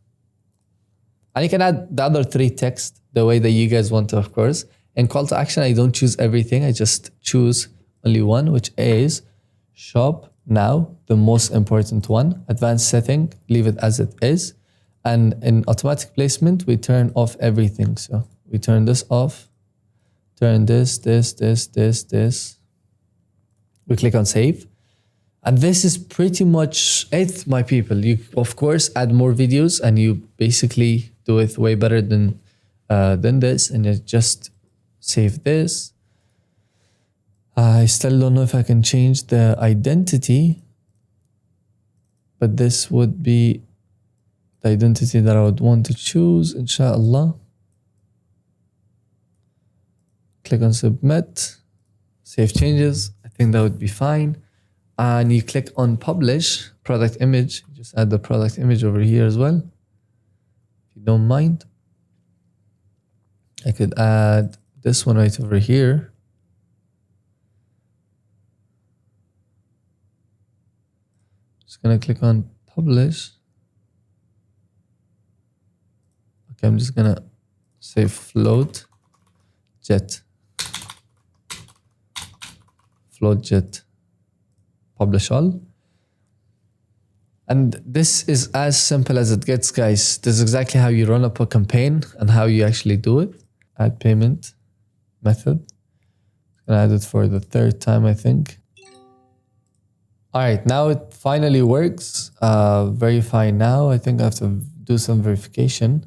And you can add the other 3 texts the way that you guys want to, of course. And call to action, I don't choose everything. I just choose only one, which is shop now, the most important one. Advanced setting, leave it as it is. And in automatic placement, we turn off everything. So we turn this off, turn this. We click on save. And this is pretty much it, my people. You, of course, add more videos and you basically do it way better than this. And you just save this. I still don't know if I can change the identity, but this would be the identity that I would want to choose, inshallah. Click on submit, save changes. I think that would be fine. And you click on publish, product image. Just add the product image over here as well, if you don't mind. I could add this one right over here. Just gonna click on publish. Okay, I'm just gonna say float jet. Float jet. Publish all. And this is as simple as it gets, guys. This is exactly how you run up a campaign and how you actually do it. Add payment method. I'm gonna add it for the 3rd time, I think. All right, now it finally works. Verify now. I think I have to do some verification.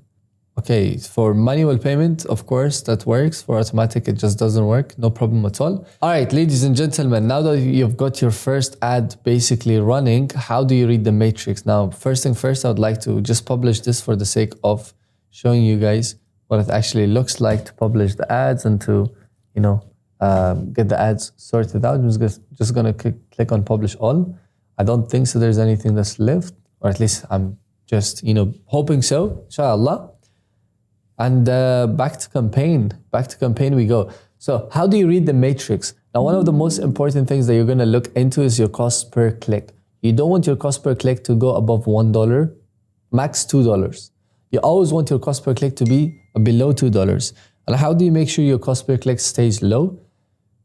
Okay, for manual payment, of course, that works. For automatic, it just doesn't work. No problem at all. All right, ladies and gentlemen, now that you've got your first ad basically running, how do you read the matrix? Now, first thing first, I would like to just publish this for the sake of showing you guys what it actually looks like to publish the ads and to, you know, get the ads sorted out. I'm just gonna click on publish all. I don't think so there's anything that's left, or at least I'm just, you know, hoping so, inshallah. And back to campaign we go. So how do you read the matrix? Now, one of the most important things that you're gonna look into is your cost per click. You don't want your cost per click to go above $1, max $2. You always want your cost per click to be below $2. And how do you make sure your cost per click stays low?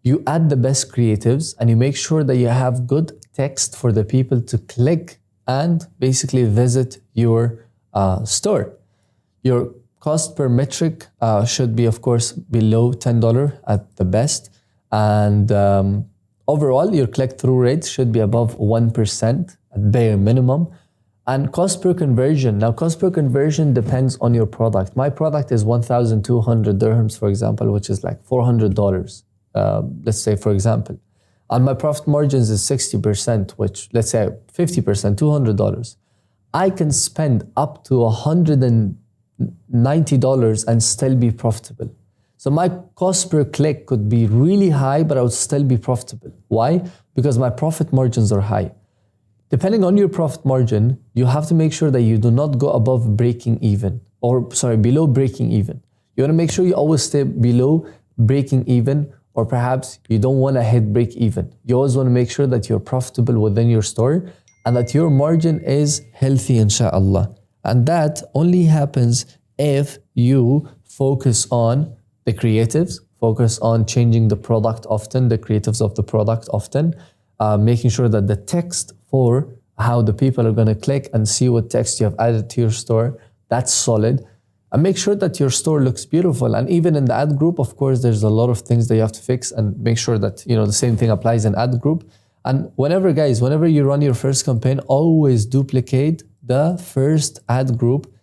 You add the best creatives and you make sure that you have good text for the people to click and basically visit your store. Your cost per metric should be, of course, below $10 at the best. And overall, your click-through rate should be above 1% at bare minimum. And cost per conversion. Now, cost per conversion depends on your product. My product is 1,200 dirhams, for example, which is like $400. Let's say, for example. And my profit margins is 60%, which, let's say 50%, $200. I can spend up to $190 and still be profitable. So my cost per click could be really high, but I would still be profitable. Why? Because my profit margins are high. Depending on your profit margin, you have to make sure that you do not go above breaking even, below breaking even. You want to make sure you always stay below breaking even, or perhaps you don't want to hit break even. You always want to make sure that you're profitable within your store and that your margin is healthy, inshallah. And that only happens if you focus on the creatives, focus on changing the product often, the creatives of the product often, making sure that the text for how the people are going to click and see what text you have added to your store, that's solid. And make sure that your store looks beautiful. And even in the ad group, of course, there's a lot of things that you have to fix, and make sure that, you know, the same thing applies in ad group. And whenever you run your first campaign, always duplicate the first ad group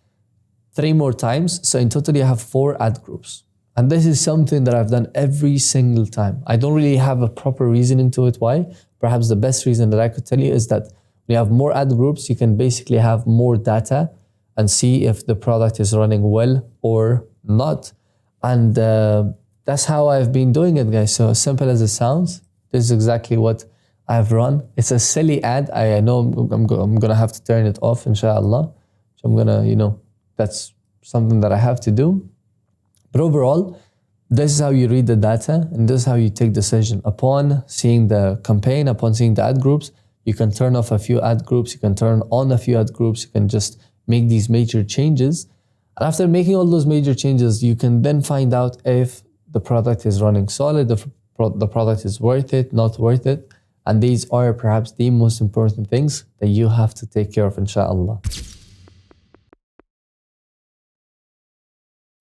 3 more times. So in total, you have 4 ad groups. And this is something that I've done every single time. I don't really have a proper reasoning to it. Why? Perhaps the best reason that I could tell you is that when you have more ad groups, you can basically have more data and see if the product is running well or not. And that's how I've been doing it, guys. So simple as it sounds, this is exactly what I've run. It's a silly ad. I know I'm gonna have to turn it off, inshallah. So I'm gonna, you know, that's something that I have to do. But overall, this is how you read the data, and this is how you take decision. Upon seeing the campaign, upon seeing the ad groups, you can turn off a few ad groups, you can turn on a few ad groups, you can just make these major changes. And after making all those major changes, you can then find out if the product is running solid, if the product is worth it, not worth it. And these are perhaps the most important things that you have to take care of, inshallah.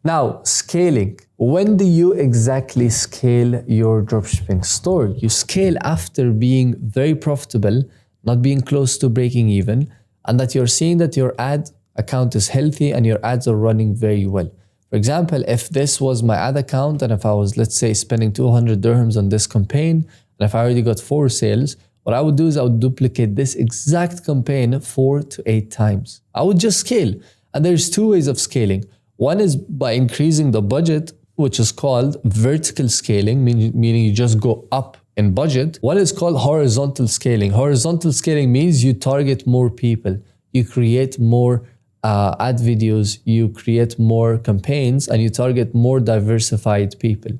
Now, scaling. When do you exactly scale your dropshipping store? You scale after being very profitable, not being close to breaking even, and that you're seeing that your ad account is healthy and your ads are running very well. For example, if this was my ad account and if I was, let's say, spending 200 dirhams on this campaign, and if I already got 4 sales, what I would do is I would duplicate this exact campaign 4 to 8 times. I would just scale. And there's 2 ways of scaling. One is by increasing the budget, which is called vertical scaling, meaning you just go up in budget. One is called horizontal scaling. Horizontal scaling means you target more people. You create more ad videos, you create more campaigns, and you target more diversified people.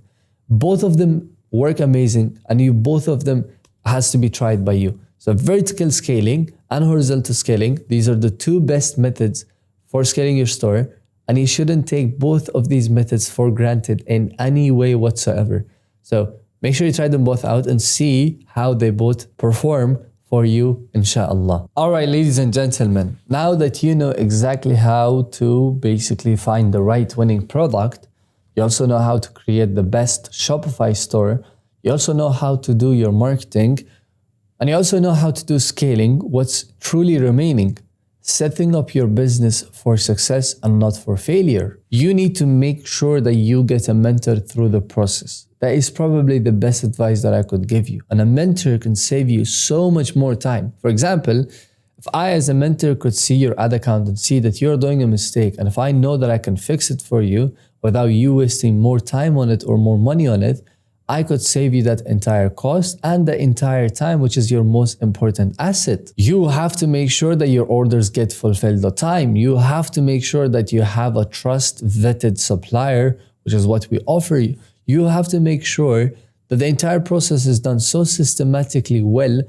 Both of them work amazing, and both of them has to be tried by you. So vertical scaling and horizontal scaling, these are the 2 best methods for scaling your store. And you shouldn't take both of these methods for granted in any way whatsoever. So make sure you try them both out and see how they both perform for you, inshallah. All right, ladies and gentlemen, now that you know exactly how to basically find the right winning product, you also know how to create the best Shopify store, you also know how to do your marketing, and you also know how to do scaling. What's truly remaining? Setting up your business for success and not for failure. You need to make sure that you get a mentor through the process. That is probably the best advice that I could give you. And a mentor can save you so much more time. For example, if I as a mentor could see your ad account and see that you're doing a mistake, and if I know that I can fix it for you without you wasting more time on it or more money on it, I could save you that entire cost and the entire time, which is your most important asset. You have to make sure that your orders get fulfilled on time. You have to make sure that you have a trust-vetted supplier, which is what we offer you. You have to make sure that the entire process is done so systematically well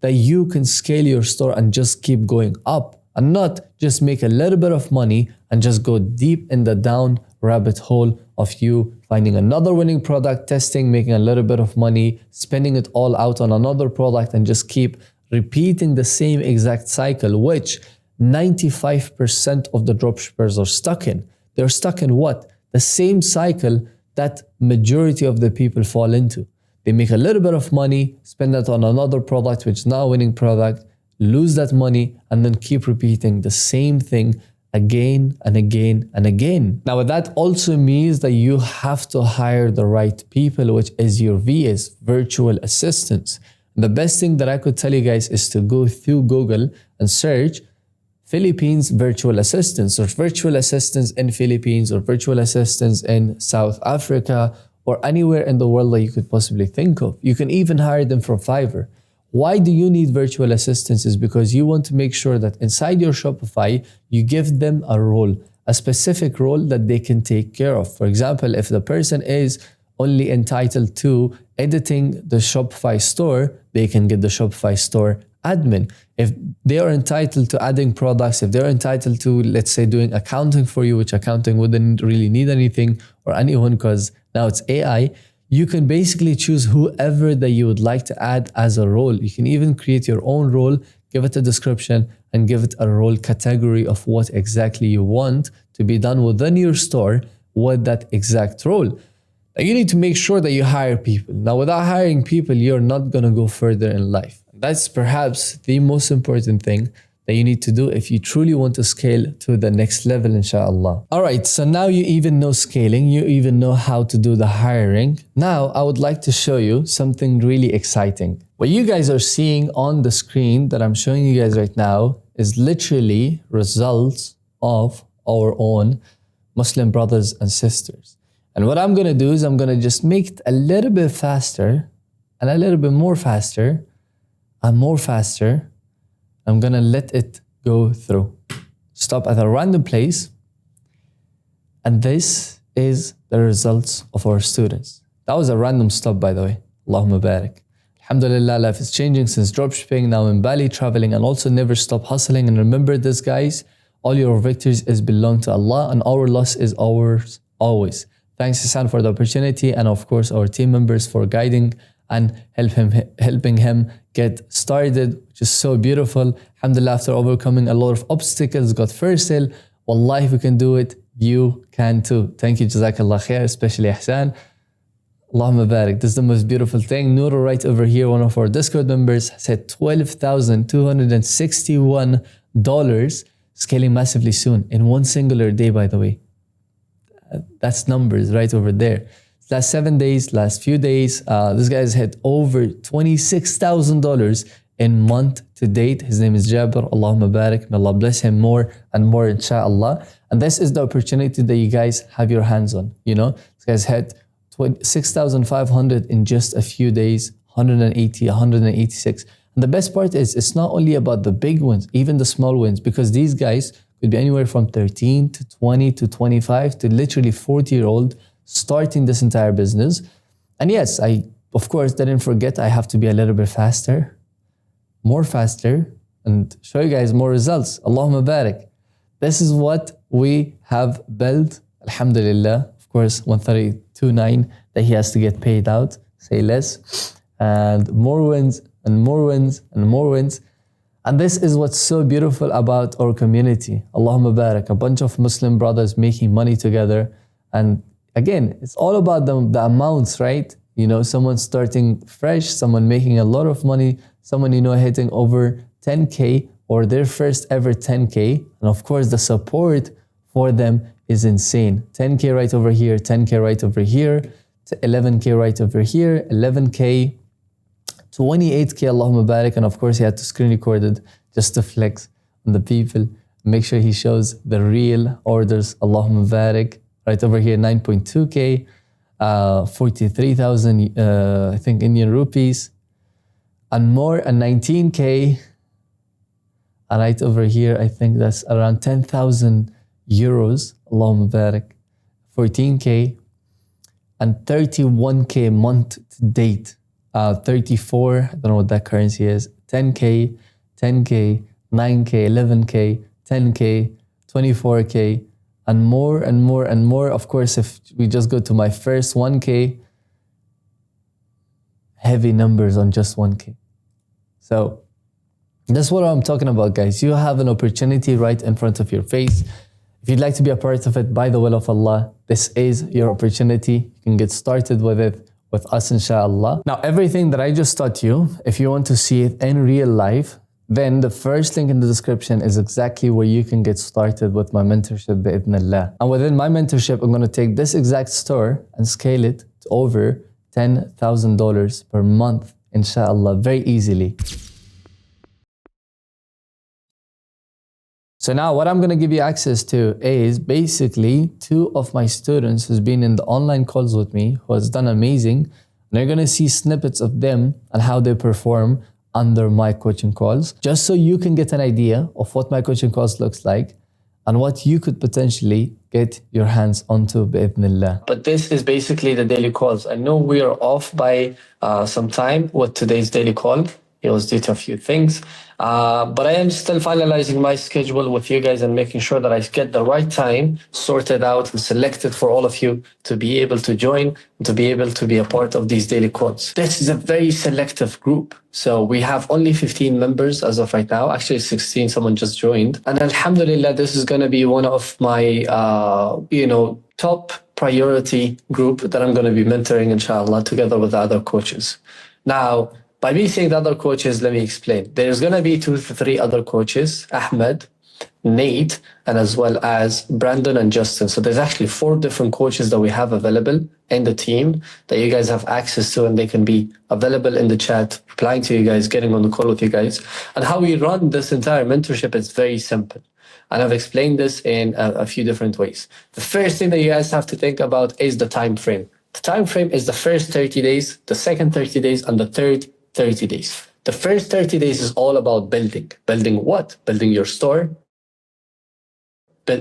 that you can scale your store and just keep going up, and not just make a little bit of money and just go deep in the down rabbit hole of you finding another winning product, testing, making a little bit of money, spending it all out on another product, and just keep repeating the same exact cycle, which 95% of the dropshippers are stuck in. They're stuck in what? The same cycle that majority of the people fall into. They make a little bit of money, spend that on another product, which is not a winning product, lose that money, and then keep repeating the same thing again and again and again. Now, that also means that you have to hire the right people, which is your VAs, virtual assistants. The best thing that I could tell you guys is to go through Google and search Philippines virtual assistants, or virtual assistants in Philippines, or virtual assistants in South Africa, or anywhere in the world that you could possibly think of. You can even hire them from Fiverr. Why do you need virtual assistants? Is because you want to make sure that inside your Shopify, you give them a role, a specific role that they can take care of. For example, if the person is only entitled to editing the Shopify store, they can get the Shopify store admin. If they are entitled to adding products, if they're entitled to, let's say, doing accounting for you, which accounting wouldn't really need anything or anyone because now it's AI, you can basically choose whoever that you would like to add as a role. You can even create your own role, give it a description, and give it a role category of what exactly you want to be done within your store with that exact role. Now, you need to make sure that you hire people. Now, without hiring people, you're not going to go further in life. That's perhaps the most important thing that you need to do if you truly want to scale to the next level, inshallah. All right, so now you even know scaling, you even know how to do the hiring. Now, I would like to show you something really exciting. What you guys are seeing on the screen that I'm showing you guys right now is literally results of our own Muslim brothers and sisters. And what I'm gonna do is I'm gonna just make it a little bit faster and a little bit more faster and more faster. I'm gonna let it go through. Stop at a random place. And this is the results of our students. That was a random stop, by the way. Allahumma barik. Alhamdulillah, life is changing since dropshipping, now in Bali, traveling, and also never stop hustling. And remember this, guys, all your victories is belong to Allah and our loss is ours always. Thanks, Hassan, for the opportunity, and of course, our team members for guiding and helping him get started, which is so beautiful. Alhamdulillah, after overcoming a lot of obstacles, got first sale. Wallahi, if we can do it, you can too. Thank you, Jazakallah khair, especially Hassan. Allahumma barik. This is the most beautiful thing. Noor right over here, one of our Discord members, said $12,261, scaling massively soon in one singular day, by the way. That's numbers right over there. Last 7 days, last few days, this guy's hit over $26,000 in month to date. His name is Jabir. Allahumma barik. May Allah bless him more and more, inshallah. And this is the opportunity that you guys have your hands on. You know, this guy's hit 6,500 in just a few days, 180, 186. And the best part is it's not only about the big wins, even the small wins, because these guys could be anywhere from 13 to 20 to 25 to literally 40-year-old starting this entire business. And yes, I, of course, didn't forget I have to be a little bit faster, more faster, and show you guys more results. Allahumma barik. This is what we have built. Alhamdulillah. Of course, 132.9 that he has to get paid out. Say less. And more wins and more wins and more wins. And this is what's so beautiful about our community. Allahumma barak. A bunch of Muslim brothers making money together. And again, it's all about the amounts, right? You know, someone starting fresh, someone making a lot of money, someone, you know, hitting over 10K or their first ever 10K. And of course, the support for them is insane. 10K right over here, 10K right over here, 11K right over here, 11K, 28K, Allahumma barik. And of course, he had to screen record it just to flex on the people. Make sure he shows the real orders, Allahumma barik. Right over here, 9.2K, 43,000, I think, Indian rupees, and more, and 19K. And right over here, I think that's around 10,000 euros, Allahumma barik, 14K, and 31K month to date, 34, I don't know what that currency is, 10K, 10K, 9K, 11K, 10K, 24K, and more and more and more. Of course, if we just go to my first 1K, heavy numbers on just 1K. So that's what I'm talking about, guys. You have an opportunity right in front of your face. If you'd like to be a part of it, by the will of Allah, this is your opportunity. You can get started with it with us, inshallah. Now, everything that I just taught you, if you want to see it in real life, then the first link in the description is exactly where you can get started with my mentorship, bi'idhnillah. And within my mentorship, I'm going to take this exact store and scale it to over $10,000 per month, inshallah, very easily. So now what I'm going to give you access to is basically 2 of my students who's been in the online calls with me, who has done amazing. And you're going to see snippets of them and how they perform under my coaching calls, just so you can get an idea of what my coaching calls looks like and what you could potentially get your hands onto bi'idhnillah. But this is basically the daily calls. I know we are off by some time with today's daily call. It was due to a few things. But I am still finalizing my schedule with you guys and making sure that I get the right time sorted out and selected for all of you to be able to join, to be able to be a part of these daily calls. This is a very selective group. So we have only 15 members as of right now. Actually 16, someone just joined. And alhamdulillah, this is going to be one of my, top priority group that I'm going to be mentoring, inshallah, together with the other coaches. Now, by me saying the other coaches, let me explain. There's going to be 2 to 3 other coaches, Ahmed, Nate, and as well as Brandon and Justin. So there's actually 4 different coaches that we have available in the team that you guys have access to, and they can be available in the chat, replying to you guys, getting on the call with you guys. And how we run this entire mentorship is very simple. And I've explained this in a few different ways. The first thing that you guys have to think about is the time frame. The time frame is the first 30 days, the second 30 days, and the third 30 days. The first 30 days is all about building. Building what? Building your store,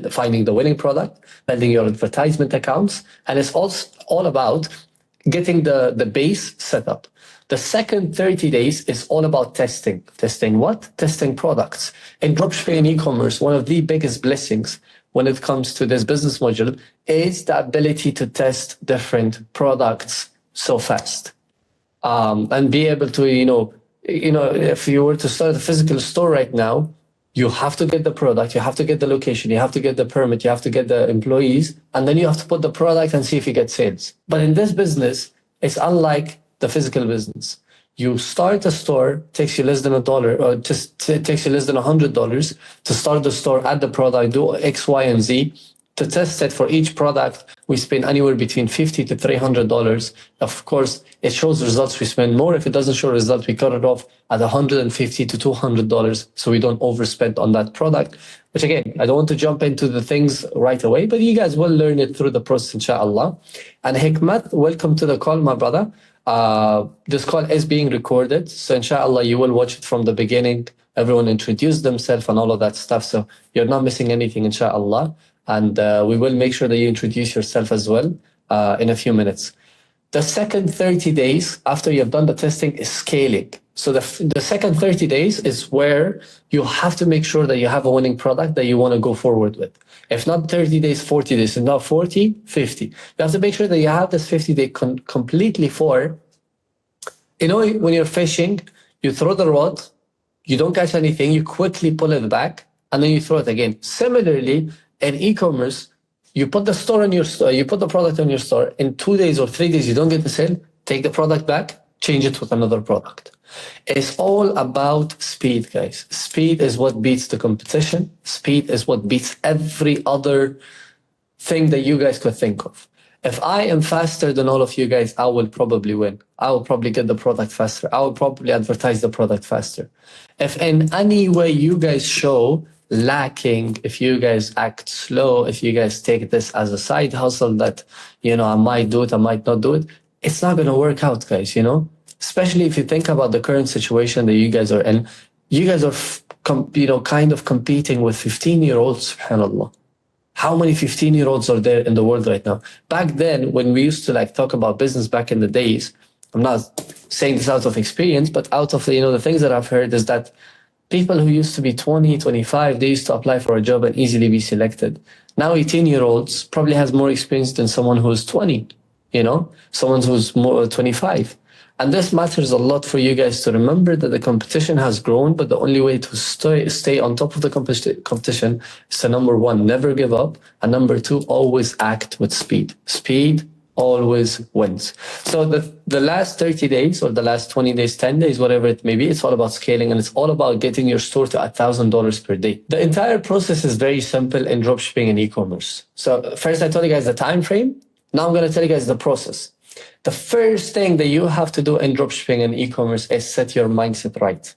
finding the winning product, building your advertisement accounts, and it's also all about getting the base set up. The second 30 days is all about testing. Testing what? Testing products. In dropshipping and e-commerce, one of the biggest blessings when it comes to this business module is the ability to test different products so fast. And be able to, if you were to start a physical store right now, you have to get the product, you have to get the location, you have to get the permit, you have to get the employees, and then you have to put the product and see if you get sales. But in this business, it's unlike the physical business. You start a store, takes you less than $1, or just takes you less than $100 to start the store, add the product, do X, Y, and Z. To test it for each product, we spend anywhere between $50 to $300. Of course, it shows results, we spend more. If it doesn't show results, we cut it off at $150 to $200 so we don't overspend on that product. Which again, I don't want to jump into the things right away, but you guys will learn it through the process, inshallah. And Hikmat, welcome to the call, my brother. This call is being recorded, so inshallah you will watch it from the beginning. Everyone introduce themselves and all of that stuff, so you're not missing anything, inshallah. And we will make sure that you introduce yourself as well in a few minutes. The second 30 days after you've done the testing is scaling. So the second 30 days is where you have to make sure that you have a winning product that you want to go forward with. If not 30 days, 40 days. If not 40, 50. You have to make sure that you have this 50-day completely for, when you're fishing, you throw the rod, you don't catch anything, you quickly pull it back, and then you throw it again. Similarly, in e-commerce, you put the store in your store, you put the product in your store, in 2 days or 3 days, you don't get the sale, take the product back, change it with another product. It's all about speed, guys. Speed is what beats the competition. Speed is what beats every other thing that you guys could think of. If I am faster than all of you guys, I will probably win. I will probably get the product faster. I will probably advertise the product faster. If in any way you guys show lacking, if you guys act slow, if you guys take this as a side hustle that, I might do it, I might not do it, it's not going to work out, guys, Especially if you think about the current situation that you guys are in. You guys are, kind of competing with 15-year-olds, subhanAllah. How many 15-year-olds are there in the world right now? Back then, when we used to talk about business back in the days, I'm not saying this out of experience, but out of, the things that I've heard is that people who used to be 20, 25, they used to apply for a job and easily be selected. Now 18-year-olds probably has more experience than someone who's 20, someone who's more 25. And this matters a lot for you guys to remember that the competition has grown, but the only way to stay on top of the competition is to, number one, never give up, and number two, always act with speed. Speed always wins. So the last 30 days or the last 20 days, 10 days, whatever it may be, it's all about scaling, and it's all about getting your store to $1,000 per day. The entire process is very simple in dropshipping and e-commerce. So first I told you guys the time frame. Now I'm going to tell you guys the process. The first thing that you have to do in dropshipping and e-commerce is set your mindset right.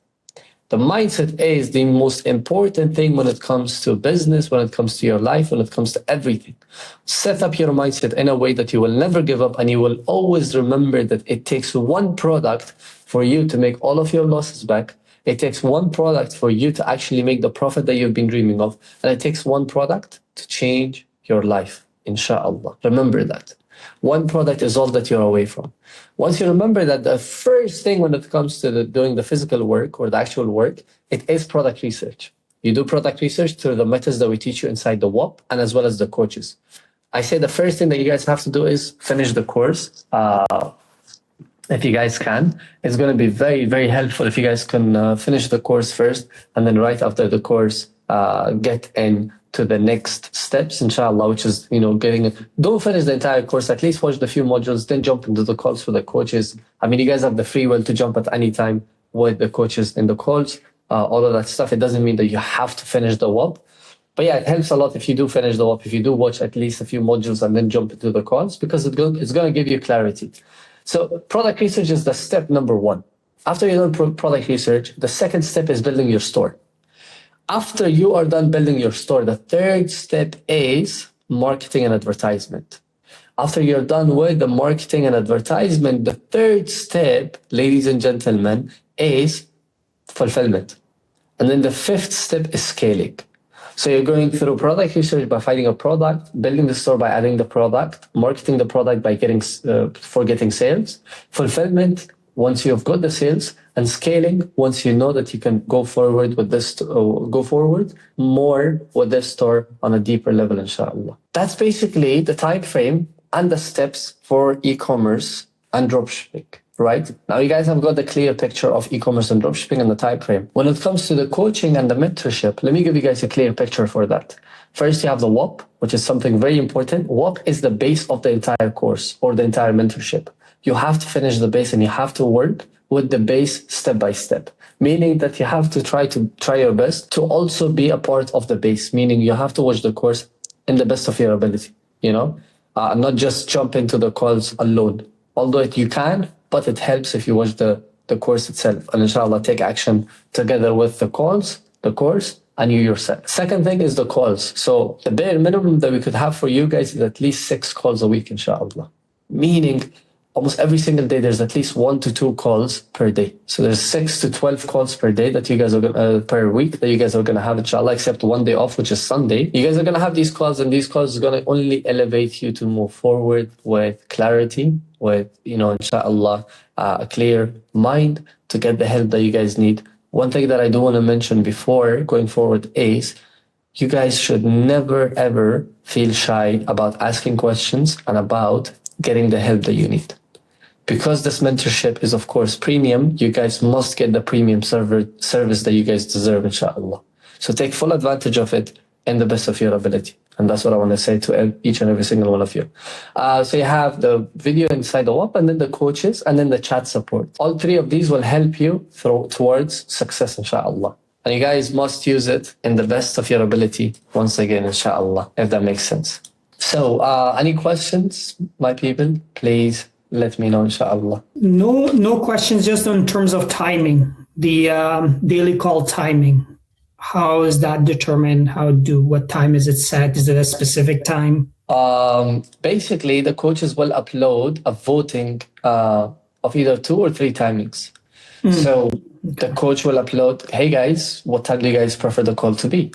The mindset is the most important thing when it comes to business, when it comes to your life, when it comes to everything. Set up your mindset in a way that you will never give up, and you will always remember that it takes one product for you to make all of your losses back. It takes one product for you to actually make the profit that you've been dreaming of. And it takes one product to change your life, inshallah. Remember that. One product is all that you're away from. Once you remember that, the first thing when it comes to doing the physical work or the actual work, it is product research. You do product research through the methods that we teach you inside the WAP and as well as the coaches. I say the first thing that you guys have to do is finish the course. If you guys can, it's going to be very, very helpful if you guys can finish the course first, and then right after the course, get into the next steps, inshallah, which is, getting it. Don't finish the entire course, at least watch the few modules, then jump into the calls for the coaches. I mean, you guys have the free will to jump at any time with the coaches in the calls, all of that stuff. It doesn't mean that you have to finish the WAP. But yeah, it helps a lot if you do finish the WAP, if you do watch at least a few modules and then jump into the calls, because it's going to give you clarity. So product research is the step number one. After you're done product research, the second step is building your store. After you are done building your store, the third step is marketing and advertisement. After you're done with the marketing and advertisement, the third step, ladies and gentlemen, is fulfillment. And then the fifth step is scaling. So you're going through product research by finding a product, building the store by adding the product, marketing the product by getting sales, fulfillment once you've got the sales, and scaling once you know that you can go forward with this, more with this store on a deeper level, inshallah. That's basically the time frame and the steps for e-commerce and dropshipping. Right? Now you guys have got the clear picture of e-commerce and dropshipping and the time frame. When it comes to the coaching and the mentorship, let me give you guys a clear picture for that. First, you have the WAP, which is something very important. WAP is the base of the entire course or the entire mentorship. You have to finish the base and you have to work with the base step by step, meaning that you have to try your best to also be a part of the base, meaning you have to watch the course in the best of your ability, not just jump into the calls alone. Although you can, but it helps if you watch the course itself, and inshallah take action together with the course, and you yourself. Second thing is the calls. So the bare minimum that we could have for you guys is at least 6 calls a week, inshallah. Meaning almost every single day there's at least 1 to 2 calls per day. So there's 6 to 12 calls per day that you guys are per week that you guys are gonna have, inshallah, except one day off, which is Sunday. You guys are gonna have these calls, and these calls are gonna only elevate you to move forward with clarity, with, inshallah, a clear mind to get the help that you guys need. One thing that I do want to mention before going forward is you guys should never ever feel shy about asking questions and about getting the help that you need. Because this mentorship is, of course, premium, you guys must get the premium service that you guys deserve, inshallah. So take full advantage of it in the best of your ability. And that's what I want to say to each and every single one of you. So you have the video inside the WAP, and then the coaches, and then the chat support. All 3 of these will help you towards success, inshallah. And you guys must use it in the best of your ability, once again, inshallah, if that makes sense. So any questions, my people? Please let me know, inshallah. No questions, just in terms of timing, the daily call timing. How is that determined? What time is it set? Is it a specific time? Basically, the coaches will upload a voting of either 2 or 3 timings. So the coach will upload, hey guys, what time do you guys prefer the call to be?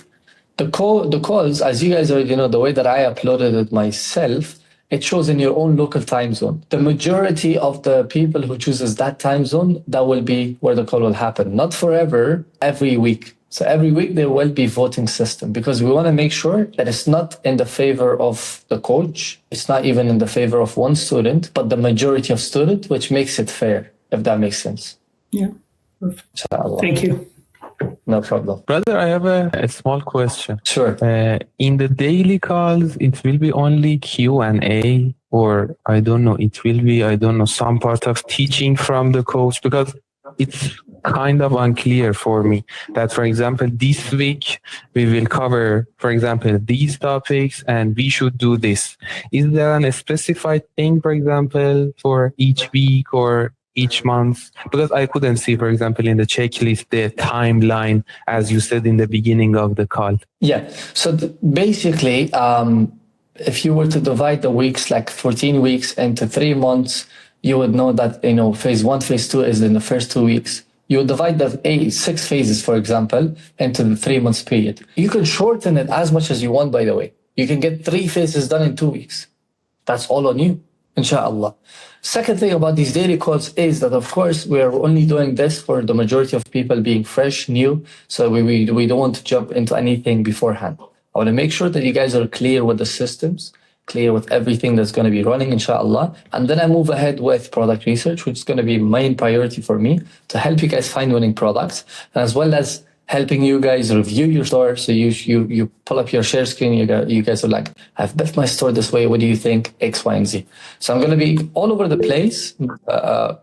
The calls, as you guys already know, the way that I uploaded it myself, it shows in your own local time zone. The majority of the people who chooses that time zone, that will be where the call will happen. Not forever, every week. So every week there will be voting system, because we want to make sure that it's not in the favor of the coach. It's not even in the favor of one student, but the majority of students, which makes it fair, if that makes sense. Yeah, perfect. Inshallah. Thank you. No problem. Brother, I have a small question. Sure. In the daily calls, it will be only Q&A, or I don't know, it will be, some part of teaching from the coach, because it's kind of unclear for me that, for example, this week we will cover, for example, these topics and we should do this. Is there a specified thing, for example, for each week or each month? Because I couldn't see, for example, in the checklist, the timeline, as you said in the beginning of the call. Yeah. So basically, if you were to divide the weeks, like 14 weeks into 3 months, you would know that, phase 1, phase 2 is in the first 2 weeks. You would divide the 6 phases, for example, into the 3 months period. You can shorten it as much as you want, by the way. You can get 3 phases done in 2 weeks. That's all on you, inshallah. Second thing about these daily calls is that, of course, we are only doing this for the majority of people being fresh, new. So we don't want to jump into anything beforehand. I want to make sure that you guys are clear with the systems, clear with everything that's going to be running, inshallah. And then I move ahead with product research, which is going to be main priority for me to help you guys find winning products, and as well as helping you guys review your store. So you pull up your share screen, you guys are like, I've built my store this way, what do you think? X, Y, and Z. So I'm going to be all over the place,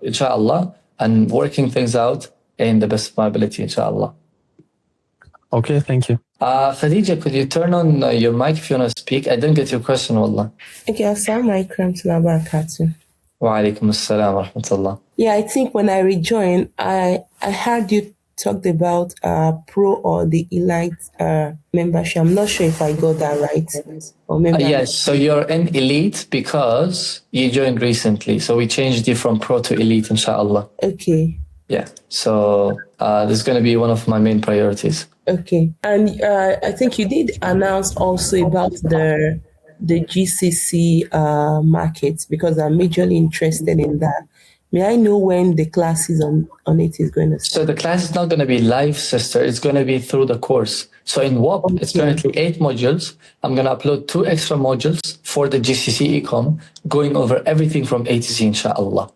inshallah, and working things out in the best of my ability, inshallah. Okay, thank you. Khadija, could you turn on your mic if you want to speak? I didn't get your question, wallah. Okay, assalamu alaikum to barakatuh. Wa alaikum assalam wa rahmatullah. Yeah, I think when I rejoined, I heard you talked about pro or the elite membership. I'm not sure if I got that right. Or yes, so you're in elite because you joined recently. So we changed you from pro to elite, inshallah. Okay. Yeah, so this is going to be one of my main priorities. Okay, and I think you did announce also about the GCC market, because I'm majorly interested in that. May I know when the classes on it is going to start? So the class is not going to be live, sister. It's going to be through the course. So in WOP, it's currently 8 modules. I'm going to upload 2 extra modules for the GCC Ecom, going over everything from A to Z, inshallah.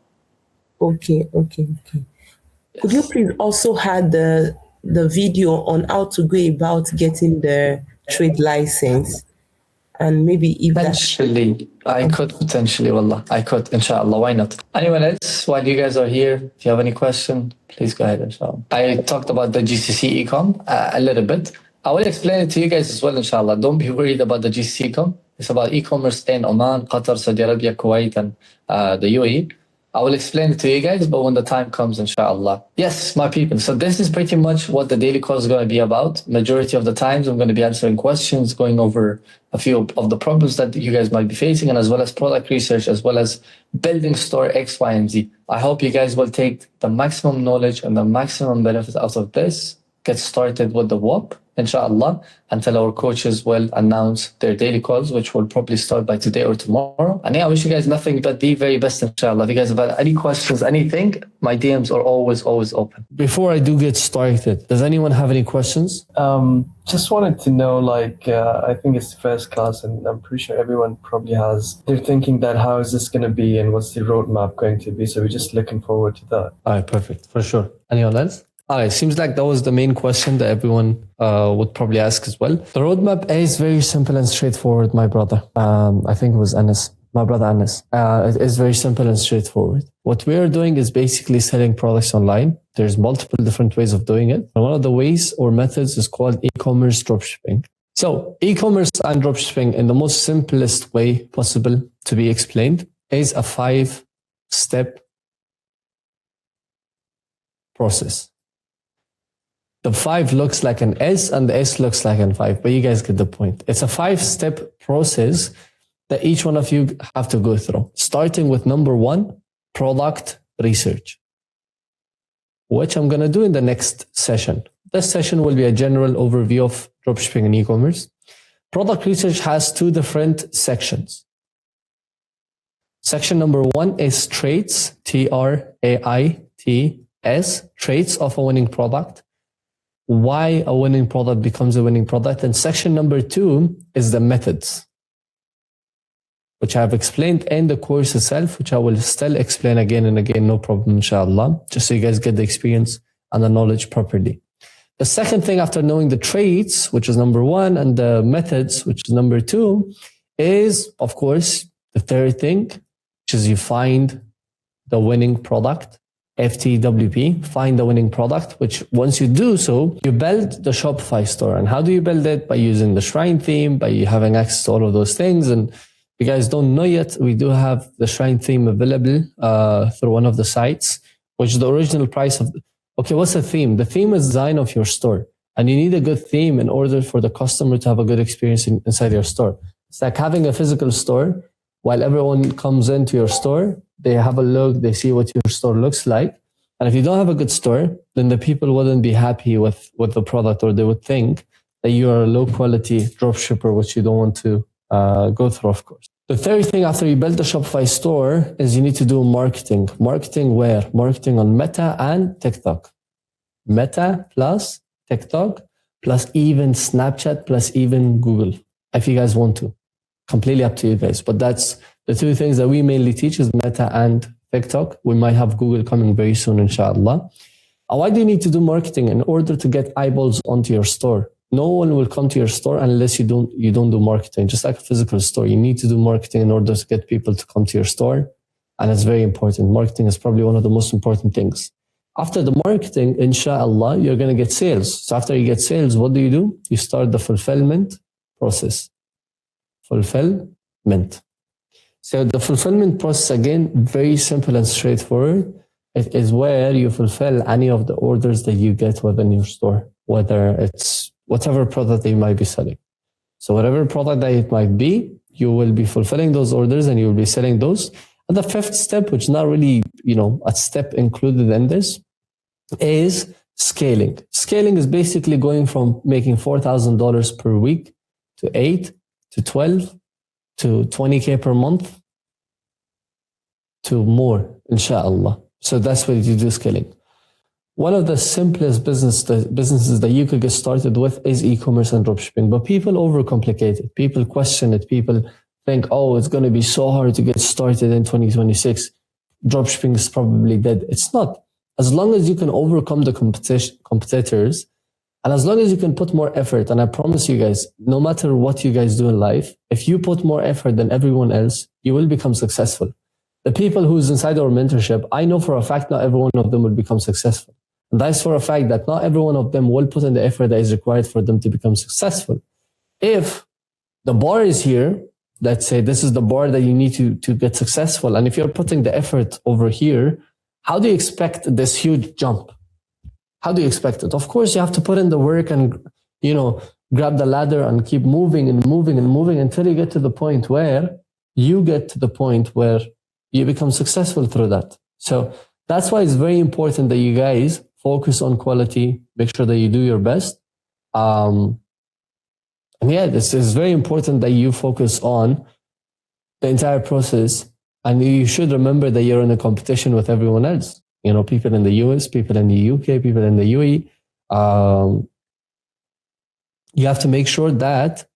Okay. Yes. Could you please also add the video on how to go about getting the trade license? And maybe if Potentially, I could potentially, wallah. I could, inshallah. Why not? Anyone else, while you guys are here, if you have any question, please go ahead, inshallah. I talked about the GCC Ecom a little bit. I will explain it to you guys as well, inshallah. Don't be worried about the GCC Ecom. It's about e-commerce in Oman, Qatar, Saudi Arabia, Kuwait, and the UAE. I will explain it to you guys, but when the time comes, inshallah. Yes, my people. So this is pretty much what the daily call is going to be about. Majority of the times, I'm going to be answering questions, going over a few of the problems that you guys might be facing, and as well as product research, as well as building store X, Y, and Z. I hope you guys will take the maximum knowledge and the maximum benefit out of this. Get started with the WOP, inshallah, until our coaches will announce their daily calls, which will probably start by today or tomorrow. And yeah, I wish you guys nothing but the very best, inshallah. If you guys have any questions, anything, my DMs are always open. Before I do get started, does anyone have any questions? Just wanted to know, I think it's the first class, and I'm pretty sure everyone probably has. They're thinking that how is this going to be and what's the roadmap going to be? So we're just looking forward to that. All right, perfect. For sure. Anyone else? All right, seems like that was the main question that everyone would probably ask as well. The roadmap is very simple and straightforward, my brother. I think it was Anas, my brother Anas. It is very simple and straightforward. What we are doing is basically selling products online. There's multiple different ways of doing it. And one of the ways or methods is called e-commerce dropshipping. So e-commerce and dropshipping in the most simplest way possible to be explained is a 5-step process. The 5 looks like an S and the S looks like an 5, but you guys get the point. It's a 5-step process that each one of you have to go through. Starting with number 1, product research, which I'm going to do in the next session. This session will be a general overview of dropshipping and e-commerce. Product research has 2 different sections. Section number 1 is traits, TRAITS, traits of a winning product. Why a winning product becomes a winning product. And section number 2 is the methods, which I have explained in the course itself, which I will still explain again and again, no problem, inshallah, just so you guys get the experience and the knowledge properly. The second thing after knowing the traits, which is number 1, and the methods, which is number 2, is, of course, the third thing, which is you find the winning product. FTWP, find the winning product, which once you do so, you build the Shopify store. And how do you build it? By using the Shrine theme, by having access to all of those things. And if you guys don't know yet, we do have the Shrine theme available through one of the sites, which is the original price of... Okay, what's the theme? The theme is design of your store. And you need a good theme in order for the customer to have a good experience inside your store. It's like having a physical store. While everyone comes into your store, they have a look, they see what your store looks like. And if you don't have a good store, then the people wouldn't be happy with the product, or they would think that you are a low quality dropshipper, which you don't want to go through, of course. The third thing after you build the Shopify store is you need to do marketing. Marketing where? Marketing on Meta and TikTok. Meta plus TikTok plus even Snapchat plus even Google, if you guys want to. Completely up to you guys. But that's the two things that we mainly teach is Meta and TikTok. We might have Google coming very soon, inshallah. Why do you need to do marketing? In order to get eyeballs onto your store. No one will come to your store unless you don't do marketing. Just like a physical store, you need to do marketing in order to get people to come to your store. And it's very important. Marketing is probably one of the most important things. After the marketing, inshallah, you're going to get sales. So after you get sales, what do? You start the fulfillment process. Fulfillment. So the fulfillment process, again, very simple and straightforward. It is where you fulfill any of the orders that you get within your store, whether it's whatever product that you might be selling. So whatever product that it might be, you will be fulfilling those orders and you will be selling those. And the fifth step, which is not really, a step included in this, is scaling. Scaling is basically going from making $4,000 per week to 8 to 12 to 20K per month to more, inshallah. So that's what you do scaling. One of the simplest businesses that you could get started with is e-commerce and dropshipping. But people overcomplicate it. People question it. People think, oh, it's going to be so hard to get started in 2026. Dropshipping is probably dead. It's not. As long as you can overcome the competitors, and as long as you can put more effort, and I promise you guys, no matter what you guys do in life, if you put more effort than everyone else, you will become successful. The people who's inside our mentorship, I know for a fact not every one of them will become successful. And that's for a fact that not every one of them will put in the effort that is required for them to become successful. If the bar is here, let's say this is the bar that you need to get successful, and if you're putting the effort over here, how do you expect this huge jump? How do you expect it? Of course, you have to put in the work and, grab the ladder and keep moving and moving and moving until you get to the point where you become successful through that. So that's why it's very important that you guys focus on quality, make sure that you do your best. And yeah, this is very important that you focus on the entire process. And you should remember that you're in a competition with everyone else. People in the US, people in the UK, people in the UAE. You have to make sure that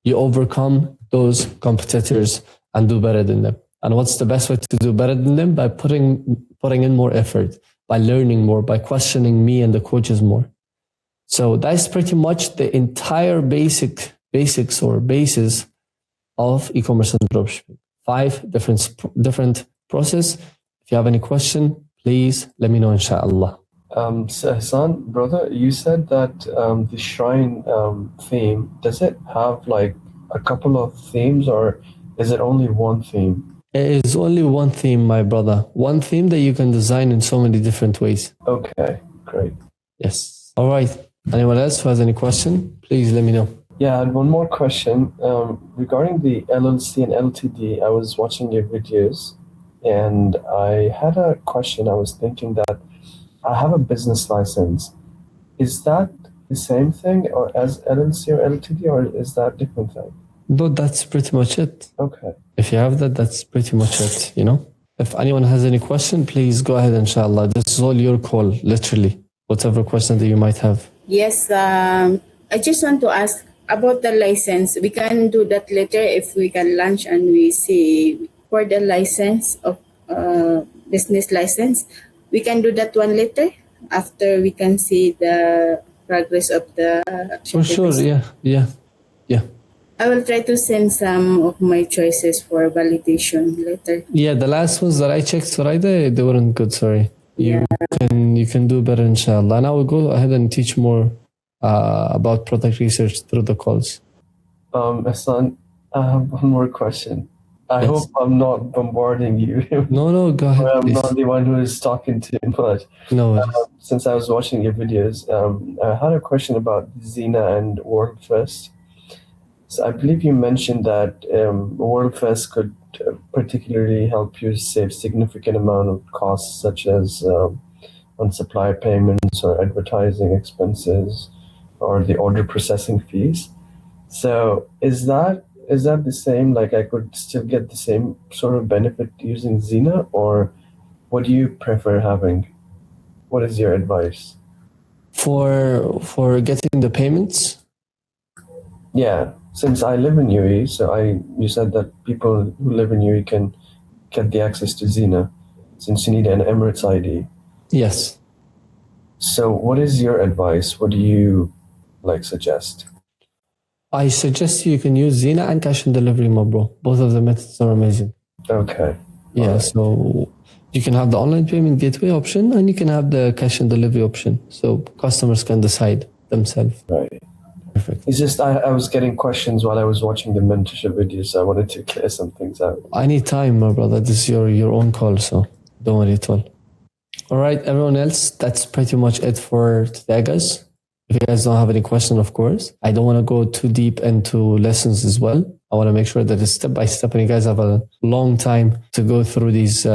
you overcome those competitors and do better than them. And what's the best way to do better than them? By putting in more effort, by learning more, by questioning me and the coaches more. So that's pretty much the entire basics or basis of e-commerce and dropshipping. 5 different process. If you have any question, please let me know, inshallah. So Hassan, brother, you said that the shrine theme, does it have like a couple of themes, or is it only one theme? It is only one theme, my brother. One theme that you can design in so many different ways. Okay, great. Yes. All right. Anyone else who has any question, please let me know. Yeah, and one more question. Regarding the LLC and LTD, I was watching your videos and I had a question. I was thinking that I have a business license. Is that the same thing or as LLC or LTD, or is that a different thing? No, that's pretty much it. Okay. If you have that, that's pretty much it, If anyone has any question, please go ahead, inshallah. This is all your call, literally. Whatever question that you might have. Yes, I just want to ask about the license. We can do that later if we can launch and we see for the license of business license. We can do that one later after we can see the progress of the. For sure, yeah. I will try to send some of my choices for validation later. Yeah, the last ones that I checked, Friday, they weren't good. Sorry. You can do better, inshallah. And I will go ahead and teach more about product research through the calls. Hassan, I have one more question. I hope I'm not bombarding you. No, go ahead. I'm not the one who is talking too much. No. Since I was watching your videos, I had a question about Zena and WordPress. So I believe you mentioned that WorldFest could particularly help you save significant amount of costs, such as on supplier payments or advertising expenses or the order processing fees. So is that the same? Like I could still get the same sort of benefit using Zena, or what do you prefer having? What is your advice? For getting the payments, Yeah, since I live in UAE, so you said that people who live in UAE can get the access to Zena, since you need an Emirates ID. yes. So what is your advice? What do you suggest? I suggest you can use Zena and cash on delivery, my bro. Both of the methods are amazing. Okay. Yeah, Alright. so you can have the online payment gateway option and you can have the cash on delivery option. So customers can decide themselves. Right. Perfect. It's just I was getting questions while I was watching the mentorship videos, so I wanted to clear some things out. Anytime, my brother. This is your own call, so don't worry at all. All right, everyone else, that's pretty much it for today, guys. If you guys don't have any question, of course, I don't want to go too deep into lessons as well. I want to make sure that it's step by step and you guys have a long time to go through these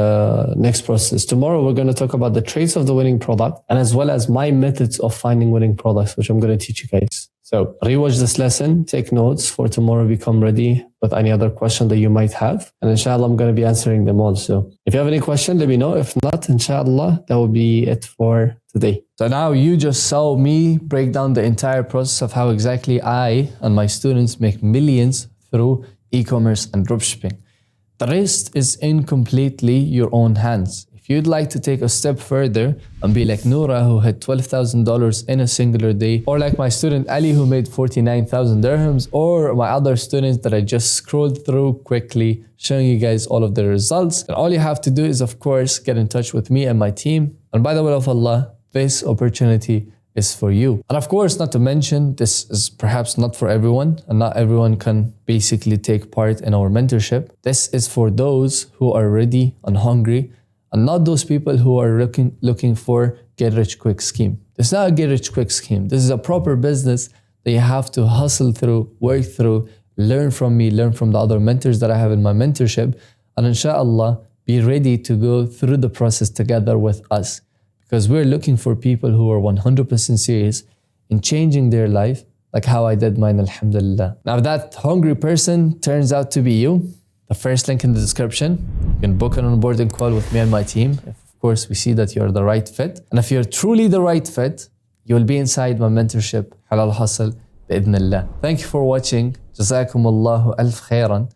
next process. Tomorrow, we're going to talk about the traits of the winning product and as well as my methods of finding winning products, which I'm going to teach you guys. So rewatch this lesson, take notes for tomorrow, become ready with any other question that you might have. And inshallah, I'm going to be answering them all. So if you have any question, let me know. If not, inshallah, that will be it for today. So now you just saw me break down the entire process of how exactly I and my students make millions through e-commerce and dropshipping. The rest is in completely your own hands. If you'd like to take a step further and be like Noura, who had $12,000 in a singular day, or like my student Ali, who made 49,000 dirhams, or my other students that I just scrolled through quickly, showing you guys all of the results, then all you have to do is, of course, get in touch with me and my team. And by the will of Allah, this opportunity is for you. And of course, not to mention, this is perhaps not for everyone, and not everyone can basically take part in our mentorship. This is for those who are ready and hungry, and not those people who are looking for get rich quick scheme. It's not a get rich quick scheme. This is a proper business that you have to hustle through, work through, learn from me, learn from the other mentors that I have in my mentorship, and inshallah, be ready to go through the process together with us. Because we're looking for people who are 100% serious in changing their life, like how I did mine, alhamdulillah. Now, if that hungry person turns out to be you, the first link in the description, you can book an onboarding call with me and my team. If, of course, we see that you're the right fit. And if you're truly the right fit, you will be inside my mentorship, Halal Hustle, bi'idhnillah. Thank you for watching. Jazakumullahu alf khairan.